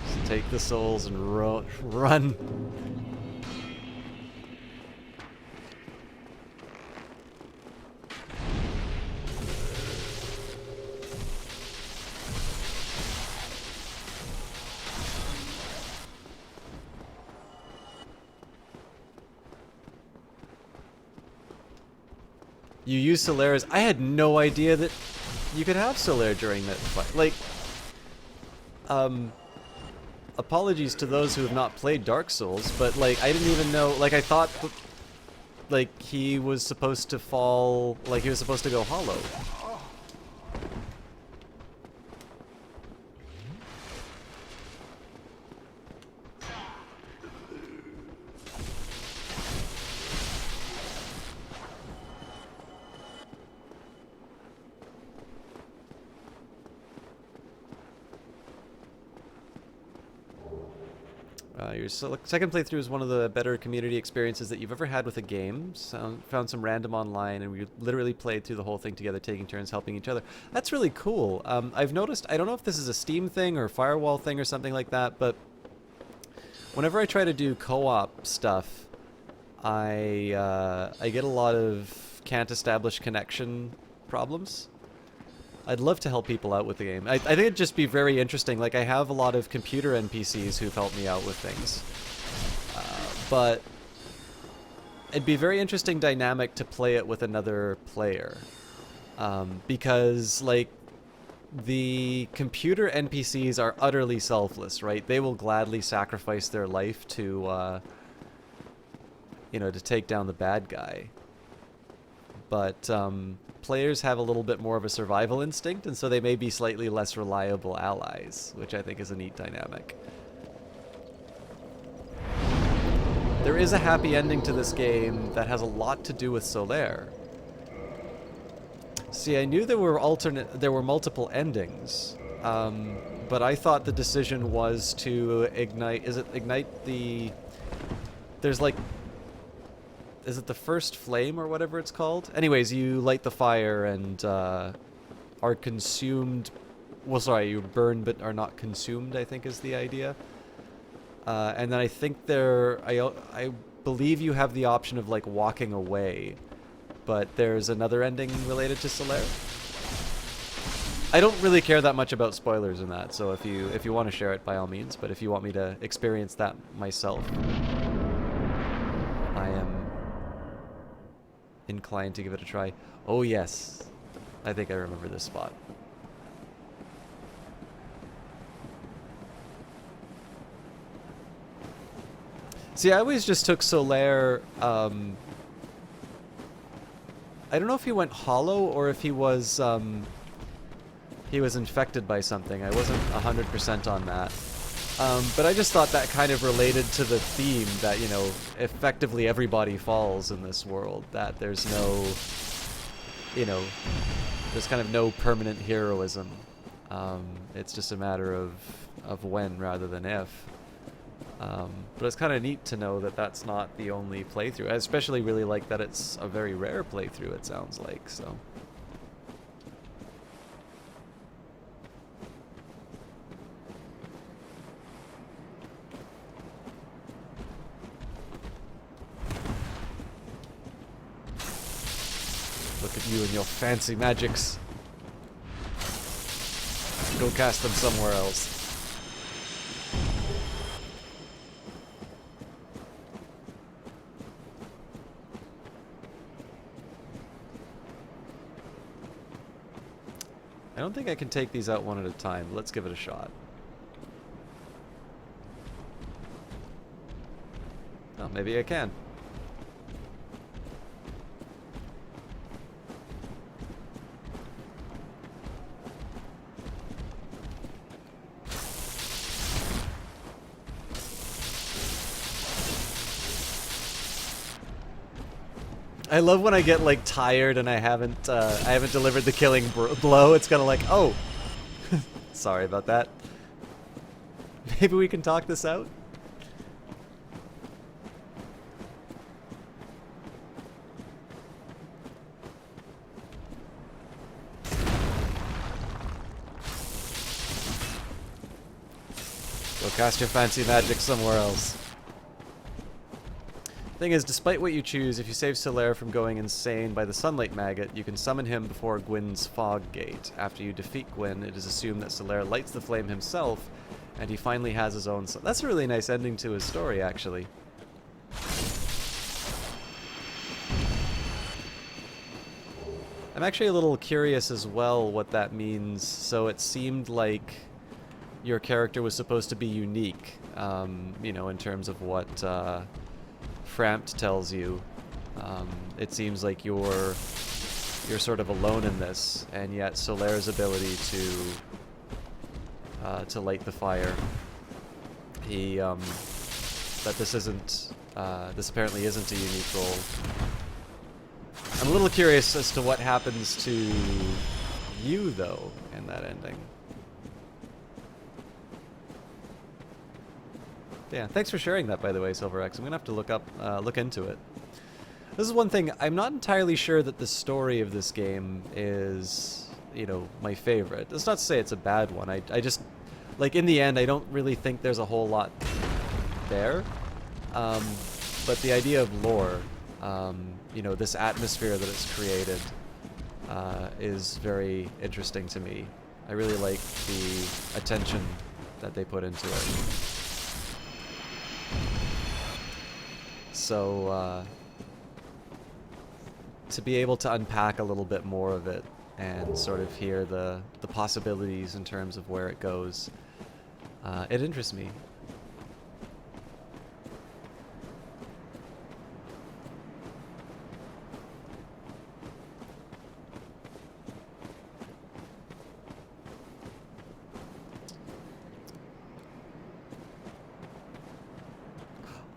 Just take the souls and run. You use Solaris. I had no idea that you could have Solaire during that fight. Like, apologies to those who have not played Dark Souls, but like, I didn't even know, like, I thought, like, he was supposed to fall, like, he was supposed to go hollow. Your second playthrough is one of the better community experiences that you've ever had with a game. Found some random online, and we literally played through the whole thing together, taking turns helping each other. That's really cool. I've noticed, I don't know if this is a Steam thing or a Firewall thing or something like that, but whenever I try to do co-op stuff, I get a lot of can't establish connection problems. I'd love to help people out with the game. I think it'd just be very interesting. Like, I have a lot of computer NPCs who've helped me out with things. But it'd be a very interesting dynamic to play it with another player. Because, like, the computer NPCs are utterly selfless, right? They will gladly sacrifice their life to, you know, to take down the bad guy. But players have a little bit more of a survival instinct, and so they may be slightly less reliable allies, which I think is a neat dynamic. There is a happy ending to this game that has a lot to do with Solaire. See, I knew there were multiple endings, but I thought the decision was to ignite. Is it ignite the? There's like, is it the first flame or whatever it's called? Anyways, you light the fire and are consumed. Well, sorry, you burn but are not consumed, I think is the idea. And then I think I believe you have the option of like walking away, but there's another ending related to Solaire. I don't really care that much about spoilers in that, so if you want to share it, by all means. But if you want me to experience that myself, I am inclined to give it a try. Oh yes, I think I remember this spot. See, I always just took Solaire, I don't know if he went hollow or if he was infected by something. I wasn't 100% on that. But I just thought that kind of related to the theme that, you know, effectively everybody falls in this world. That there's no, you know, there's kind of no permanent heroism. It's just a matter of when rather than if. But it's kind of neat to know that that's not the only playthrough. I especially really like that it's a very rare playthrough, it sounds like, so. Look at you and your fancy magics. Go cast them somewhere else. I don't think I can take these out one at a time. Let's give it a shot. Oh, maybe I can. I love when I get like tired and I haven't delivered the killing blow. It's kind of like, oh, sorry about that. Maybe we can talk this out. Go cast your fancy magic somewhere else. Thing is, despite what you choose, if you save Solaire from going insane by the Sunlight Maggot, you can summon him before Gwyn's Fog Gate. After you defeat Gwyn, it is assumed that Solaire lights the flame himself, and he finally has his own... That's a really nice ending to his story, actually. I'm actually a little curious as well what that means. So it seemed like your character was supposed to be unique, you know, in terms of what... Frampt tells you. It seems like you're sort of alone in this, and yet Solaire's ability to light the fire. He that this isn't this apparently isn't a unique role. I'm a little curious as to what happens to you though in that ending. Yeah, thanks for sharing that, by the way, SilverX. I'm gonna have to look into it. This is one thing, I'm not entirely sure that the story of this game is, you know, my favorite. That's not to say it's a bad one. I just, like, in the end, I don't really think there's a whole lot there. But the idea of lore, you know, this atmosphere that it's created, is very interesting to me. I really like the attention that they put into it. So, to be able to unpack a little bit more of it and sort of hear the possibilities in terms of where it goes. It interests me.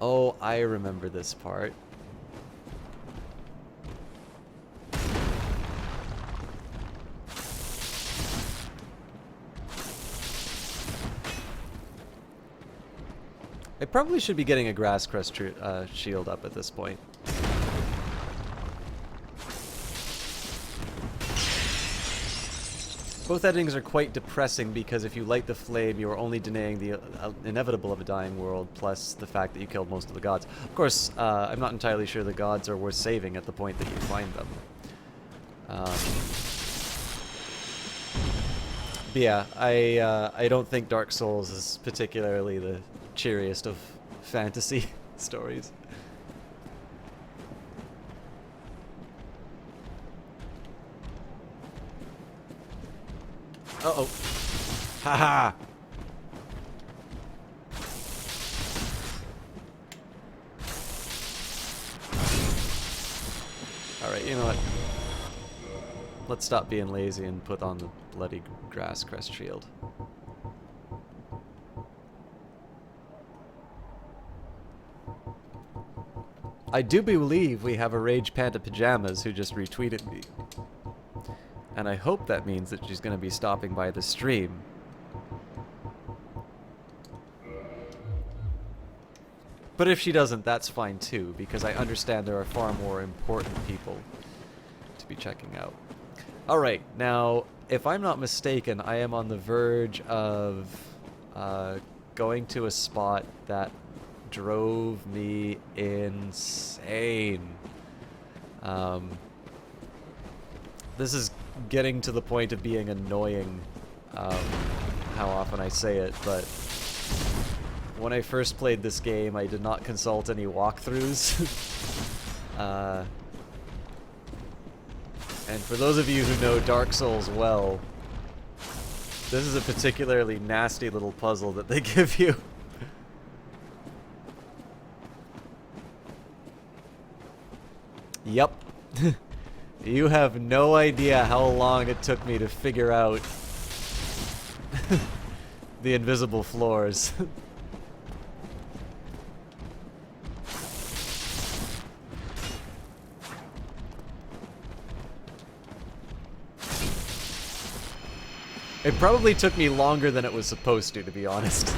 Oh, I remember this part. I probably should be getting a grass crest shield up at this point. Both endings are quite depressing because if you light the flame, you are only denying the inevitable of a dying world, plus the fact that you killed most of the gods. Of course, I'm not entirely sure the gods are worth saving at the point that you find them. But yeah, I don't think Dark Souls is particularly the cheeriest of fantasy stories. Uh-oh. Haha! Alright, you know what? Let's stop being lazy and put on the bloody grass crest shield. I do believe we have a Rage Panda Pajamas who just retweeted me. And I hope that means that she's going to be stopping by the stream. But if she doesn't, that's fine too, because I understand there are far more important people to be checking out. Alright, now, if I'm not mistaken, I am on the verge of going to a spot that drove me insane. This is getting to the point of being annoying, how often I say it, but when I first played this game, I did not consult any walkthroughs. And for those of you who know Dark Souls well, this is a particularly nasty little puzzle that they give you. Yep. You have no idea how long it took me to figure out the invisible floors. It probably took me longer than it was supposed to be honest.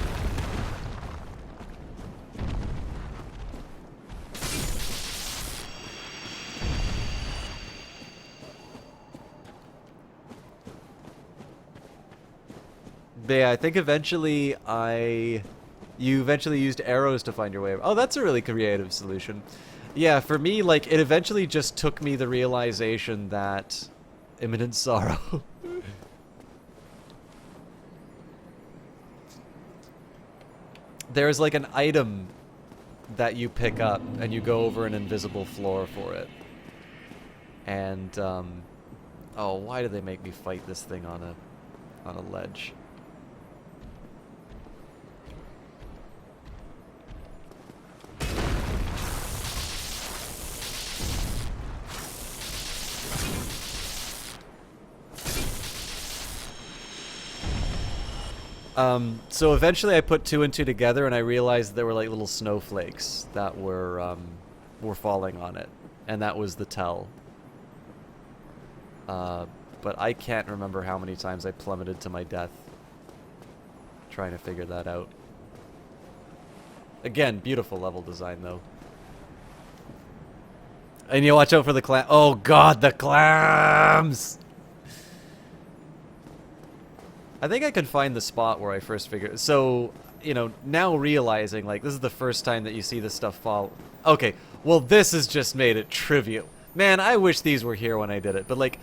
But yeah, I think eventually you eventually used arrows to find your way. Oh, that's a really creative solution. Yeah, for me, like, it eventually just took me the realization that imminent sorrow. There's like an item that you pick up and you go over an invisible floor for it. And oh, why do they make me fight this thing on a ledge? So eventually I put two and two together and I realized there were like little snowflakes that were falling on it. And that was the tell. But I can't remember how many times I plummeted to my death trying to figure that out. Again, beautiful level design though. And you watch out for the clam. Oh god, the clams! I think I could find the spot where I first figured. So, you know, now realizing, like, this is the first time that you see this stuff fall. Okay, well, this has just made it trivial. Man, I wish these were here when I did it. But, like,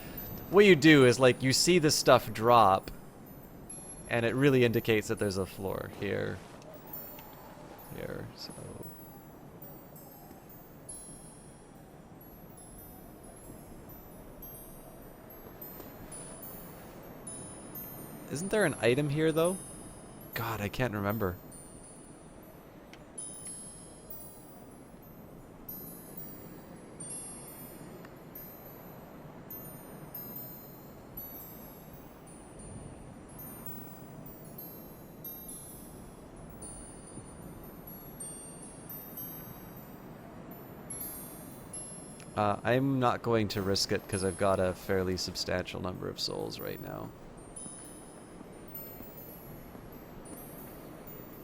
what you do is, like, you see this stuff drop, and it really indicates that there's a floor here. Here, so. Isn't there an item here, though? God, I can't remember. I'm not going to risk it because I've got a fairly substantial number of souls right now.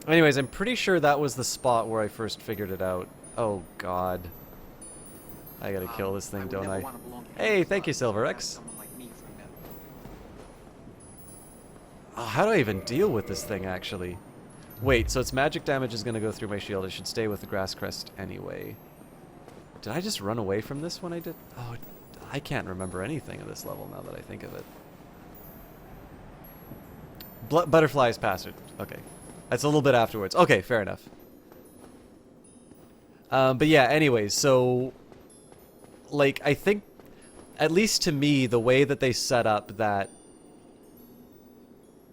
Anyways, I'm pretty sure that was the spot where I first figured it out. Oh god. I gotta kill this thing, don't I? Hey, thank you, Silverex. Oh, how do I even deal with this thing, actually? Wait, so its magic damage is gonna go through my shield. I should stay with the Grass Crest anyway. Did I just run away from this when I did? Oh, I can't remember anything of this level now that I think of it. Butterflies past it. Okay. That's a little bit afterwards. Okay, fair enough. But yeah, anyways, so... Like, I think, at least to me, the way that they set up that...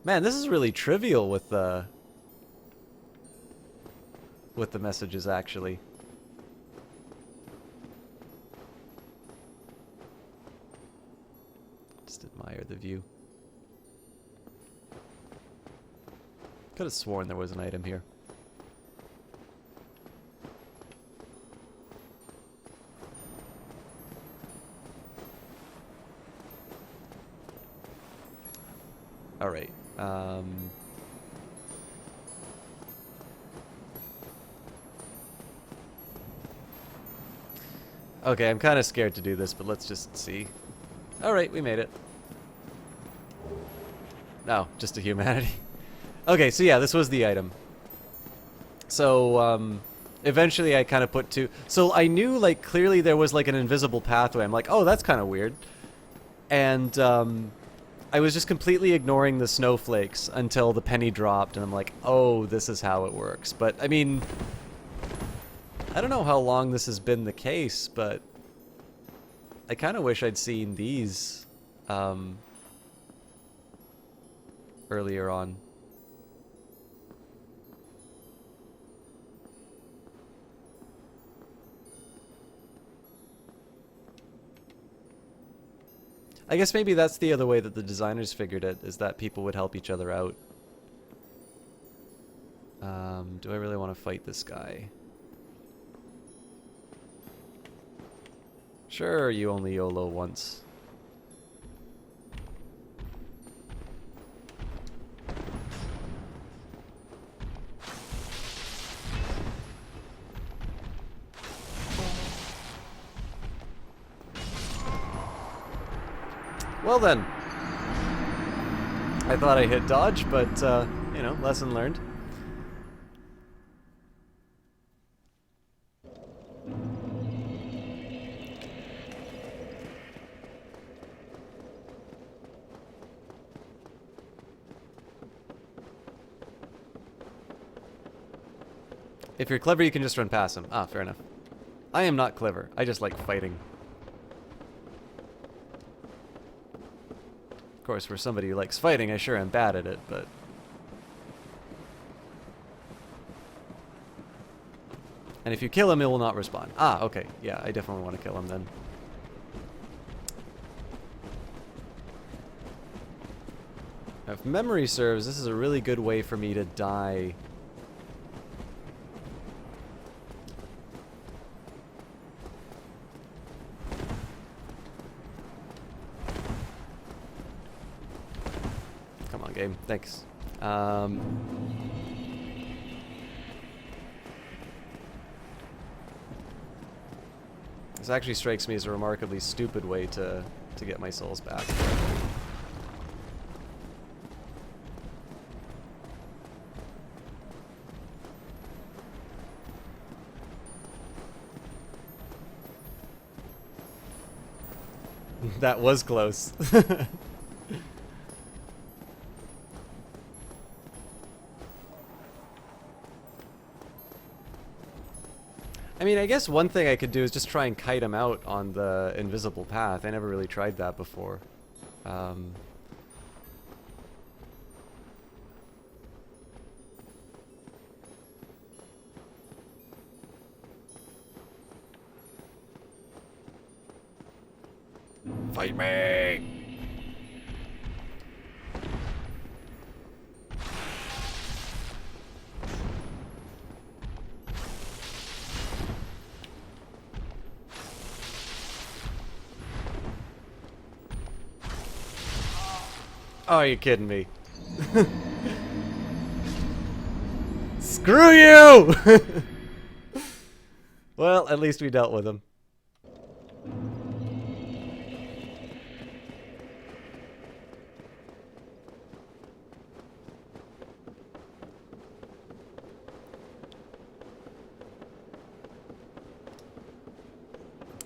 Man, this is really trivial with the messages, actually. Just admire the view. Could have sworn there was an item here. All right. Okay, I'm kind of scared to do this, but let's just see. All right, we made it. No, just a humanity. Okay, so yeah, this was the item. So, eventually I kind of put two... So I knew, like, clearly there was, like, an invisible pathway. I'm like, oh, that's kind of weird. And, I was just completely ignoring the snowflakes until the penny dropped, and I'm like, oh, this is how it works. But, I mean... I don't know how long this has been the case, but... I kind of wish I'd seen these, earlier on. I guess maybe that's the other way that the designers figured it, is that people would help each other out. Do I really want to fight this guy? Sure, you only YOLO once. Well then. I thought I hit dodge, but, you know, lesson learned. If you're clever, you can just run past him. Ah, fair enough. I am not clever. I just like fighting. Of course, for somebody who likes fighting, I sure am bad at it, but... And if you kill him, it will not respawn. Ah, okay. Yeah, I definitely want to kill him then. Now, if memory serves, this is a really good way for me to die. Come on, game. Thanks. This actually strikes me as a remarkably stupid way to get my souls back. That was close. I mean, I guess one thing I could do is just try and kite him out on the invisible path. I never really tried that before. Fight me! Oh, are you kidding me? Screw you! Well, at least we dealt with him.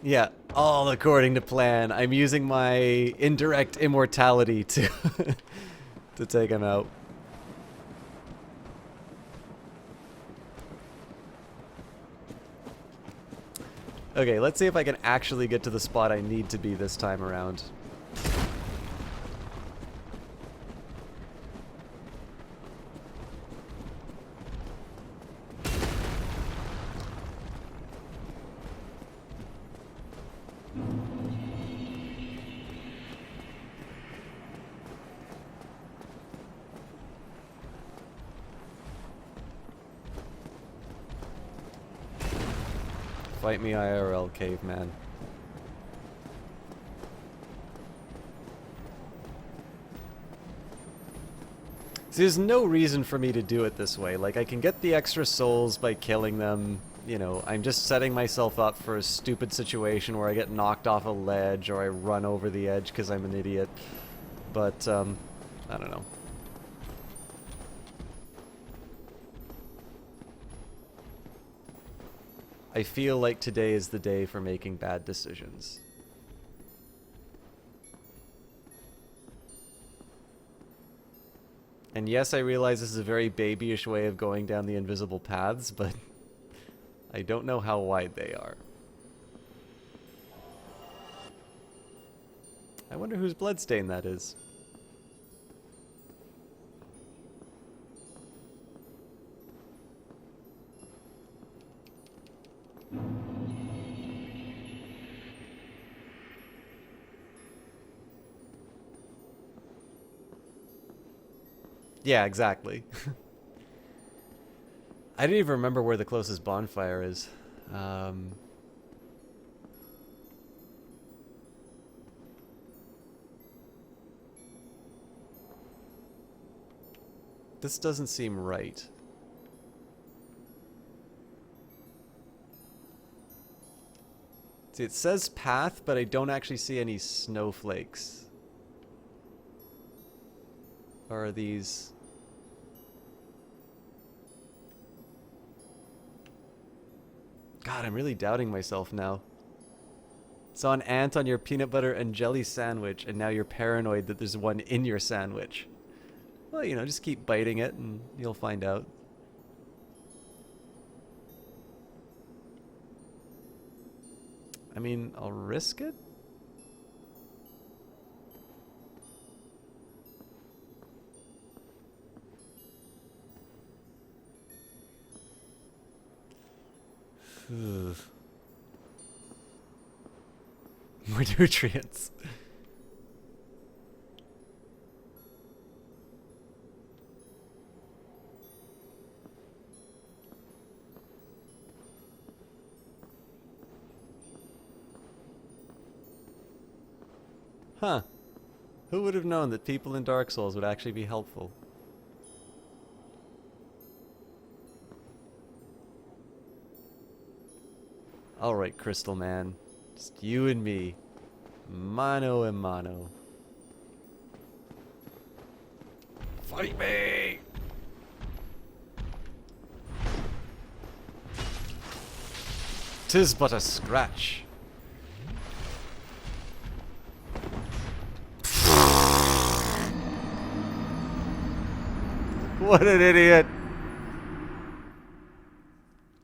Yeah, all according to plan. I'm using my indirect immortality to to take him out. Okay, let's see if I can actually get to the spot I need to be this time around. Fight me IRL, caveman. See, there's no reason for me to do it this way. Like, I can get the extra souls by killing them. You know, I'm just setting myself up for a stupid situation where I get knocked off a ledge or I run over the edge because I'm an idiot. But, I don't know. I feel like today is the day for making bad decisions. And yes, I realize this is a very babyish way of going down the invisible paths, but I don't know how wide they are. I wonder whose bloodstain that is. Yeah, exactly. I didn't even remember where the closest bonfire is. This doesn't seem right. See, it says path, but I don't actually see any snowflakes. Or are these... God, I'm really doubting myself now. Saw an ant on your peanut butter and jelly sandwich, and now you're paranoid that there's one in your sandwich. Well, you know, just keep biting it and you'll find out. I mean, I'll risk it? More nutrients. Huh. Who would have known that people in Dark Souls would actually be helpful? Alright, Crystal Man. Just you and me. Mano a mano. Fight me! "'Tis but a scratch." What an idiot!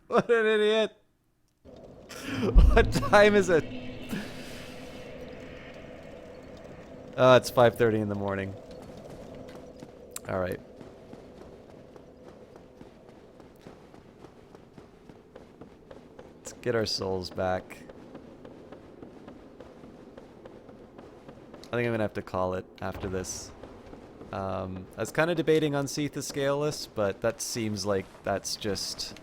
What an idiot! What time is it? Oh, it's 5:30 in the morning. Alright. Let's get our souls back. I think I'm gonna have to call it after this. I was kind of debating on Seath the Scaleless, but that seems like that's just...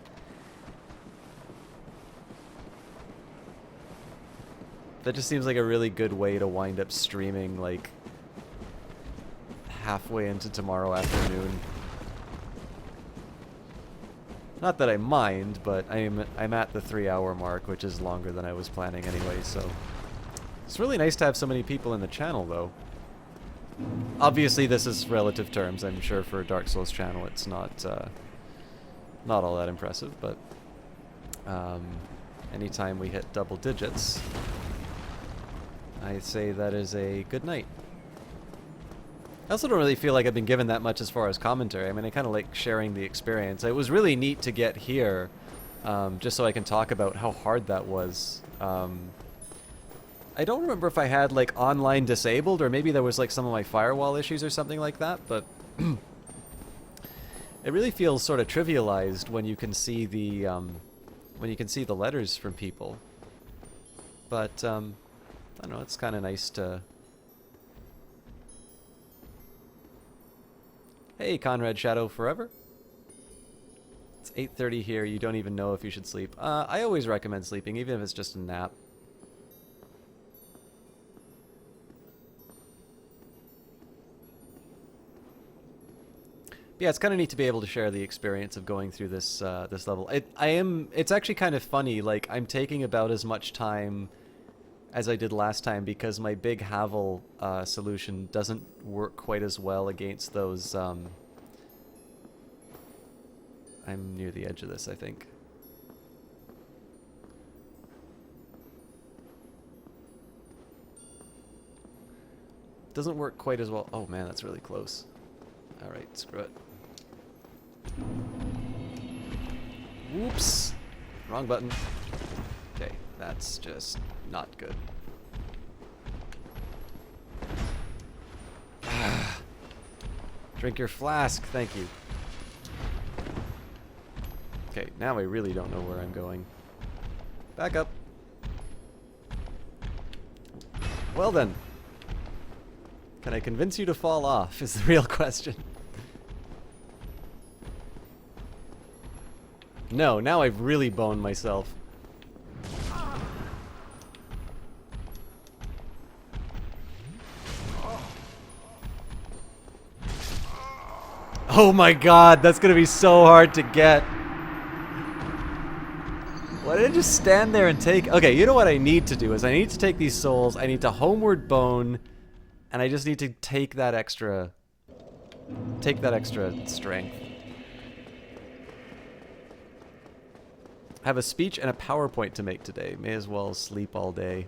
That just seems like a really good way to wind up streaming, like, halfway into tomorrow afternoon. Not that I mind, but I'm at the 3-hour mark, which is longer than I was planning anyway, so... It's really nice to have so many people in the channel, though. Obviously, this is relative terms. I'm sure for a Dark Souls channel, it's not all that impressive, but anytime we hit double digits, I say that is a good night. I also don't really feel like I've been given that much as far as commentary. I mean, I kind of like sharing the experience. It was really neat to get here, just so I can talk about how hard that was. I don't remember if I had, like, online disabled, or maybe there was, like, some of my firewall issues or something like that, but it really feels sort of trivialized when you can see the, letters from people. But, I don't know, it's kind of nice to... Hey, Conrad Shadow Forever. It's 8:30 here, you don't even know if you should sleep. I always recommend sleeping, even if it's just a nap. Yeah, it's kind of neat to be able to share the experience of going through this this level. It's actually kind of funny. Like, I'm taking about as much time as I did last time because my big Havel solution doesn't work quite as well against those. I'm near the edge of this, I think. Doesn't work quite as well. Oh man, that's really close. All right, screw it. Whoops! Wrong button. Okay, that's just not good. Drink your flask, thank you. Okay, now I really don't know where I'm going. Back up. Well then. Can I convince you to fall off is the real question. No, now I've really boned myself. Oh my god, that's gonna be so hard to get. Why did I just stand there and take... Okay, you know what I need to do is I need to take these souls, I need to homeward bone, and I just need to take that extra... strength. I have a speech and a PowerPoint to make today. May as well sleep all day.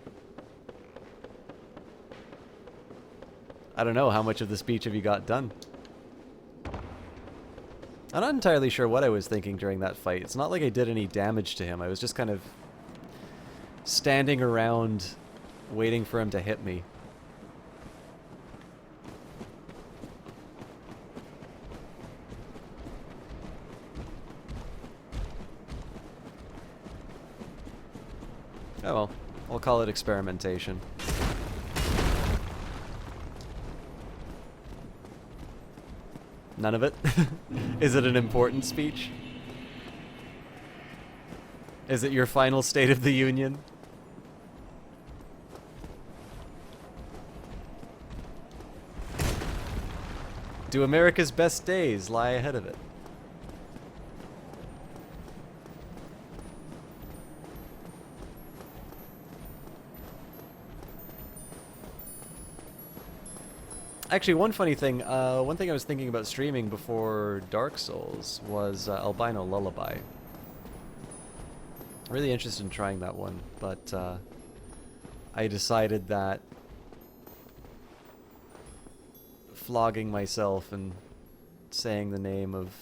I don't know, how much of the speech have you got done? I'm not entirely sure what I was thinking during that fight. It's not like I did any damage to him. I was just kind of standing around waiting for him to hit me. Oh well, I'll call it experimentation. None of it? Is it an important speech? Is it your final State of the Union? Do America's best days lie ahead of it? Actually, one funny thing, one thing I was thinking about streaming before Dark Souls was Albino Lullaby. Really interested in trying that one, but I decided that flogging myself and saying the name of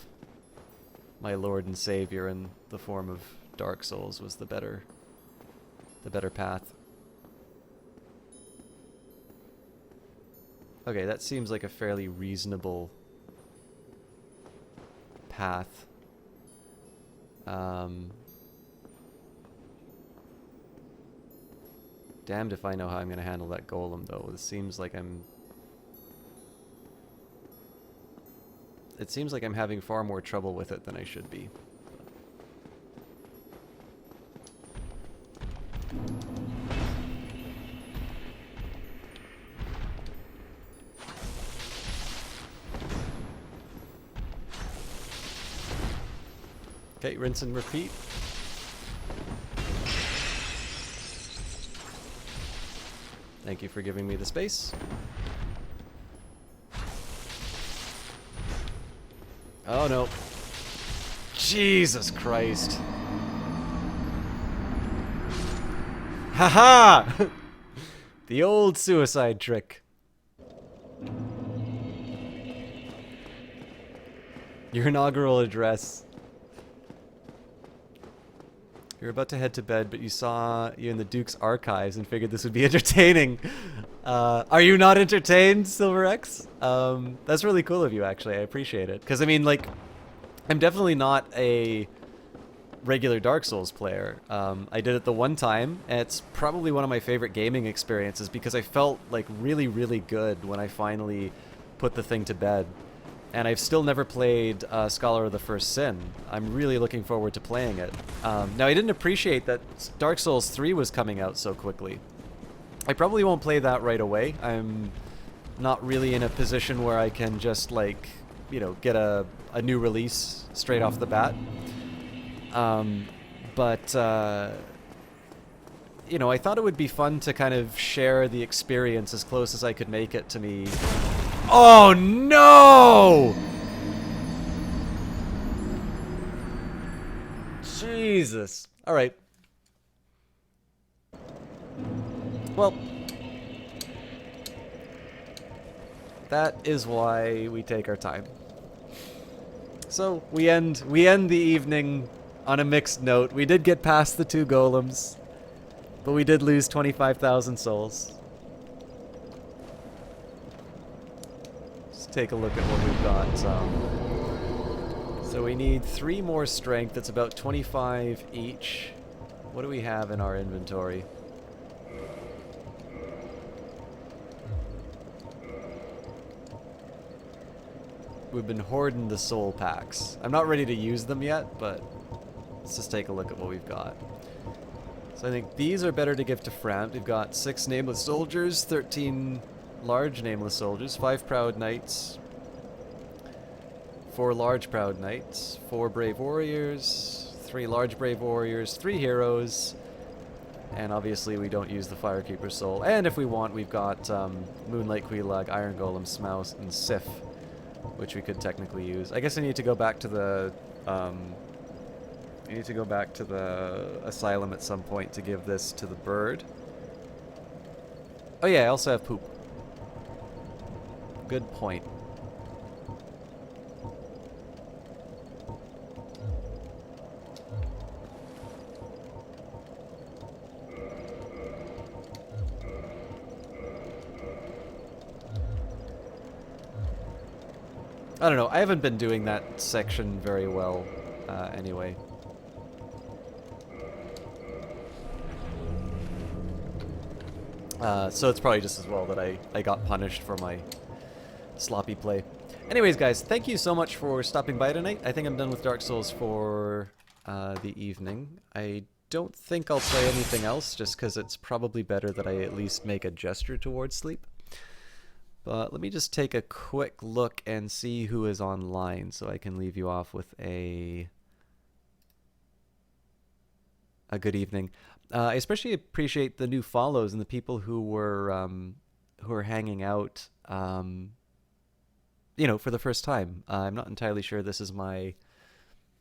my Lord and Savior in the form of Dark Souls was the better path. Okay, that seems like a fairly reasonable path. Damned if I know how I'm going to handle that golem, though. It seems like I'm having far more trouble with it than I should be. Okay, rinse and repeat. Thank you for giving me the space. Oh no. Jesus Christ. Haha! The old suicide trick. Your inaugural address. You're about to head to bed, but you saw you in the Duke's archives and figured this would be entertaining. Are you not entertained, Silver X? That's really cool of you, actually. I appreciate it. Because, I mean, like, I'm definitely not a regular Dark Souls player. I did it the one time, and it's probably one of my favorite gaming experiences because I felt, like, really, really good when I finally put the thing to bed. And I've still never played Scholar of the First Sin. I'm really looking forward to playing it. Now, I didn't appreciate that Dark Souls 3 was coming out so quickly. I probably won't play that right away. I'm not really in a position where I can just, like, you know, get a new release straight off the bat. You know, I thought it would be fun to kind of share the experience as close as I could make it to me. Oh no! Jesus. Alright. Well, that is why we take our time. So we end the evening on a mixed note. We did get past the 2 golems, but we did lose 25,000 souls. Let's take a look at what we've got. So we need 3 more strength. That's about 25 each. What do we have in our inventory? We've been hoarding the soul packs. I'm not ready to use them yet, but let's just take a look at what we've got. So I think these are better to give to Frampt. We've got 6 nameless soldiers, 13 large nameless soldiers, 5 proud knights, 4 large proud knights, 4 brave warriors, 3 large brave warriors, 3 heroes, and obviously we don't use the Firekeeper soul. And if we want, we've got Moonlight Quelaag, Iron Golem, Smouse, and Sif, which we could technically use. I guess I need to go back to the asylum at some point to give this to the bird. Oh yeah, I also have poop. Good point. I don't know, I haven't been doing that section very well, anyway. So it's probably just as well that I got punished for my sloppy play. Anyways, guys, thank you so much for stopping by tonight. I think I'm done with Dark Souls for the evening. I don't think I'll play anything else, just because it's probably better that I at least make a gesture towards sleep. But let me just take a quick look and see who is online so I can leave you off with a good evening. I especially appreciate the new follows and the people who were hanging out, you know, for the first time. I'm not entirely sure this is my,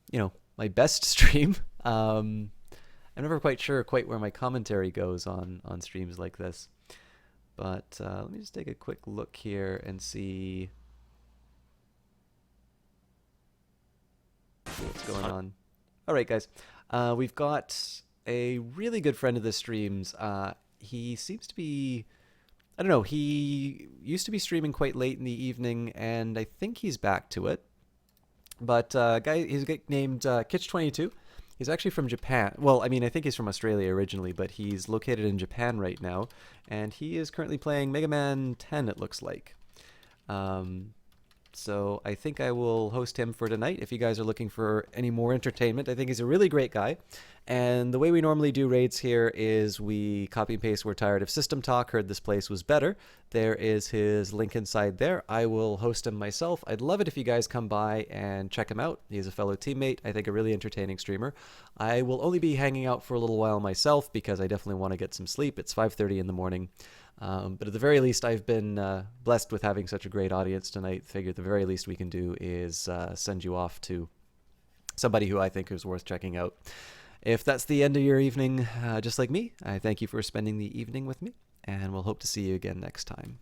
you know, my best stream. I'm never quite sure where my commentary goes on streams like this. But let me just take a quick look here and see what's going on. All right, guys. We've got a really good friend of the streams. He seems to be, I don't know, he used to be streaming quite late in the evening, and I think he's back to it. But he's named Kitch22. He's actually from Japan. Well, I mean, I think he's from Australia originally, but he's located in Japan right now, and he is currently playing Mega Man 10, it looks like. So I think I will host him for tonight if you guys are looking for any more entertainment. I think he's a really great guy. And the way we normally do raids here is we copy and paste "We're tired of system talk, heard this place was better." There is his link inside there. I will host him myself. I'd love it if you guys come by and check him out. He's a fellow teammate. I think a really entertaining streamer. I will only be hanging out for a little while myself because I definitely want to get some sleep. It's 5:30 in the morning. But at the very least, I've been blessed with having such a great audience tonight. Figured the very least we can do is send you off to somebody who I think is worth checking out. If that's the end of your evening, just like me, I thank you for spending the evening with me, and we'll hope to see you again next time.